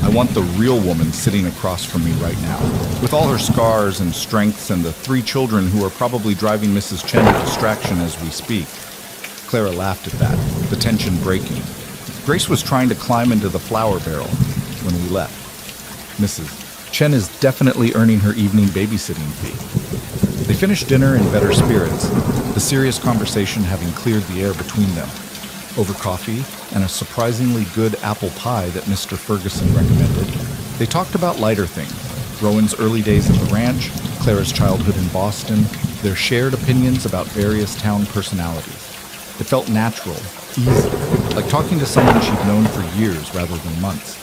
I want the real woman sitting across from me right now, with all her scars and strengths and the 3 children who are probably driving Mrs. Chen to distraction as we speak. Clara laughed at that, the tension breaking. Grace was trying to climb into the flour barrel when we left. Mrs. Chen is definitely earning her evening babysitting fee. They finished dinner in better spirits, the serious conversation having cleared the air between them. Over coffee and a surprisingly good apple pie that Mr. Ferguson recommended, they talked about lighter things. Rowan's early days at the ranch, Clara's childhood in Boston, their shared opinions about various town personalities. It felt natural, easy, like talking to someone she'd known for years rather than months.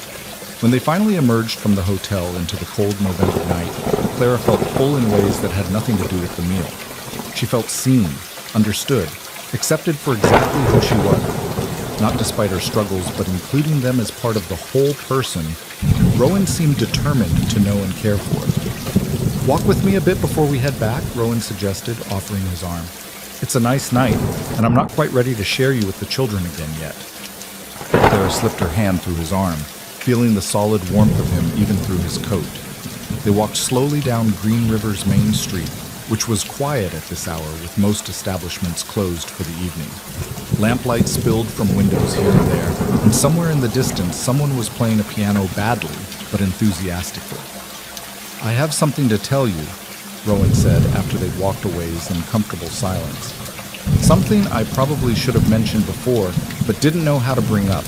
When they finally emerged from the hotel into the cold November night, Clara felt full in ways that had nothing to do with the meal. She felt seen, understood, accepted for exactly who she was. Not despite her struggles, but including them as part of the whole person, Rowan seemed determined to know and care for. Walk with me a bit before we head back, Rowan suggested, offering his arm. It's a nice night, and I'm not quite ready to share you with the children again yet. Clara slipped her hand through his arm, feeling the solid warmth of him even through his coat. They walked slowly down Green River's main street, which was quiet at this hour with most establishments closed for the evening. Lamplight spilled from windows here and there, and somewhere in the distance someone was playing a piano badly, but enthusiastically. I have something to tell you, Rowan said after they'd walked a ways in comfortable silence. Something I probably should have mentioned before, but didn't know how to bring up.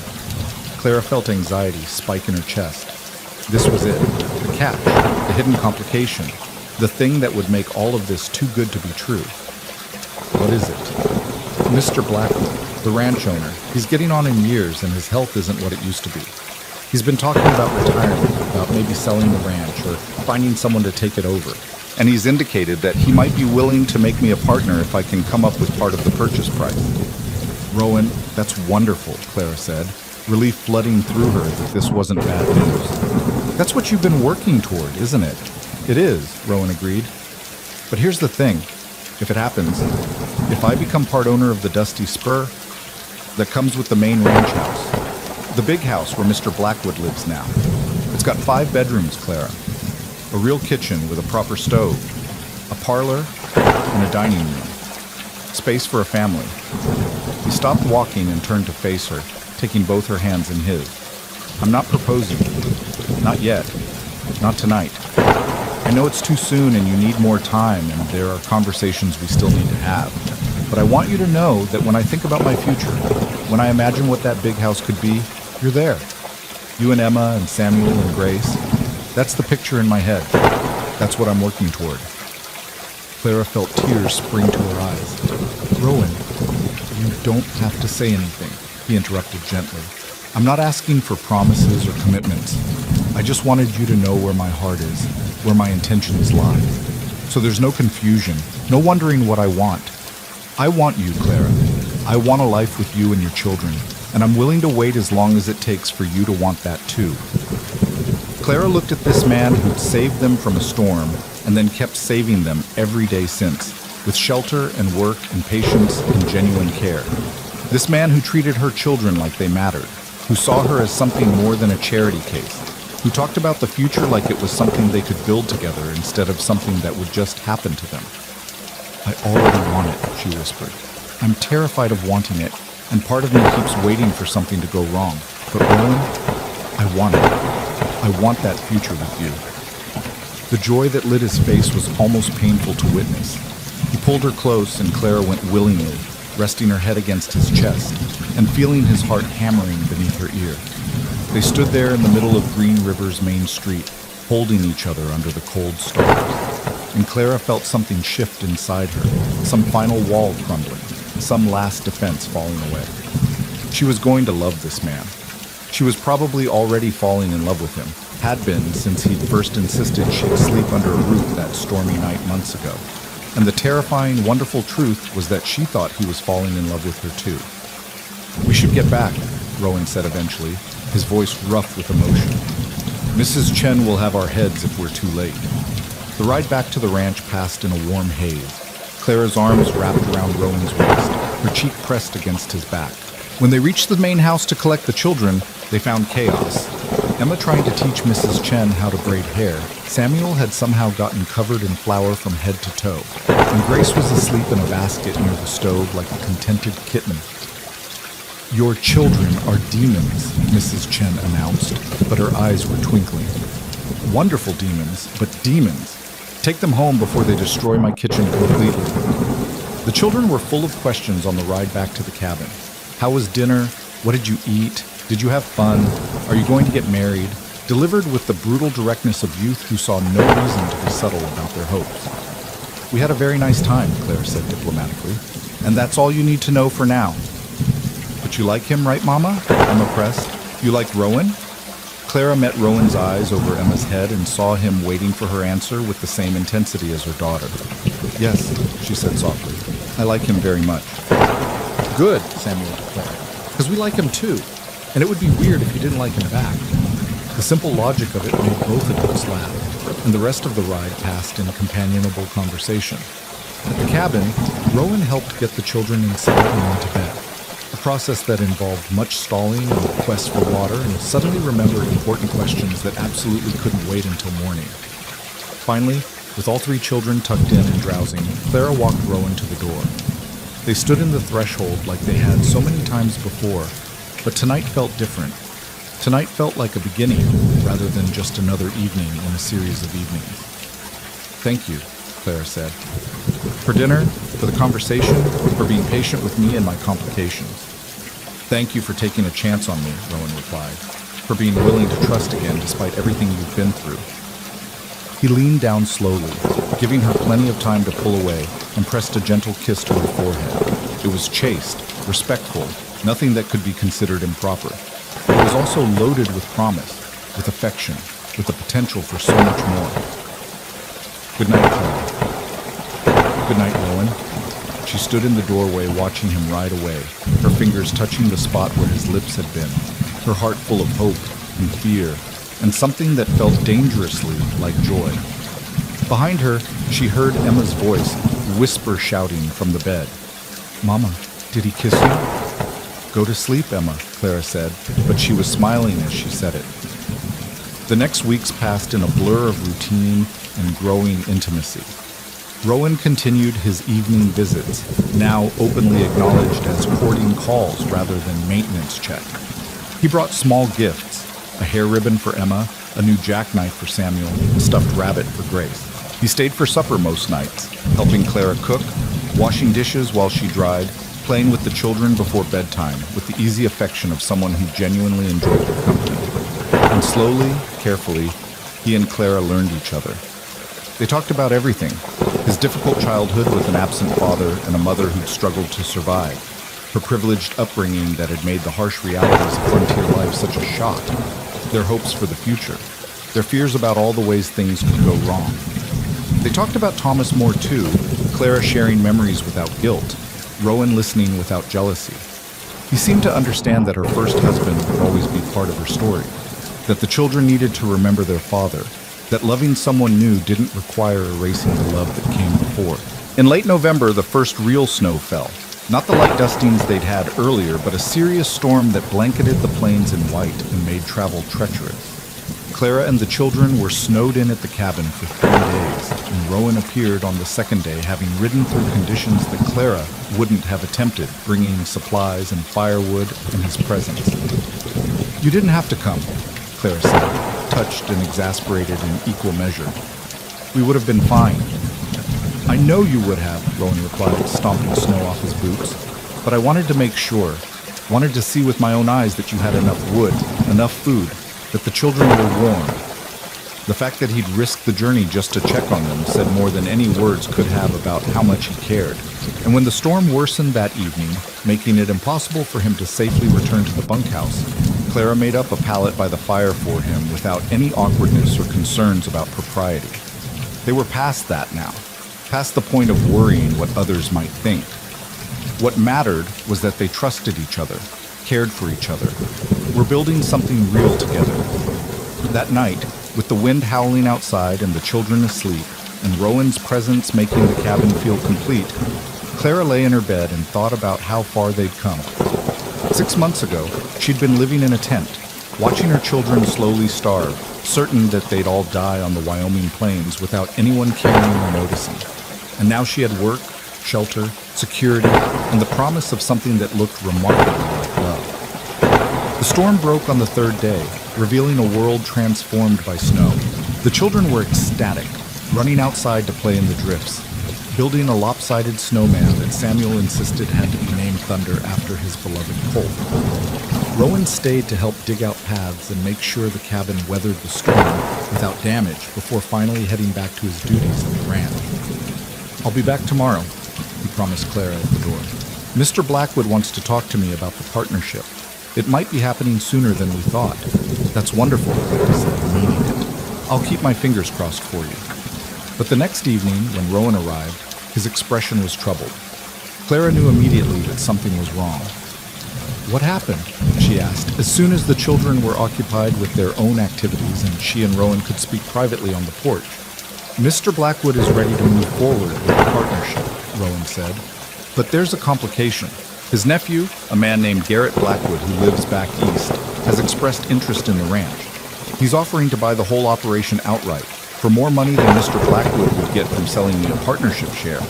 Clara felt anxiety spike in her chest. This was it, the catch, the hidden complication, the thing that would make all of this too good to be true. What is it? Mr. Blackwood, the ranch owner, he's getting on in years and his health isn't what it used to be. He's been talking about retirement, about maybe selling the ranch or finding someone to take it over. And he's indicated that he might be willing to make me a partner if I can come up with part of the purchase price. Rowan, that's wonderful, Clara said, relief flooding through her that this wasn't bad news. That's what you've been working toward, isn't it? It is, Rowan agreed. But here's the thing. If it happens, if I become part owner of the Dusty Spur, that comes with the main ranch house. The big house where Mr. Blackwood lives now. It's got 5 bedrooms, Clara. A real kitchen with a proper stove, a parlor, and a dining room. Space for a family. He stopped walking and turned to face her, taking both her hands in his. I'm not proposing. Not yet. Not tonight. I know it's too soon and you need more time and there are conversations we still need to have. But I want you to know that when I think about my future, when I imagine what that big house could be, you're there. You and Emma and Samuel and Grace. That's the picture in my head. That's what I'm working toward. Clara felt tears spring to her eyes. Rowan, you don't have to say anything, he interrupted gently. I'm not asking for promises or commitments. I just wanted you to know where my heart is, where my intentions lie. So there's no confusion, no wondering what I want. I want you, Clara. I want a life with you and your children, and I'm willing to wait as long as it takes for you to want that too. Clara looked at this man who'd saved them from a storm and then kept saving them every day since, with shelter and work and patience and genuine care. This man who treated her children like they mattered, who saw her as something more than a charity case, who talked about the future like it was something they could build together instead of something that would just happen to them. I already want it, she whispered. I'm terrified of wanting it, and part of me keeps waiting for something to go wrong. But Rowan, I want it. I want that future with you. The joy that lit his face was almost painful to witness. He pulled her close and Clara went willingly, resting her head against his chest and feeling his heart hammering beneath her ear. They stood there in the middle of Green River's main street, holding each other under the cold stars. And Clara felt something shift inside her, some final wall crumbling, some last defense falling away. She was going to love this man. She was probably already falling in love with him, had been since he'd first insisted she'd sleep under a roof that stormy night months ago. And the terrifying, wonderful truth was that she thought he was falling in love with her too. We should get back, Rowan said eventually, his voice rough with emotion. Mrs. Chen will have our heads if we're too late. The ride back to the ranch passed in a warm haze. Clara's arms wrapped around Rowan's waist, her cheek pressed against his back. When they reached the main house to collect the children, they found chaos. Emma trying to teach Mrs. Chen how to braid hair. Samuel had somehow gotten covered in flour from head to toe, and Grace was asleep in a basket near the stove like a contented kitten. Your children are demons, Mrs. Chen announced, but her eyes were twinkling. Wonderful demons, but demons. Take them home before they destroy my kitchen completely. The children were full of questions on the ride back to the cabin. How was dinner? What did you eat? Did you have fun? Are you going to get married? Delivered with the brutal directness of youth who saw no reason to be subtle about their hopes. We had a very nice time, Claire said diplomatically, and that's all you need to know for now. But you like him, right, Mama? Emma pressed. You like Rowan? Clara met Rowan's eyes over Emma's head and saw him waiting for her answer with the same intensity as her daughter. Yes, she said softly. I like him very much. Good, Samuel declared, because we like him too, and it would be weird if you didn't like him back. The simple logic of it made both adults laugh, and the rest of the ride passed in companionable conversation. At the cabin, Rowan helped get the children inside and into bed, a process that involved much stalling and a quest for water, and suddenly remembered important questions that absolutely couldn't wait until morning. Finally, with all 3 children tucked in and drowsing, Clara walked Rowan to the door. They stood in the threshold like they had so many times before, but tonight felt different. Tonight felt like a beginning, rather than just another evening in a series of evenings. Thank you, Clara said. For dinner, for the conversation, for being patient with me and my complications. Thank you for taking a chance on me, Rowan replied, for being willing to trust again despite everything you've been through. He leaned down slowly, giving her plenty of time to pull away, and pressed a gentle kiss to her forehead. It was chaste, respectful, nothing that could be considered improper. But it was also loaded with promise, with affection, with the potential for so much more. Good night, Clara. Good night, Rowan. She stood in the doorway watching him ride away, her fingers touching the spot where his lips had been, her heart full of hope and fear, and something that felt dangerously like joy. Behind her, she heard Emma's voice, whisper shouting from the bed. "Mama, did he kiss you?" "Go to sleep, Emma," Clara said, but she was smiling as she said it. The next weeks passed in a blur of routine and growing intimacy. Rowan continued his evening visits, now openly acknowledged as courting calls rather than maintenance check. He brought small gifts, a hair ribbon for Emma, a new jackknife for Samuel, a stuffed rabbit for Grace. He stayed for supper most nights, helping Clara cook, washing dishes while she dried, playing with the children before bedtime with the easy affection of someone who genuinely enjoyed their company. And slowly, carefully, he and Clara learned each other. They talked about everything, his difficult childhood with an absent father and a mother who'd struggled to survive, her privileged upbringing that had made the harsh realities of frontier life such a shock, their hopes for the future, their fears about all the ways things could go wrong. They talked about Thomas more too, Clara sharing memories without guilt, Rowan listening without jealousy. He seemed to understand that her first husband would always be part of her story, that the children needed to remember their father, that loving someone new didn't require erasing the love that came before. In late November, the first real snow fell. Not the light dustings they'd had earlier, but a serious storm that blanketed the plains in white and made travel treacherous. Clara and the children were snowed in at the cabin for 3 days, and Rowan appeared on the second day, having ridden through conditions that Clara wouldn't have attempted, bringing supplies and firewood in his presence. "You didn't have to come," Clara said, touched and exasperated in equal measure. "We would have been fine." "I know you would have," Rowan replied, stomping snow off his boots. "But I wanted to make sure, wanted to see with my own eyes that you had enough wood, enough food, that the children were warm." The fact that he'd risked the journey just to check on them said more than any words could have about how much he cared. And when the storm worsened that evening, making it impossible for him to safely return to the bunkhouse, Clara made up a pallet by the fire for him without any awkwardness or concerns about propriety. They were past that now, past the point of worrying what others might think. What mattered was that they trusted each other, cared for each other, were building something real together. That night, with the wind howling outside and the children asleep, and Rowan's presence making the cabin feel complete, Clara lay in her bed and thought about how far they'd come. 6 months ago, she'd been living in a tent, watching her children slowly starve, certain that they'd all die on the Wyoming plains without anyone caring or noticing. And now she had work, shelter, security, and the promise of something that looked remarkably like love. The storm broke on the third day, revealing a world transformed by snow. The children were ecstatic, running outside to play in the drifts, building a lopsided snowman that Samuel insisted had to be named Thunder after his beloved colt. Rowan stayed to help dig out paths and make sure the cabin weathered the storm without damage before finally heading back to his duties at the ranch. "I'll be back tomorrow," he promised Clara at the door. "Mr. Blackwood wants to talk to me about the partnership. It might be happening sooner than we thought." "That's wonderful," Clara said, meaning it. "I'll keep my fingers crossed for you." But the next evening, when Rowan arrived, his expression was troubled. Clara knew immediately that something was wrong. "What happened?" she asked, as soon as the children were occupied with their own activities and she and Rowan could speak privately on the porch. "Mr. Blackwood is ready to move forward with the partnership," Rowan said. "But there's a complication. His nephew, a man named Garrett Blackwood who lives back east, has expressed interest in the ranch. He's offering to buy the whole operation outright, for more money than Mr. Blackwood would get from selling me a partnership share."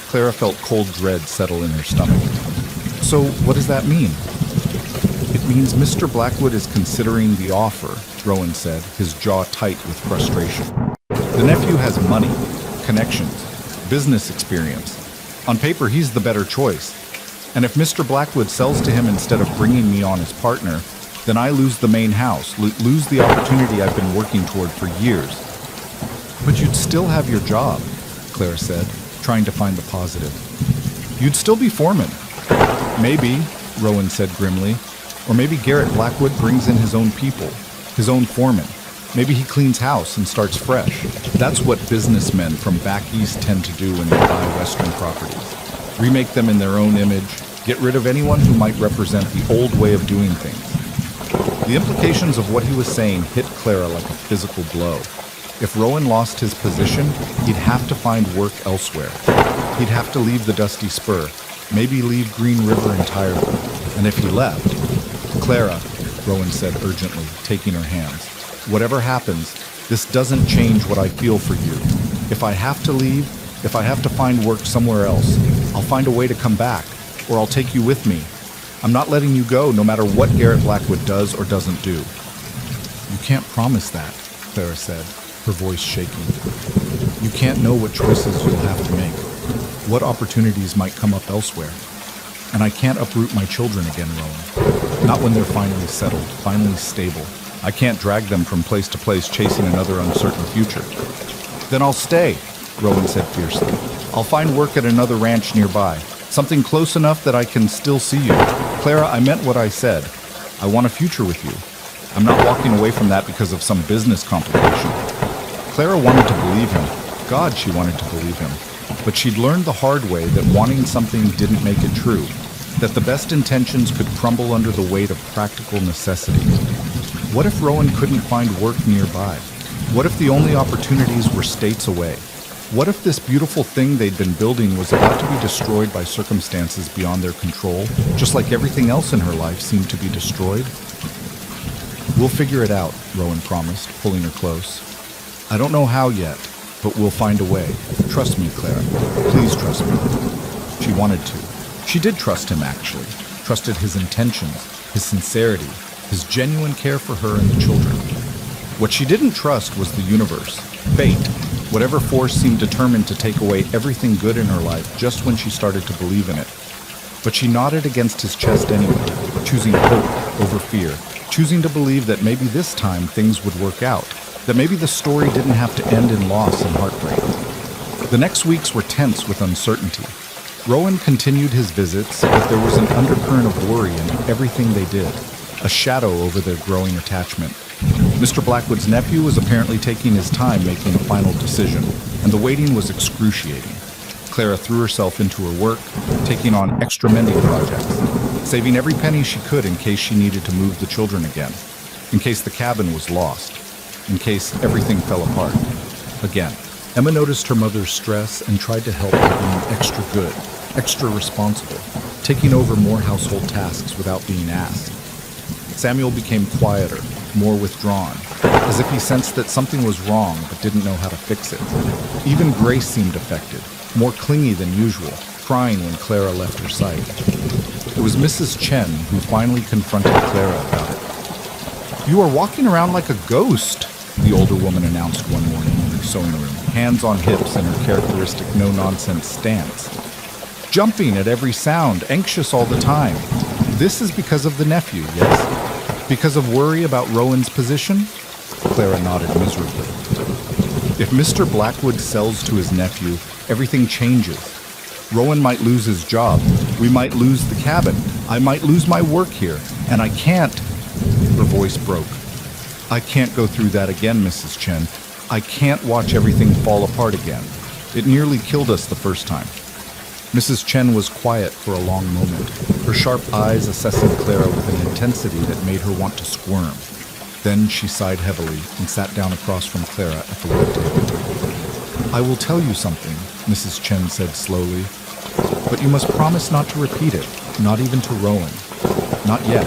Clara felt cold dread settle in her stomach. "So what does that mean?" "It means Mr. Blackwood is considering the offer," Rowan said, his jaw tight with frustration. "The nephew has money, connections, business experience. On paper, he's the better choice. And if Mr. Blackwood sells to him instead of bringing me on as partner, then I lose the main house, lose the opportunity I've been working toward for years." "But you'd still have your job," Clara said, trying to find the positive. "You'd still be foreman." "Maybe," Rowan said grimly. "Or maybe Garrett Blackwood brings in his own people, his own foreman. Maybe he cleans house and starts fresh. That's what businessmen from back east tend to do when they buy Western properties. remake them in their own image, get rid of anyone who might represent the old way of doing things. The implications of what he was saying hit Clara like a physical blow. If Rowan lost his position, he'd have to find work elsewhere. He'd have to leave the Dusty Spur, maybe leave Green River entirely. And if he left... Clara, Rowan said urgently, taking her hands, whatever happens, this doesn't change what I feel for you. If I have to leave, if I have to find work somewhere else, I'll find a way to come back, or I'll take you with me. I'm not letting you go, no matter what Garrett Blackwood does or doesn't do. You can't promise that, Clara said, her voice shaking. You can't know what choices you'll have to make, what opportunities might come up elsewhere. And I can't uproot my children again, Rowan. Not when they're finally settled, finally stable. I can't drag them from place to place chasing another uncertain future. Then I'll stay, Rowan said fiercely. I'll find work at another ranch nearby, something close enough that I can still see you. Clara, I meant what I said. I want a future with you. I'm not walking away from that because of some business complication. Clara wanted to believe him. God, she wanted to believe him. But she'd learned the hard way that wanting something didn't make it true, that the best intentions could crumble under the weight of practical necessity. What if Rowan couldn't find work nearby? What if the only opportunities were states away? What if this beautiful thing they'd been building was about to be destroyed by circumstances beyond their control, just like everything else in her life seemed to be destroyed? We'll figure it out, Rowan promised, pulling her close. I don't know how yet, but we'll find a way. Trust me, Clara. Please trust me. She wanted to. She did trust him, actually. Trusted his intentions, his sincerity, his genuine care for her and the children. What she didn't trust was the universe, fate, whatever force seemed determined to take away everything good in her life just when she started to believe in it. But she nodded against his chest anyway, choosing hope over fear, choosing to believe that maybe this time things would work out, that maybe the story didn't have to end in loss and heartbreak. The next weeks were tense with uncertainty. Rowan continued his visits, but there was an undercurrent of worry in everything they did, a shadow over their growing attachment. Mr. Blackwood's nephew was apparently taking his time making a final decision, and the waiting was excruciating. Clara threw herself into her work, taking on extra mending projects, saving every penny she could in case she needed to move the children again, in case the cabin was lost, in case everything fell apart. Again, Emma noticed her mother's stress and tried to help by being extra good, extra responsible, taking over more household tasks without being asked. Samuel became quieter, more withdrawn, as if he sensed that something was wrong but didn't know how to fix it. Even Grace seemed affected, more clingy than usual, crying when Clara left her sight. It was Mrs. Chen who finally confronted Clara about it. "You are walking around like a ghost," the older woman announced one morning in her sewing room, hands on hips in her characteristic no-nonsense stance. "Jumping at every sound, anxious all the time. This is because of the nephew, yes? Because of worry about Rowan's position?" Clara nodded miserably. "If Mr. Blackwood sells to his nephew, everything changes. Rowan might lose his job. We might lose the cabin. I might lose my work here. And I can't..." Her voice broke. "I can't go through that again, Mrs. Chen. I can't watch everything fall apart again. It nearly killed us the first time." Mrs. Chen was quiet for a long moment, her sharp eyes assessing Clara with an intensity that made her want to squirm. Then she sighed heavily and sat down across from Clara at the work table. "I will tell you something," Mrs. Chen said slowly, "but you must promise not to repeat it, not even to Rowan. Not yet.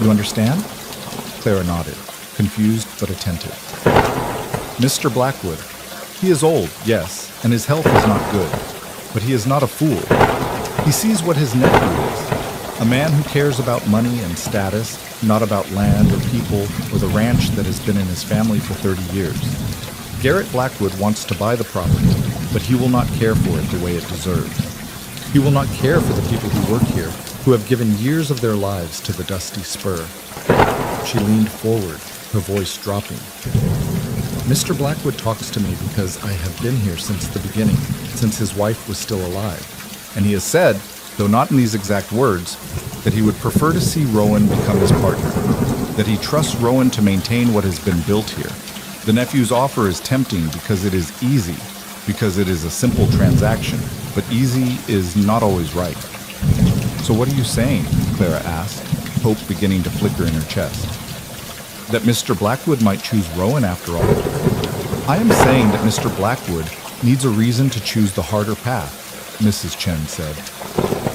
You understand?" Clara nodded, confused but attentive. "Mr. Blackwood, he is old, yes, and his health is not good. But he is not a fool. He sees what his nephew is, a man who cares about money and status, not about land or people or the ranch that has been in his family for 30 years. Garrett Blackwood wants to buy the property, but he will not care for it the way it deserves. He will not care for the people who work here, who have given years of their lives to the Dusty Spur." She leaned forward, her voice dropping. "Mr. Blackwood talks to me because I have been here since the beginning, since his wife was still alive. And he has said, though not in these exact words, that he would prefer to see Rowan become his partner, that he trusts Rowan to maintain what has been built here. The nephew's offer is tempting because it is easy, because it is a simple transaction, but easy is not always right. So what are you saying? Clara asked, hope beginning to flicker in her chest. That Mr. Blackwood might choose Rowan after all? I am saying that Mr. Blackwood needs a reason to choose the harder path, Mrs. Chen said.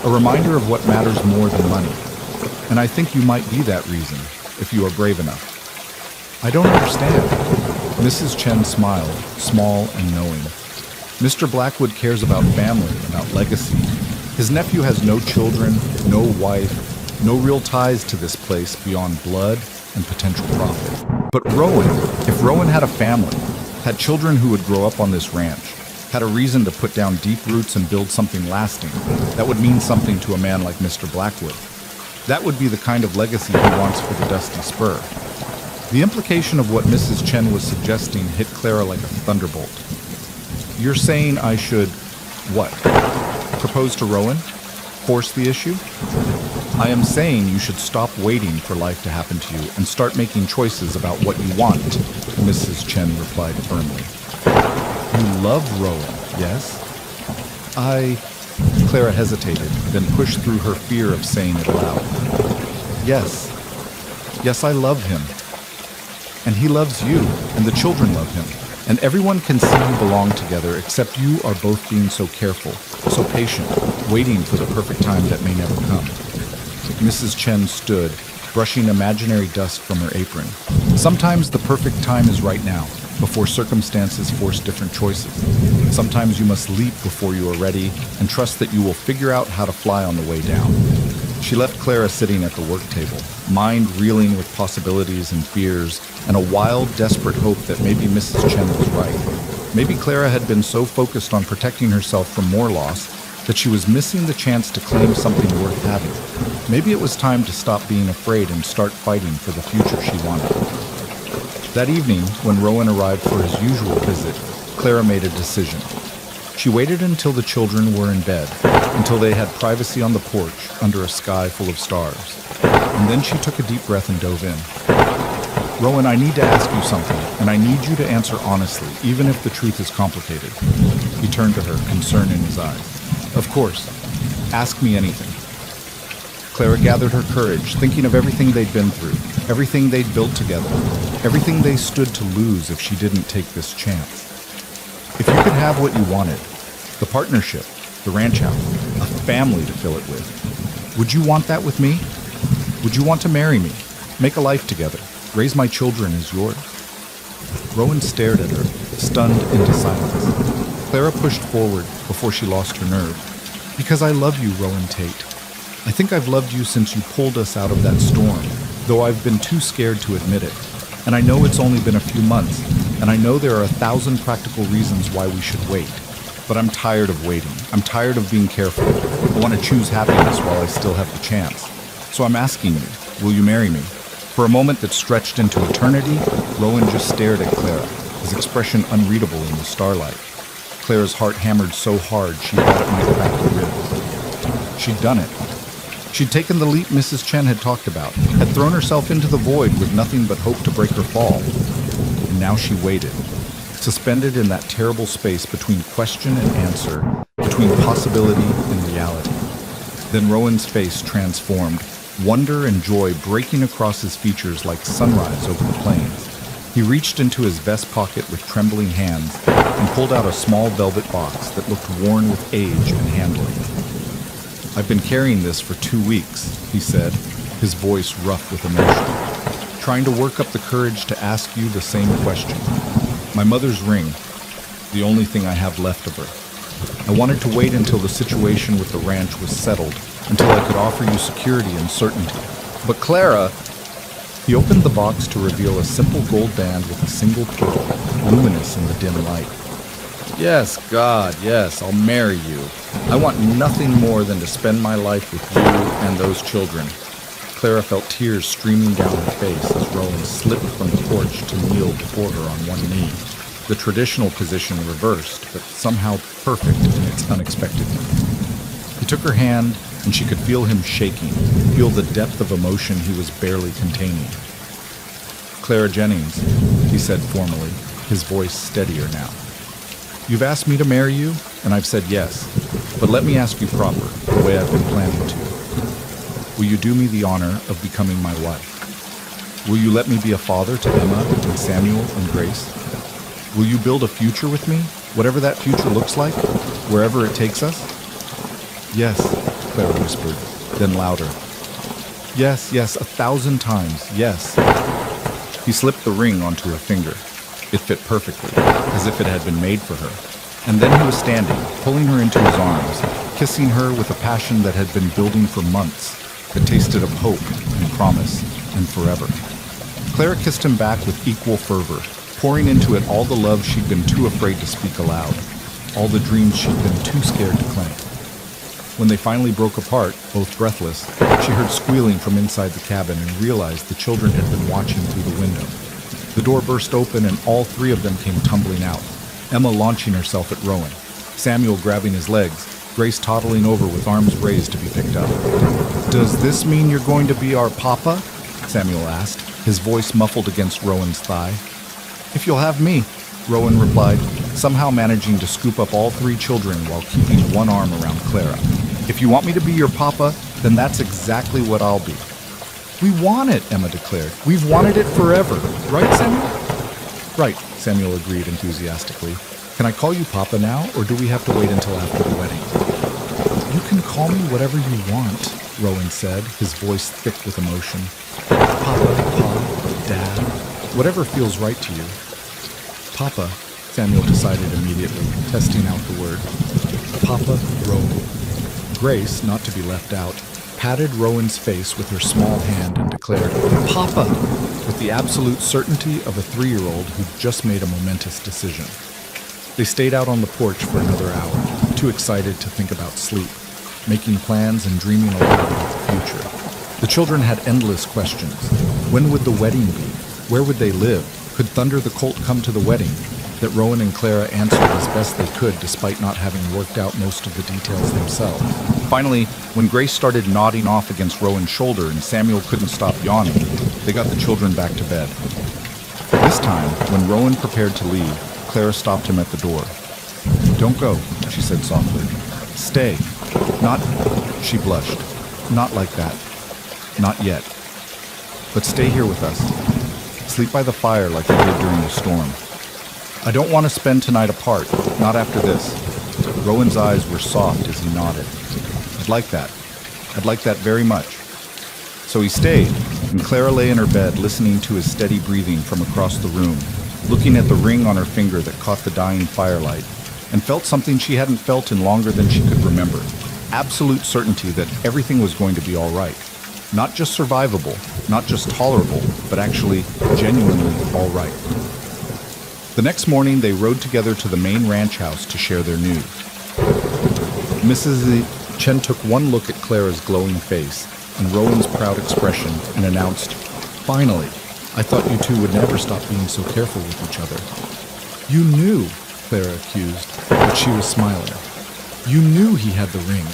A reminder of what matters more than money. And I think you might be that reason, if you are brave enough. I don't understand. Mrs. Chen smiled, small and knowing. Mr. Blackwood cares about family, about legacy. His nephew has no children, no wife, no real ties to this place beyond blood and potential profit. But Rowan, if Rowan had a family, had children who would grow up on this ranch, had a reason to put down deep roots and build something lasting, that would mean something to a man like Mr. Blackwood. That would be the kind of legacy he wants for the Dusty Spur. The implication of what Mrs. Chen was suggesting hit Clara like a thunderbolt. You're saying I should, what? Propose to Rowan? Force the issue? I am saying you should stop waiting for life to happen to you and start making choices about what you want, Mrs. Chen replied firmly. You love Rowan, yes? Clara hesitated, then pushed through her fear of saying it aloud. Yes. Yes, I love him. And he loves you, and the children love him. And everyone can see you belong together, except you are both being so careful, so patient, waiting for the perfect time that may never come. Mrs. Chen stood, brushing imaginary dust from her apron. Sometimes the perfect time is right now, before circumstances force different choices. Sometimes you must leap before you are ready, and trust that you will figure out how to fly on the way down. She left Clara sitting at the work table, mind reeling with possibilities and fears, and a wild, desperate hope that maybe Mrs. Chen was right. Maybe Clara had been so focused on protecting herself from more loss that she was missing the chance to claim something worth having. Maybe it was time to stop being afraid and start fighting for the future she wanted. That evening, when Rowan arrived for his usual visit, Clara made a decision. She waited until the children were in bed, until they had privacy on the porch under a sky full of stars. And then she took a deep breath and dove in. Rowan, I need to ask you something, and I need you to answer honestly, even if the truth is complicated. He turned to her, concern in his eyes. Of course. Ask me anything. Clara gathered her courage, thinking of everything they'd been through, everything they'd built together, everything they stood to lose if she didn't take this chance. If you could have what you wanted, the partnership, the ranch house, a family to fill it with, would you want that with me? Would you want to marry me, make a life together, raise my children as yours? Rowan stared at her, stunned into silence. Clara pushed forward before she lost her nerve. Because I love you, Rowan Tate. I think I've loved you since you pulled us out of that storm, though I've been too scared to admit it. And I know it's only been a few months, and I know there are 1,000 practical reasons why we should wait. But I'm tired of waiting. I'm tired of being careful. I want to choose happiness while I still have the chance. So I'm asking you, will you marry me? For a moment that stretched into eternity, Rowan just stared at Clara, his expression unreadable in the starlight. Clara's heart hammered so hard she thought it might crack her ribs. She'd done it. She'd taken the leap Mrs. Chen had talked about, had thrown herself into the void with nothing but hope to break her fall. And now she waited, suspended in that terrible space between question and answer, between possibility and reality. Then Rowan's face transformed, wonder and joy breaking across his features like sunrise over the plains. He reached into his vest pocket with trembling hands and pulled out a small velvet box that looked worn with age and handling. I've been carrying this for 2 weeks, he said, his voice rough with emotion, trying to work up the courage to ask you the same question. My mother's ring, the only thing I have left of her. I wanted to wait until the situation with the ranch was settled, until I could offer you security and certainty. But Clara... He opened the box to reveal a simple gold band with a single pearl, luminous in the dim light. Yes, God, yes, I'll marry you. I want nothing more than to spend my life with you and those children. Clara felt tears streaming down her face as Rowan slipped from the porch to kneel before her on one knee. The traditional position reversed, but somehow perfect in its unexpectedness. He took her hand, and she could feel him shaking, feel the depth of emotion he was barely containing. Clara Jennings, he said formally, his voice steadier now. You've asked me to marry you, and I've said yes. But let me ask you proper, the way I've been planning to. Will you do me the honor of becoming my wife? Will you let me be a father to Emma and Samuel and Grace? Will you build a future with me, whatever that future looks like, wherever it takes us? Yes, Clara whispered, then louder. Yes, 1,000 times, yes. He slipped the ring onto her finger. It fit perfectly, as if it had been made for her. And then he was standing, pulling her into his arms, kissing her with a passion that had been building for months, that tasted of hope and promise and forever. Clara kissed him back with equal fervor, pouring into it all the love she'd been too afraid to speak aloud, all the dreams she'd been too scared to claim. When they finally broke apart, both breathless, she heard squealing from inside the cabin and realized the children had been watching through the window. The door burst open and all three of them came tumbling out, Emma launching herself at Rowan, Samuel grabbing his legs, Grace toddling over with arms raised to be picked up. "Does this mean you're going to be our papa?" Samuel asked, his voice muffled against Rowan's thigh. "If you'll have me," Rowan replied, somehow managing to scoop up all three children while keeping one arm around Clara. "If you want me to be your papa, then that's exactly what I'll be." "We want it," Emma declared. "We've wanted it forever. Right, Samuel?" "Right," Samuel agreed enthusiastically. "Can I call you Papa now, or do we have to wait until after the wedding?" "You can call me whatever you want," Rowan said, his voice thick with emotion. "Papa, Pa, Dad, whatever feels right to you." "Papa," Samuel decided immediately, testing out the word. "Papa Rowan." Grace, not to be left out, patted Rowan's face with her small hand and declared, "Papa," with the absolute certainty of a 3-year-old who'd just made a momentous decision. They stayed out on the porch for another hour, too excited to think about sleep, making plans and dreaming aloud about the future. The children had endless questions. When would the wedding be? Where would they live? Could Thunder the Colt come to the wedding? That Rowan and Clara answered as best they could despite not having worked out most of the details themselves. Finally, when Grace started nodding off against Rowan's shoulder and Samuel couldn't stop yawning, they got the children back to bed. This time, when Rowan prepared to leave, Clara stopped him at the door. "Don't go," she said softly. "Stay. Not," she blushed, "not like that. Not yet. But stay here with us. Sleep by the fire like you did during the storm. I don't want to spend tonight apart, not after this." Rowan's eyes were soft as he nodded. "I'd like that. I'd like that very much." So he stayed, and Clara lay in her bed listening to his steady breathing from across the room, looking at the ring on her finger that caught the dying firelight, and felt something she hadn't felt in longer than she could remember. Absolute certainty that everything was going to be all right. Not just survivable, not just tolerable, but actually genuinely all right. The next morning, they rode together to the main ranch house to share their news. Mrs. Chen took one look at Clara's glowing face and Rowan's proud expression and announced, "Finally, I thought you two would never stop being so careful with each other." "You knew," Clara accused, but she was smiling. "You knew he had the ring."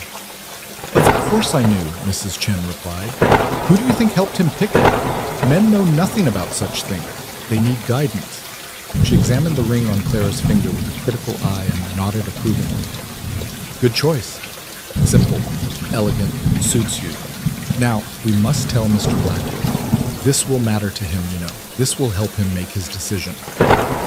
"Of course I knew," Mrs. Chen replied. "Who do you think helped him pick it? Men know nothing about such things. They need guidance." She examined the ring on Clara's finger with a critical eye and nodded approvingly. "Good choice. Simple, elegant, suits you. Now, we must tell Mr. Blackwood. This will matter to him, you know. This will help him make his decision."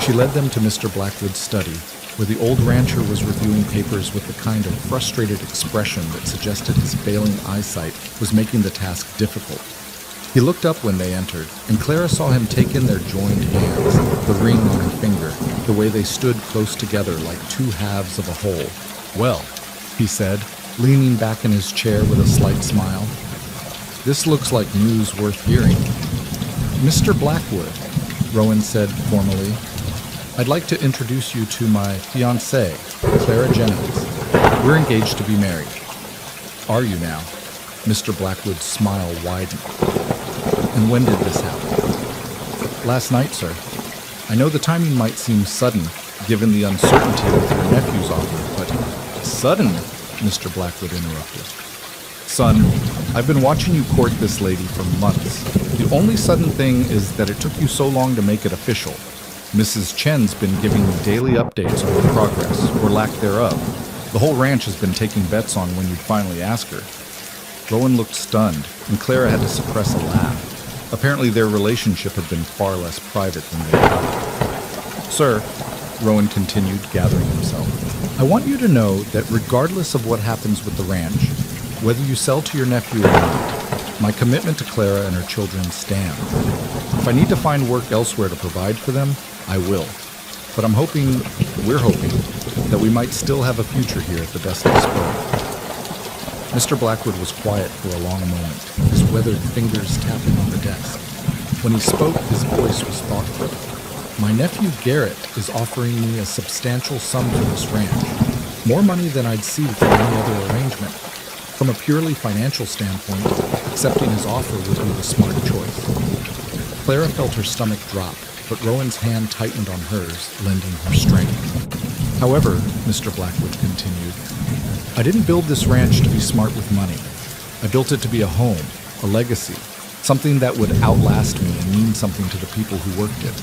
She led them to Mr. Blackwood's study, where the old rancher was reviewing papers with the kind of frustrated expression that suggested his failing eyesight was making the task difficult. He looked up when they entered, and Clara saw him take in their joined hands, the ring on her finger, the way they stood close together like two halves of a whole. "Well," he said, leaning back in his chair with a slight smile, "this looks like news worth hearing." "Mr. Blackwood," Rowan said formally, "I'd like to introduce you to my fiancée, Clara Jennings. We're engaged to be married." "Are you now?" Mr. Blackwood's smile widened. "And when did this happen?" "Last night, sir. I know the timing might seem sudden, given the uncertainty with your nephew's offer, but..." "Sudden?" Mr. Blackwood interrupted. "Son, I've been watching you court this lady for months. The only sudden thing is that it took you so long to make it official. Mrs. Chen's been giving me daily updates on the progress, or lack thereof. The whole ranch has been taking bets on when you'd finally ask her. Rowan looked stunned, and Clara had to suppress a laugh. Apparently their relationship had been far less private than they thought. "Sir," Rowan continued, gathering himself, "I want you to know that regardless of what happens with the ranch, whether you sell to your nephew or not, my commitment to Clara and her children stands. If I need to find work elsewhere to provide for them, I will. But we're hoping, that we might still have a future here at the Dusty Spur." Mr. Blackwood was quiet for a long moment, his weathered fingers tapping on the desk. When he spoke, his voice was thoughtful. "My nephew Garrett is offering me a substantial sum for this ranch, more money than I'd see for any other arrangement. From a purely financial standpoint, accepting his offer would be the smart choice." Clara felt her stomach drop, but Rowan's hand tightened on hers, lending her strength. "However," Mr. Blackwood continued, "I didn't build this ranch to be smart with money. I built it to be a home, a legacy, something that would outlast me and mean something to the people who worked it.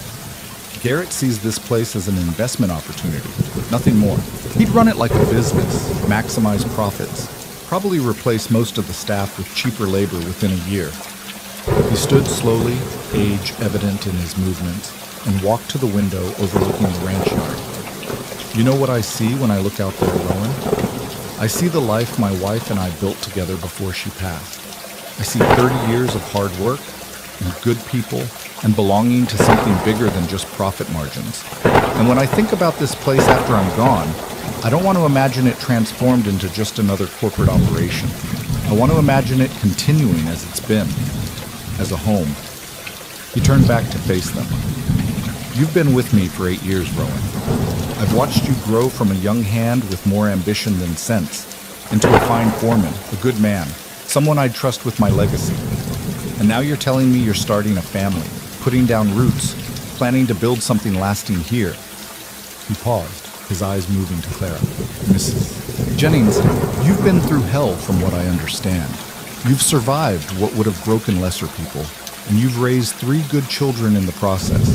Garrett sees this place as an investment opportunity, nothing more. He'd run it like a business, maximize profits, probably replace most of the staff with cheaper labor within a year." He stood slowly, age evident in his movements, and walked to the window overlooking the ranch yard. "You know what I see when I look out there, Rowan? I see the life my wife and I built together before she passed. I see 30 years of hard work, and good people, and belonging to something bigger than just profit margins. And when I think about this place after I'm gone, I don't want to imagine it transformed into just another corporate operation. I want to imagine it continuing as it's been, as a home." He turned back to face them. "You've been with me for 8 years, Rowan. I've watched you grow from a young hand with more ambition than sense, into a fine foreman, a good man, someone I'd trust with my legacy. And now you're telling me you're starting a family, putting down roots, planning to build something lasting here." He paused, his eyes moving to Clara. "Mrs. Jennings, you've been through hell from what I understand. You've survived what would have broken lesser people, and you've raised 3 good children in the process.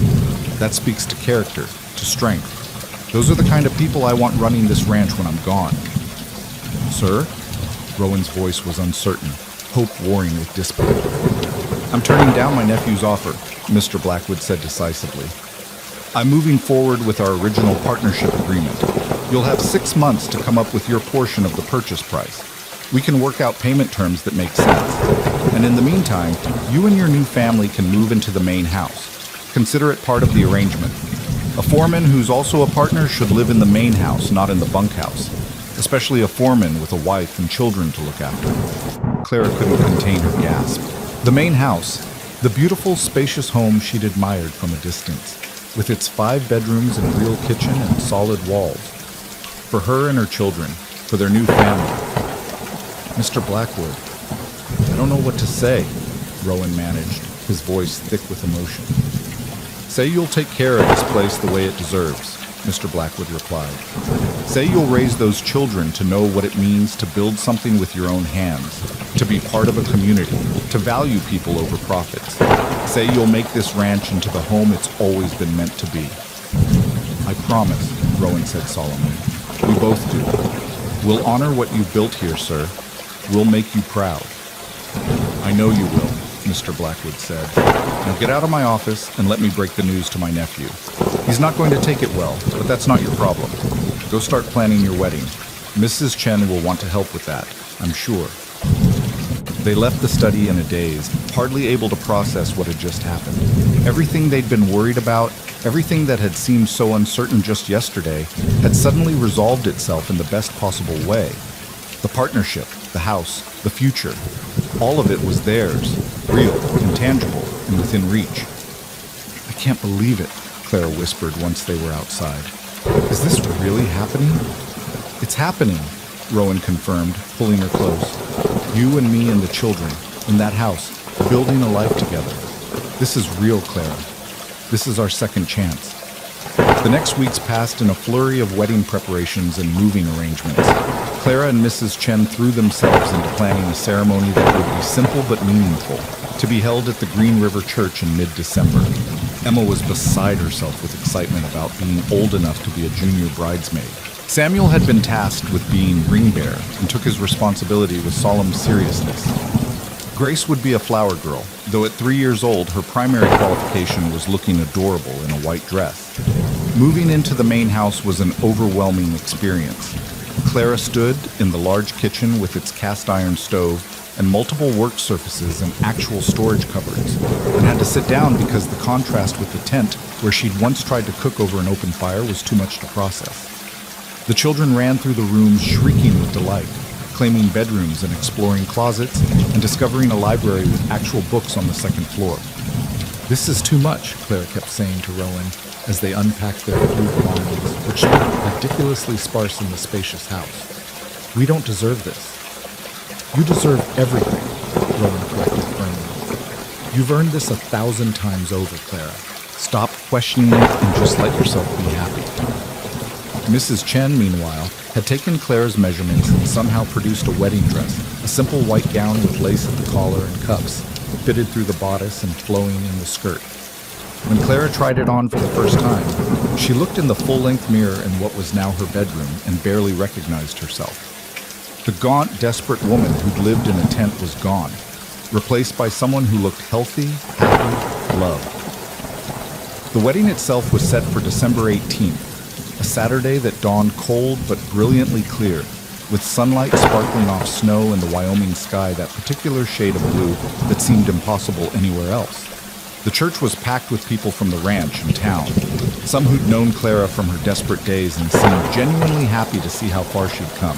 That speaks to character, to strength. Those are the kind of people I want running this ranch when I'm gone." "Sir?" Rowan's voice was uncertain, hope warring with disbelief. "I'm turning down my nephew's offer," Mr. Blackwood said decisively. "I'm moving forward with our original partnership agreement. You'll have 6 months to come up with your portion of the purchase price. We can work out payment terms that make sense. And in the meantime, you and your new family can move into the main house. Consider it part of the arrangement. A foreman who's also a partner should live in the main house, not in the bunkhouse, especially a foreman with a wife and children to look after." Clara couldn't contain her gasp. The main house, the beautiful, spacious home she'd admired from a distance, with its 5 bedrooms and real kitchen and solid walls. For her and her children, for their new family. "Mr. Blackwood, I don't know what to say," Rowan managed, his voice thick with emotion. "Say you'll take care of this place the way it deserves," Mr. Blackwood replied. "Say you'll raise those children to know what it means to build something with your own hands, to be part of a community, to value people over profits. Say you'll make this ranch into the home it's always been meant to be." "I promise," Rowan said solemnly. "We both do. We'll honor what you built here, sir. We'll make you proud." "I know you will," Mr. Blackwood said. "Now get out of my office and let me break the news to my nephew. He's not going to take it well, but that's not your problem. Go start planning your wedding. Mrs. Chen will want to help with that, I'm sure." They left the study in a daze, hardly able to process what had just happened. Everything they'd been worried about, everything that had seemed so uncertain just yesterday, had suddenly resolved itself in the best possible way. The partnership, the house, the future, all of it was theirs, real, intangible, and within reach. "I can't believe it," Clara whispered once they were outside. "Is this really happening?" "It's happening," Rowan confirmed, pulling her close. "You and me and the children, in that house, building a life together. This is real, Clara. This is our second chance." The next weeks passed in a flurry of wedding preparations and moving arrangements. Clara and Mrs. Chen threw themselves into planning a ceremony that would be simple but meaningful, to be held at the Green River Church in mid-December. Emma was beside herself with excitement about being old enough to be a junior bridesmaid. Samuel had been tasked with being ring bearer and took his responsibility with solemn seriousness. Grace would be a flower girl, though at 3 years old, her primary qualification was looking adorable in a white dress. Moving into the main house was an overwhelming experience. Clara stood in the large kitchen with its cast iron stove and multiple work surfaces and actual storage cupboards, and had to sit down because the contrast with the tent where she'd once tried to cook over an open fire was too much to process. The children ran through the rooms shrieking with delight, claiming bedrooms and exploring closets and discovering a library with actual books on the second floor. "This is too much," Clara kept saying to Rowan as they unpacked their few belongings, which looked ridiculously sparse in the spacious house. "We don't deserve this." "You deserve everything," Rowan corrected firmly. "You've earned this 1,000 times over, Clara. Stop questioning it and just let yourself be happy." Mrs. Chen, meanwhile, had taken Clara's measurements and somehow produced a wedding dress, a simple white gown with lace at the collar and cuffs, fitted through the bodice and flowing in the skirt. When Clara tried it on for the first time, she looked in the full-length mirror in what was now her bedroom and barely recognized herself. The gaunt, desperate woman who'd lived in a tent was gone, replaced by someone who looked healthy, happy, loved. The wedding itself was set for December 18th, a Saturday that dawned cold but brilliantly clear, with sunlight sparkling off snow and the Wyoming sky that particular shade of blue that seemed impossible anywhere else. The church was packed with people from the ranch and town, some who'd known Clara from her desperate days and seemed genuinely happy to see how far she'd come.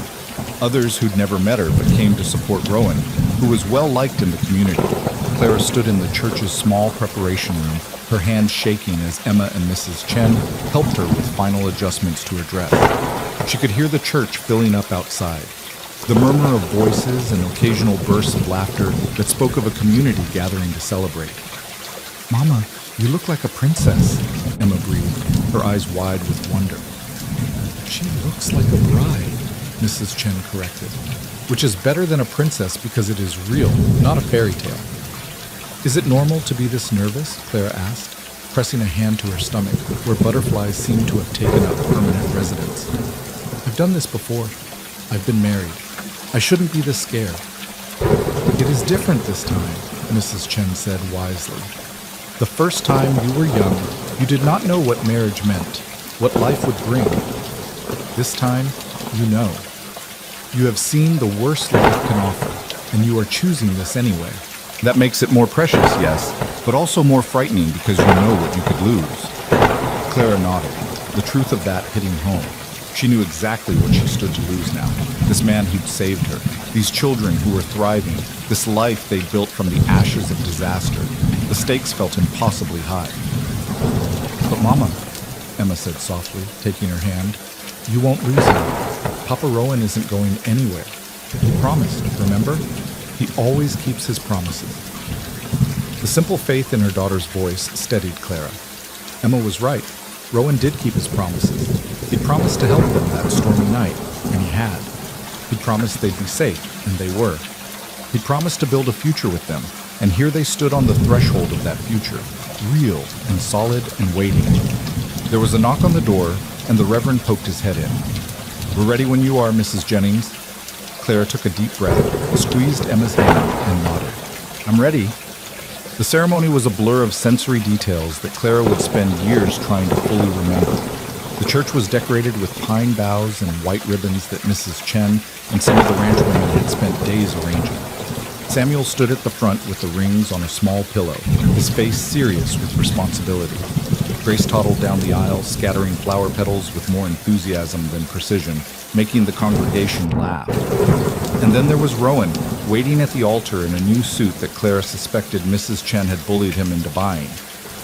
Others who'd never met her but came to support Rowan, who was well-liked in the community. Clara stood in the church's small preparation room, her hands shaking as Emma and Mrs. Chen helped her with final adjustments to her dress. She could hear the church filling up outside, the murmur of voices and occasional bursts of laughter that spoke of a community gathering to celebrate. "Mama, you look like a princess," Emma breathed, her eyes wide with wonder. "She looks like a bride," Mrs. Chen corrected, "which is better than a princess because it is real, not a fairy tale." "Is it normal to be this nervous?" Clara asked, pressing a hand to her stomach, where butterflies seemed to have taken up permanent residence. "I've done this before. I've been married. I shouldn't be this scared." "It is different this time," Mrs. Chen said wisely. "The first time you were young, you did not know what marriage meant, what life would bring. This time, you know. You have seen the worst life can offer, and you are choosing this anyway. That makes it more precious, yes, but also more frightening because you know what you could lose." Clara nodded, the truth of that hitting home. She knew exactly what she stood to lose now. This man who'd saved her, these children who were thriving, this life they'd built from the ashes of disaster. The stakes felt impossibly high. "But Mama," Emma said softly, taking her hand, "you won't lose him. Papa Rowan isn't going anywhere. He promised, remember? He always keeps his promises." The simple faith in her daughter's voice steadied Clara. Emma was right. Rowan did keep his promises. He'd promised to help them that stormy night, and he had. He'd promised they'd be safe, and they were. He'd promised to build a future with them, and here they stood on the threshold of that future, real and solid and waiting. There was a knock on the door, and the Reverend poked his head in. "We're ready when you are, Mrs. Jennings." Clara took a deep breath, squeezed Emma's hand, and nodded. "I'm ready." The ceremony was a blur of sensory details that Clara would spend years trying to fully remember. The church was decorated with pine boughs and white ribbons that Mrs. Chen and some of the ranch women had spent days arranging. Samuel stood at the front with the rings on a small pillow, his face serious with responsibility. Grace toddled down the aisle, scattering flower petals with more enthusiasm than precision, making the congregation laugh. And then there was Rowan, waiting at the altar in a new suit that Clara suspected Mrs. Chen had bullied him into buying.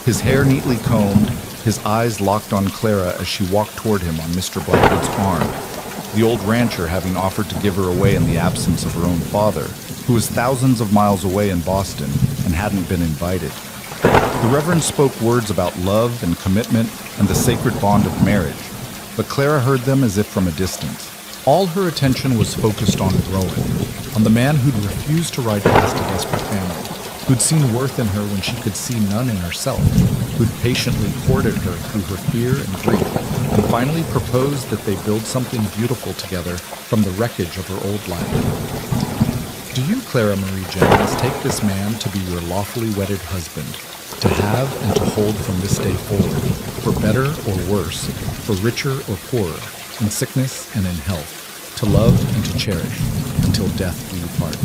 His hair neatly combed, his eyes locked on Clara as she walked toward him on Mr. Blackwood's arm, the old rancher having offered to give her away in the absence of her own father, who was thousands of miles away in Boston and hadn't been invited. The Reverend spoke words about love and commitment and the sacred bond of marriage, but Clara heard them as if from a distance. All her attention was focused on Rowan, on the man who'd refused to ride past a desperate family, who'd seen worth in her when she could see none in herself, who'd patiently courted her through her fear and grief, and finally proposed that they build something beautiful together from the wreckage of her old life. Do you, Clara Marie Jennings, take this man to be your lawfully wedded husband, to have and to hold from this day forward, for better or worse, for richer or poorer, in sickness and in health, to love and to cherish, until death do you part?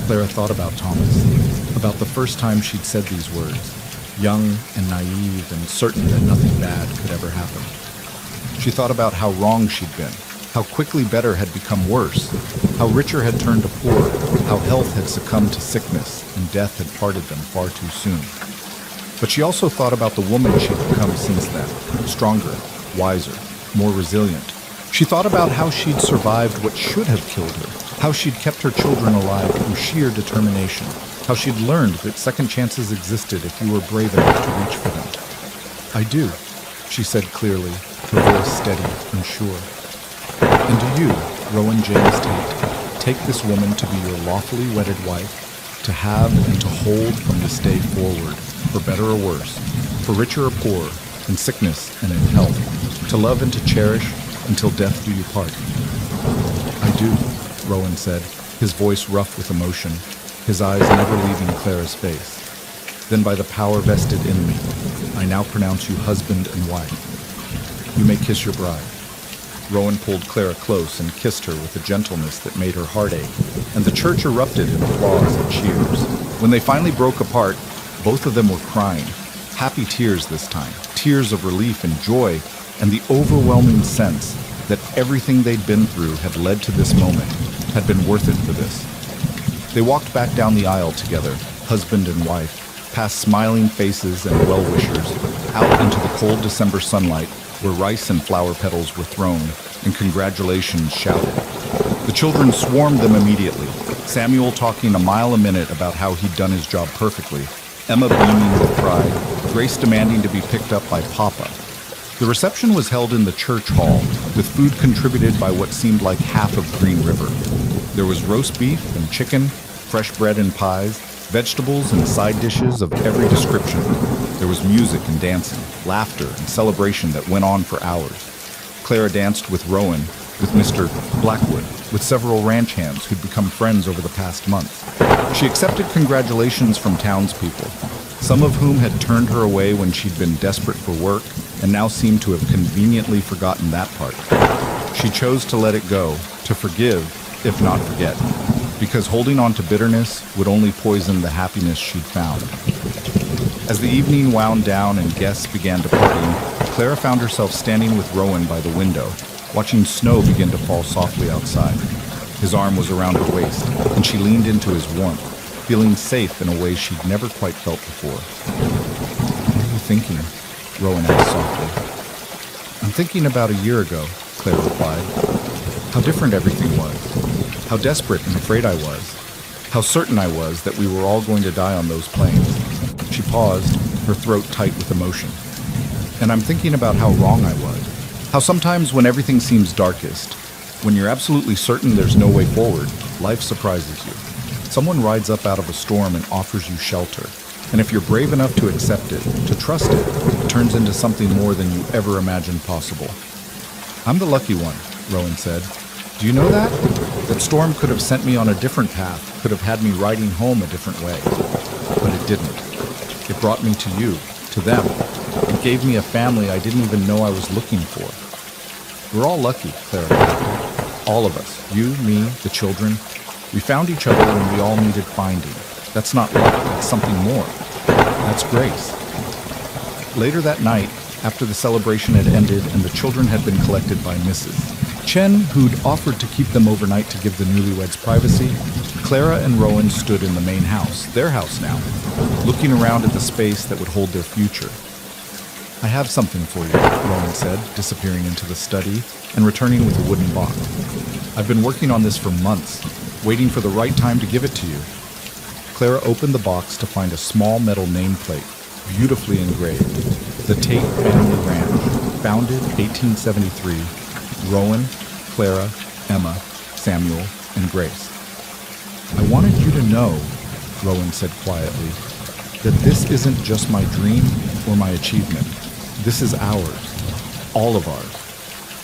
Clara thought about Thomas, about the first time she'd said these words, young and naive and certain that nothing bad could ever happen. She thought about how wrong she'd been, how quickly better had become worse, how richer had turned to poor, how health had succumbed to sickness and death had parted them far too soon. But she also thought about the woman she'd become since then, stronger, wiser, more resilient. She thought about how she'd survived what should have killed her, how she'd kept her children alive through sheer determination, how she'd learned that second chances existed if you were brave enough to reach for them. "I do," she said clearly, her voice steady and sure. "And do you, Rowan James Tate, take this woman to be your lawfully wedded wife, to have and to hold from this day forward, for better or worse, for richer or poorer, in sickness and in health, to love and to cherish, until death do you part?" "I do," Rowan said, his voice rough with emotion, his eyes never leaving Clara's face. "Then by the power vested in me, I now pronounce you husband and wife. You may kiss your bride." Rowan pulled Clara close and kissed her with a gentleness that made her heart ache, and the church erupted in applause and cheers. When they finally broke apart, both of them were crying, happy tears this time, tears of relief and joy, and the overwhelming sense that everything they'd been through had led to this moment, had been worth it for this. They walked back down the aisle together, husband and wife, past smiling faces and well-wishers, out into the cold December sunlight where rice and flower petals were thrown and congratulations shouted. The children swarmed them immediately, Samuel talking a mile a minute about how he'd done his job perfectly, Emma beaming with pride, Grace demanding to be picked up by Papa. The reception was held in the church hall, with food contributed by what seemed like half of Green River. There was roast beef and chicken, fresh bread and pies, vegetables and side dishes of every description. There was music and dancing, laughter and celebration that went on for hours. Clara danced with Rowan, with Mr. Blackwood, with several ranch hands who'd become friends over the past month. She accepted congratulations from townspeople, some of whom had turned her away when she'd been desperate for work and now seemed to have conveniently forgotten that part. She chose to let it go, to forgive, if not forget, because holding on to bitterness would only poison the happiness she'd found. As the evening wound down and guests began departing, Clara found herself standing with Rowan by the window, watching snow begin to fall softly outside. His arm was around her waist, and she leaned into his warmth, feeling safe in a way she'd never quite felt before. "What are you thinking?" Rowan asked softly. "I'm thinking about a year ago," Clara replied. "How different everything was. How desperate and afraid I was. How certain I was that we were all going to die on those plains." She paused, her throat tight with emotion. "And I'm thinking about how wrong I was. How sometimes when everything seems darkest, when you're absolutely certain there's no way forward, life surprises you. Someone rides up out of a storm and offers you shelter. And if you're brave enough to accept it, to trust it, it turns into something more than you ever imagined possible." "I'm the lucky one," Rowan said. "Do you know that? That storm could have sent me on a different path, could have had me riding home a different way. But it didn't. It brought me to you, to them. It gave me a family I didn't even know I was looking for." "We're all lucky," Clara reflected. "All of us. You, me, the children. We found each other when we all needed finding. That's not luck, that's something more. That's grace." Later that night, after the celebration had ended and the children had been collected by Mrs. Chen, who'd offered to keep them overnight to give the newlyweds privacy, Clara and Rowan stood in the main house, their house now, looking around at the space that would hold their future. "I have something for you," Rowan said, disappearing into the study and returning with a wooden box. "I've been working on this for months, waiting for the right time to give it to you." Clara opened the box to find a small metal nameplate, beautifully engraved. "The Tate Family Ranch, founded 1873, Rowan, Clara, Emma, Samuel, and Grace." "I wanted you to know," Rowan said quietly, "that this isn't just my dream or my achievement. This is ours, all of ours.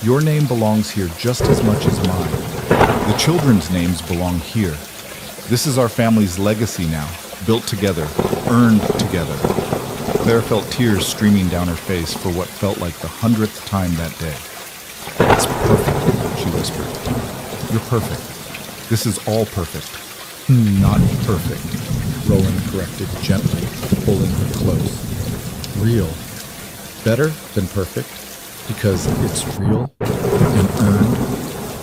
Your name belongs here just as much as mine. The children's names belong here. This is our family's legacy now, built together, earned together." Claire felt tears streaming down her face for what felt like the 100th time that day. "It's perfect," she whispered. "You're perfect. This is all perfect." Not perfect, Rowan corrected gently, pulling her close. Real. Better than perfect, because it's real and earned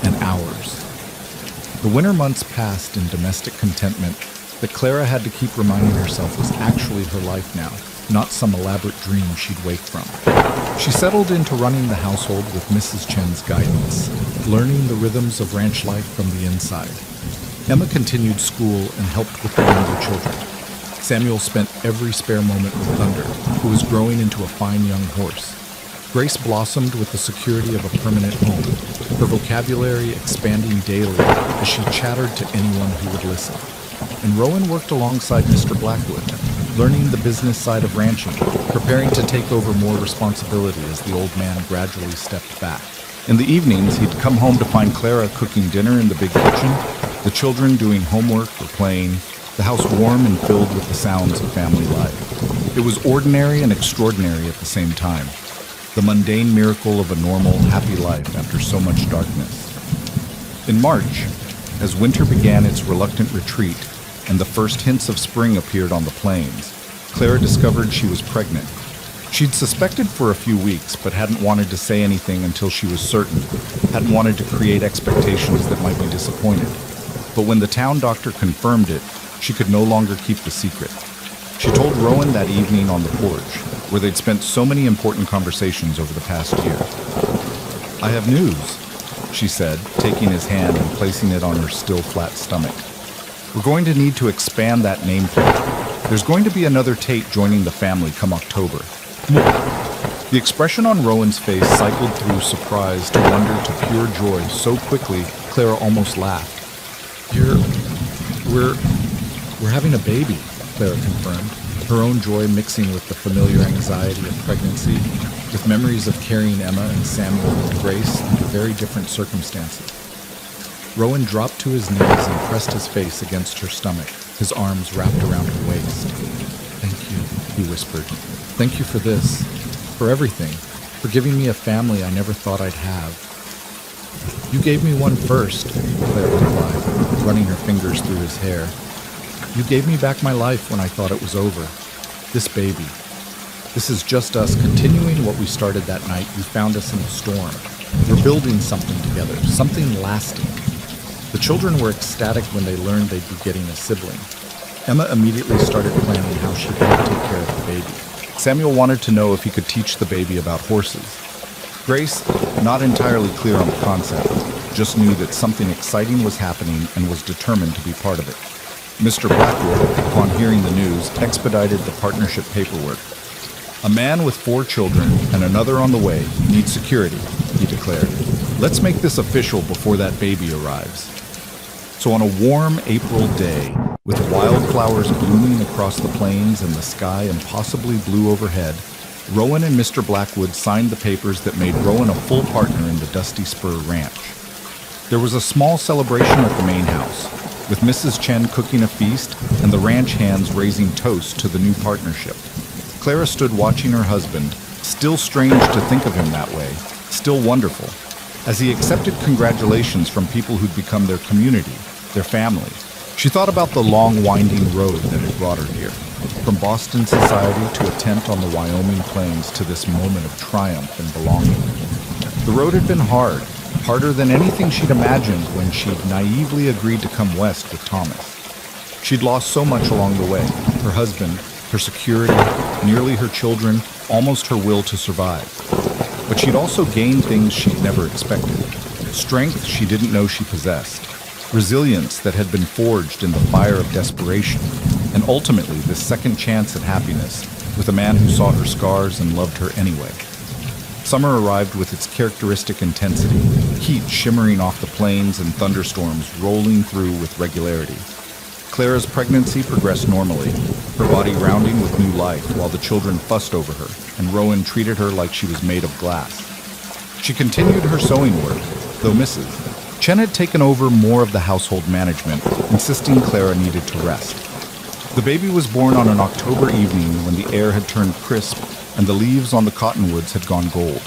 and ours. The winter months passed in domestic contentment that Clara had to keep reminding herself was actually her life now, not some elaborate dream she'd wake from. She settled into running the household with Mrs. Chen's guidance, learning the rhythms of ranch life from the inside. Emma continued school and helped with the younger children. Samuel spent every spare moment with Thunder, who was growing into a fine young horse. Grace blossomed with the security of a permanent home, her vocabulary expanding daily as she chattered to anyone who would listen. And Rowan worked alongside Mr. Blackwood, learning the business side of ranching, preparing to take over more responsibility as the old man gradually stepped back. In the evenings, he'd come home to find Clara cooking dinner in the big kitchen, the children doing homework or playing, the house warm and filled with the sounds of family life. It was ordinary and extraordinary at the same time, the mundane miracle of a normal, happy life after so much darkness. In March, as winter began its reluctant retreat and the first hints of spring appeared on the plains, Clara discovered she was pregnant. She'd suspected for a few weeks, but hadn't wanted to say anything until she was certain, hadn't wanted to create expectations that might be disappointed. But when the town doctor confirmed it, she could no longer keep the secret. She told Rowan that evening on the porch, where they'd spent so many important conversations over the past year. "I have news," she said, taking his hand and placing it on her still flat stomach. "We're going to need to expand that nameplate. There's going to be another Tate joining the family come October." The expression on Rowan's face cycled through surprise to wonder to pure joy so quickly Clara almost laughed. We're having a baby," Clara confirmed, her own joy mixing with the familiar anxiety of pregnancy, with memories of carrying Emma and Samuel and Grace under very different circumstances. Rowan dropped to his knees and pressed his face against her stomach, his arms wrapped around her waist. "Thank you," he whispered. "Thank you for this, for everything, for giving me a family I never thought I'd have." "You gave me one first," Claire replied, running her fingers through his hair. "You gave me back my life when I thought it was over. This baby. This is just us continuing what we started that night you found us in the storm. We're building something together, something lasting." The children were ecstatic when they learned they'd be getting a sibling. Emma immediately started planning how she could take care of the baby. Samuel wanted to know if he could teach the baby about horses. Grace, not entirely clear on the concept, just knew that something exciting was happening and was determined to be part of it. Mr. Blackwood, upon hearing the news, expedited the partnership paperwork. "A man with 4 children and another on the way needs security," he declared. "Let's make this official before that baby arrives." So on a warm April day, with wildflowers blooming across the plains and the sky impossibly blue overhead, Rowan and Mr. Blackwood signed the papers that made Rowan a full partner in the Dusty Spur Ranch. There was a small celebration at the main house, with Mrs. Chen cooking a feast and the ranch hands raising toasts to the new partnership. Clara stood watching her husband, still strange to think of him that way, still wonderful, as he accepted congratulations from people who'd become their community, their family. She thought about the long, winding road that had brought her here, from Boston society to a tent on the Wyoming plains to this moment of triumph and belonging. The road had been hard, harder than anything she'd imagined when she'd naively agreed to come west with Thomas. She'd lost so much along the way, her husband, her security, nearly her children, almost her will to survive. But she'd also gained things she'd never expected, strength she didn't know she possessed, resilience that had been forged in the fire of desperation, and ultimately this second chance at happiness with a man who saw her scars and loved her anyway. Summer arrived with its characteristic intensity, heat shimmering off the plains and thunderstorms rolling through with regularity. Clara's pregnancy progressed normally, her body rounding with new life while the children fussed over her, and Rowan treated her like she was made of glass. She continued her sewing work, though Mrs. Chen had taken over more of the household management, insisting Clara needed to rest. The baby was born on an October evening when the air had turned crisp and the leaves on the cottonwoods had gone gold.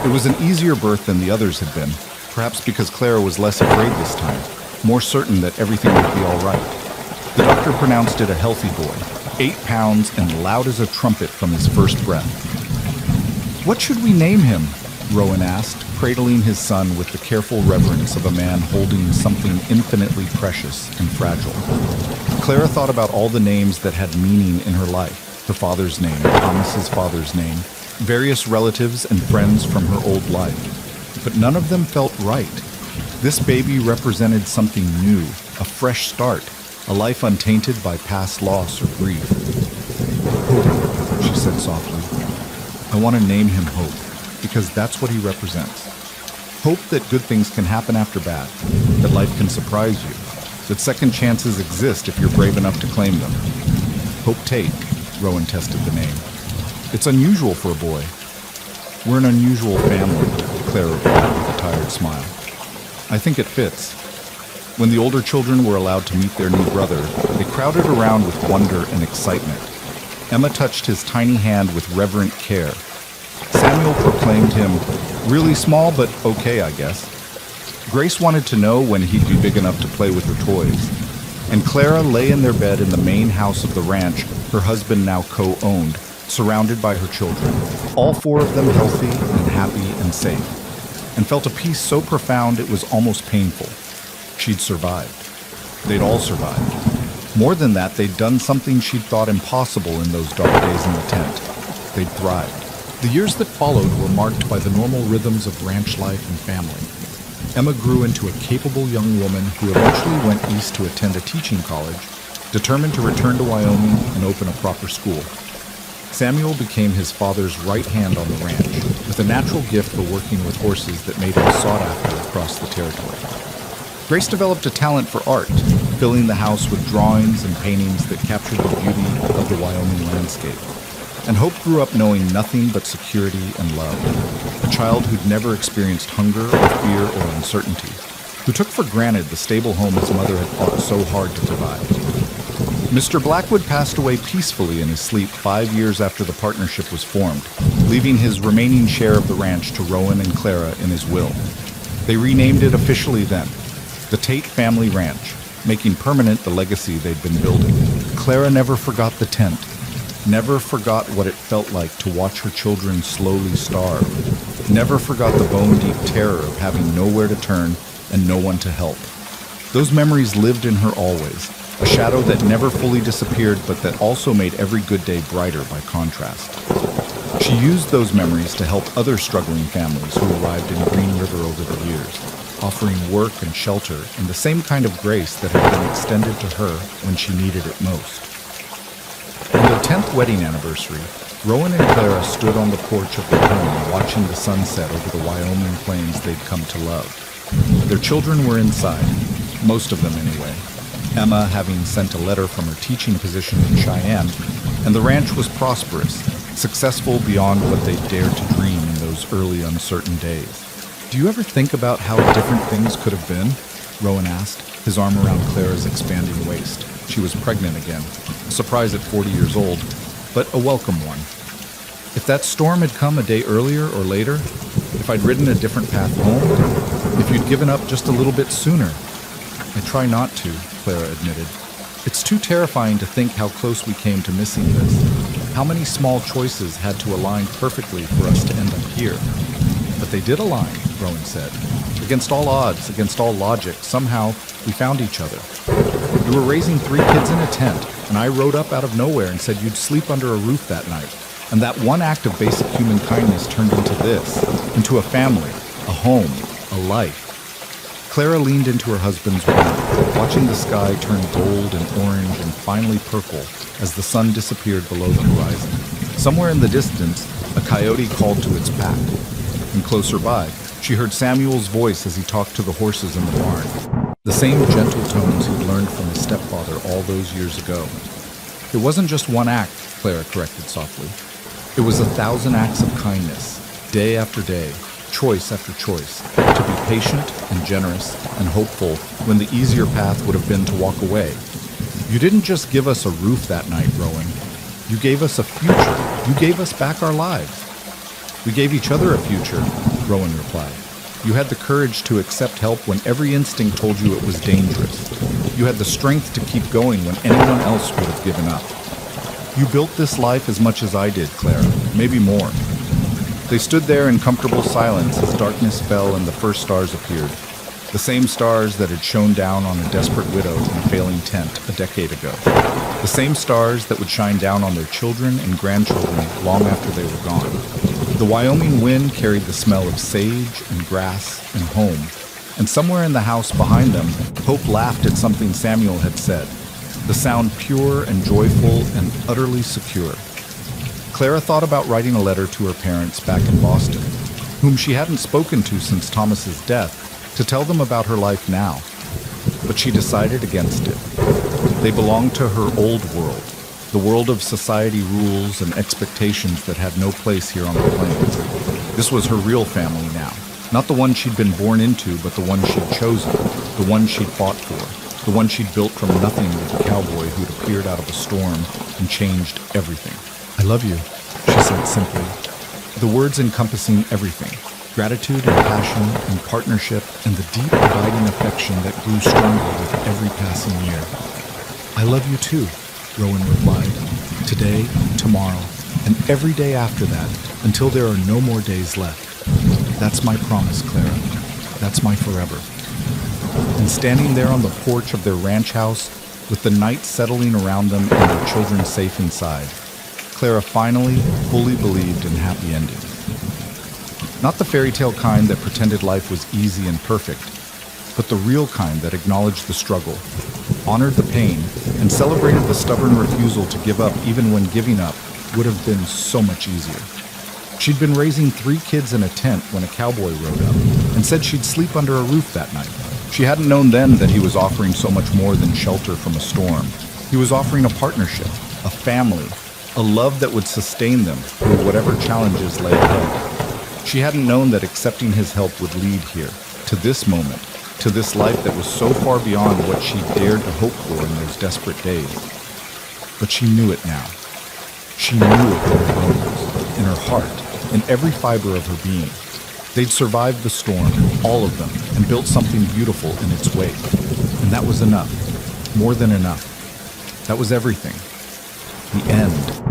It was an easier birth than the others had been, perhaps because Clara was less afraid this time, more certain that everything would be all right. The doctor pronounced it a healthy boy, 8 pounds and loud as a trumpet from his first breath. "What should we name him?" Rowan asked, cradling his son with the careful reverence of a man holding something infinitely precious and fragile. Clara thought about all the names that had meaning in her life. Her father's name, Thomas's father's name, various relatives and friends from her old life. But none of them felt right. This baby represented something new, a fresh start, a life untainted by past loss or grief. "Hope," she said softly. "I want to name him Hope, because that's what he represents. Hope that good things can happen after bad, that life can surprise you, that second chances exist if you're brave enough to claim them. Hope Tate," Rowan tested the name. "It's unusual for a boy." "We're an unusual family," Clara replied with a tired smile. "I think it fits." When the older children were allowed to meet their new brother, they crowded around with wonder and excitement. Emma touched his tiny hand with reverent care. Samuel proclaimed him, "Really small, but okay, I guess." Grace wanted to know when he'd be big enough to play with her toys. And Clara lay in their bed in the main house of the ranch her husband now co-owned, surrounded by her children, all 4 of them healthy and happy and safe, and felt a peace so profound it was almost painful. She'd survived. They'd all survived. More than that, they'd done something she'd thought impossible in those dark days in the tent. They'd thrived. The years that followed were marked by the normal rhythms of ranch life and family. Emma grew into a capable young woman who eventually went east to attend a teaching college, determined to return to Wyoming and open a proper school. Samuel became his father's right hand on the ranch, with a natural gift for working with horses that made him sought after across the territory. Grace developed a talent for art, filling the house with drawings and paintings that captured the beauty of the Wyoming landscape. And Hope grew up knowing nothing but security and love, a child who'd never experienced hunger or fear or uncertainty, who took for granted the stable home his mother had fought so hard to provide. Mr. Blackwood passed away peacefully in his sleep 5 years after the partnership was formed, leaving his remaining share of the ranch to Rowan and Clara in his will. They renamed it officially then, the Tate Family Ranch, making permanent the legacy they'd been building. Clara never forgot the tent, never forgot what it felt like to watch her children slowly starve, never forgot the bone-deep terror of having nowhere to turn and no one to help. Those memories lived in her always, a shadow that never fully disappeared but that also made every good day brighter by contrast. She used those memories to help other struggling families who arrived in Green River over the years, offering work and shelter and the same kind of grace that had been extended to her when she needed it most. On their 10th wedding anniversary, Rowan and Clara stood on the porch of their home watching the sunset over the Wyoming plains they'd come to love. Their children were inside, most of them anyway, Emma having sent a letter from her teaching position in Cheyenne, and the ranch was prosperous, successful beyond what they dared to dream in those early uncertain days. "Do you ever think about how different things could have been?" Rowan asked, his arm around Clara's expanding waist. She was pregnant again, a surprise at 40 years old, but a welcome one. "If that storm had come a day earlier or later, if I'd ridden a different path home, if you'd given up just a little bit sooner." "I try not to," Clara admitted. "It's too terrifying to think how close we came to missing this, how many small choices had to align perfectly for us to end up here." "But they did align," Rowan said. "Against all odds, against all logic, somehow we found each other. You were raising 3 kids in a tent, and I rode up out of nowhere and said you'd sleep under a roof that night. And that one act of basic human kindness turned into this, into a family, a home, a life." Clara leaned into her husband's warmth, watching the sky turn gold and orange and finally purple as the sun disappeared below the horizon. Somewhere in the distance, a coyote called to its pack. And closer by, she heard Samuel's voice as he talked to the horses in the barn. The same gentle tones he'd learned from his stepfather all those years ago. It wasn't just one act, Clara corrected softly. It was 1,000 acts of kindness, day after day, choice after choice, to be patient and generous and hopeful when the easier path would have been to walk away. You didn't just give us a roof that night, Rowan. You gave us a future. You gave us back our lives. We gave each other a future, Rowan replied. You had the courage to accept help when every instinct told you it was dangerous. You had the strength to keep going when anyone else would have given up. You built this life as much as I did, Clara, maybe more. They stood there in comfortable silence as darkness fell and the first stars appeared. The same stars that had shone down on a desperate widow in a failing tent a decade ago. The same stars that would shine down on their children and grandchildren long after they were gone. The Wyoming wind carried the smell of sage and grass and home. And somewhere in the house behind them, Hope laughed at something Samuel had said. The sound pure and joyful and utterly secure. Clara thought about writing a letter to her parents back in Boston, whom she hadn't spoken to since Thomas's death, to tell them about her life now. But she decided against it. They belonged to her old world, the world of society rules and expectations that had no place here on the plains. This was her real family now, not the one she'd been born into, but the one she'd chosen, the one she'd fought for, the one she'd built from nothing with a cowboy who'd appeared out of a storm and changed everything. I love you, she said simply, the words encompassing everything. Gratitude and passion and partnership and the deep abiding affection that grew stronger with every passing year. I love you too, Rowan replied. Today, tomorrow, and every day after that, until there are no more days left. That's my promise, Clara. That's my forever. And standing there on the porch of their ranch house, with the night settling around them and their children safe inside, Clara finally fully believed in happy endings. Not the fairy tale kind that pretended life was easy and perfect, but the real kind that acknowledged the struggle, honored the pain, and celebrated the stubborn refusal to give up even when giving up would have been so much easier. She'd been raising 3 kids in a tent when a cowboy rode up, and said she'd sleep under a roof that night. She hadn't known then that he was offering so much more than shelter from a storm. He was offering a partnership, a family, a love that would sustain them through whatever challenges lay ahead. She hadn't known that accepting his help would lead here, to this moment, to this life that was so far beyond what she dared to hope for in those desperate days. But she knew it now. She knew it in her bones, in her heart, in every fiber of her being. They'd survived the storm, all of them, and built something beautiful in its wake. And that was enough, more than enough. That was everything. The end.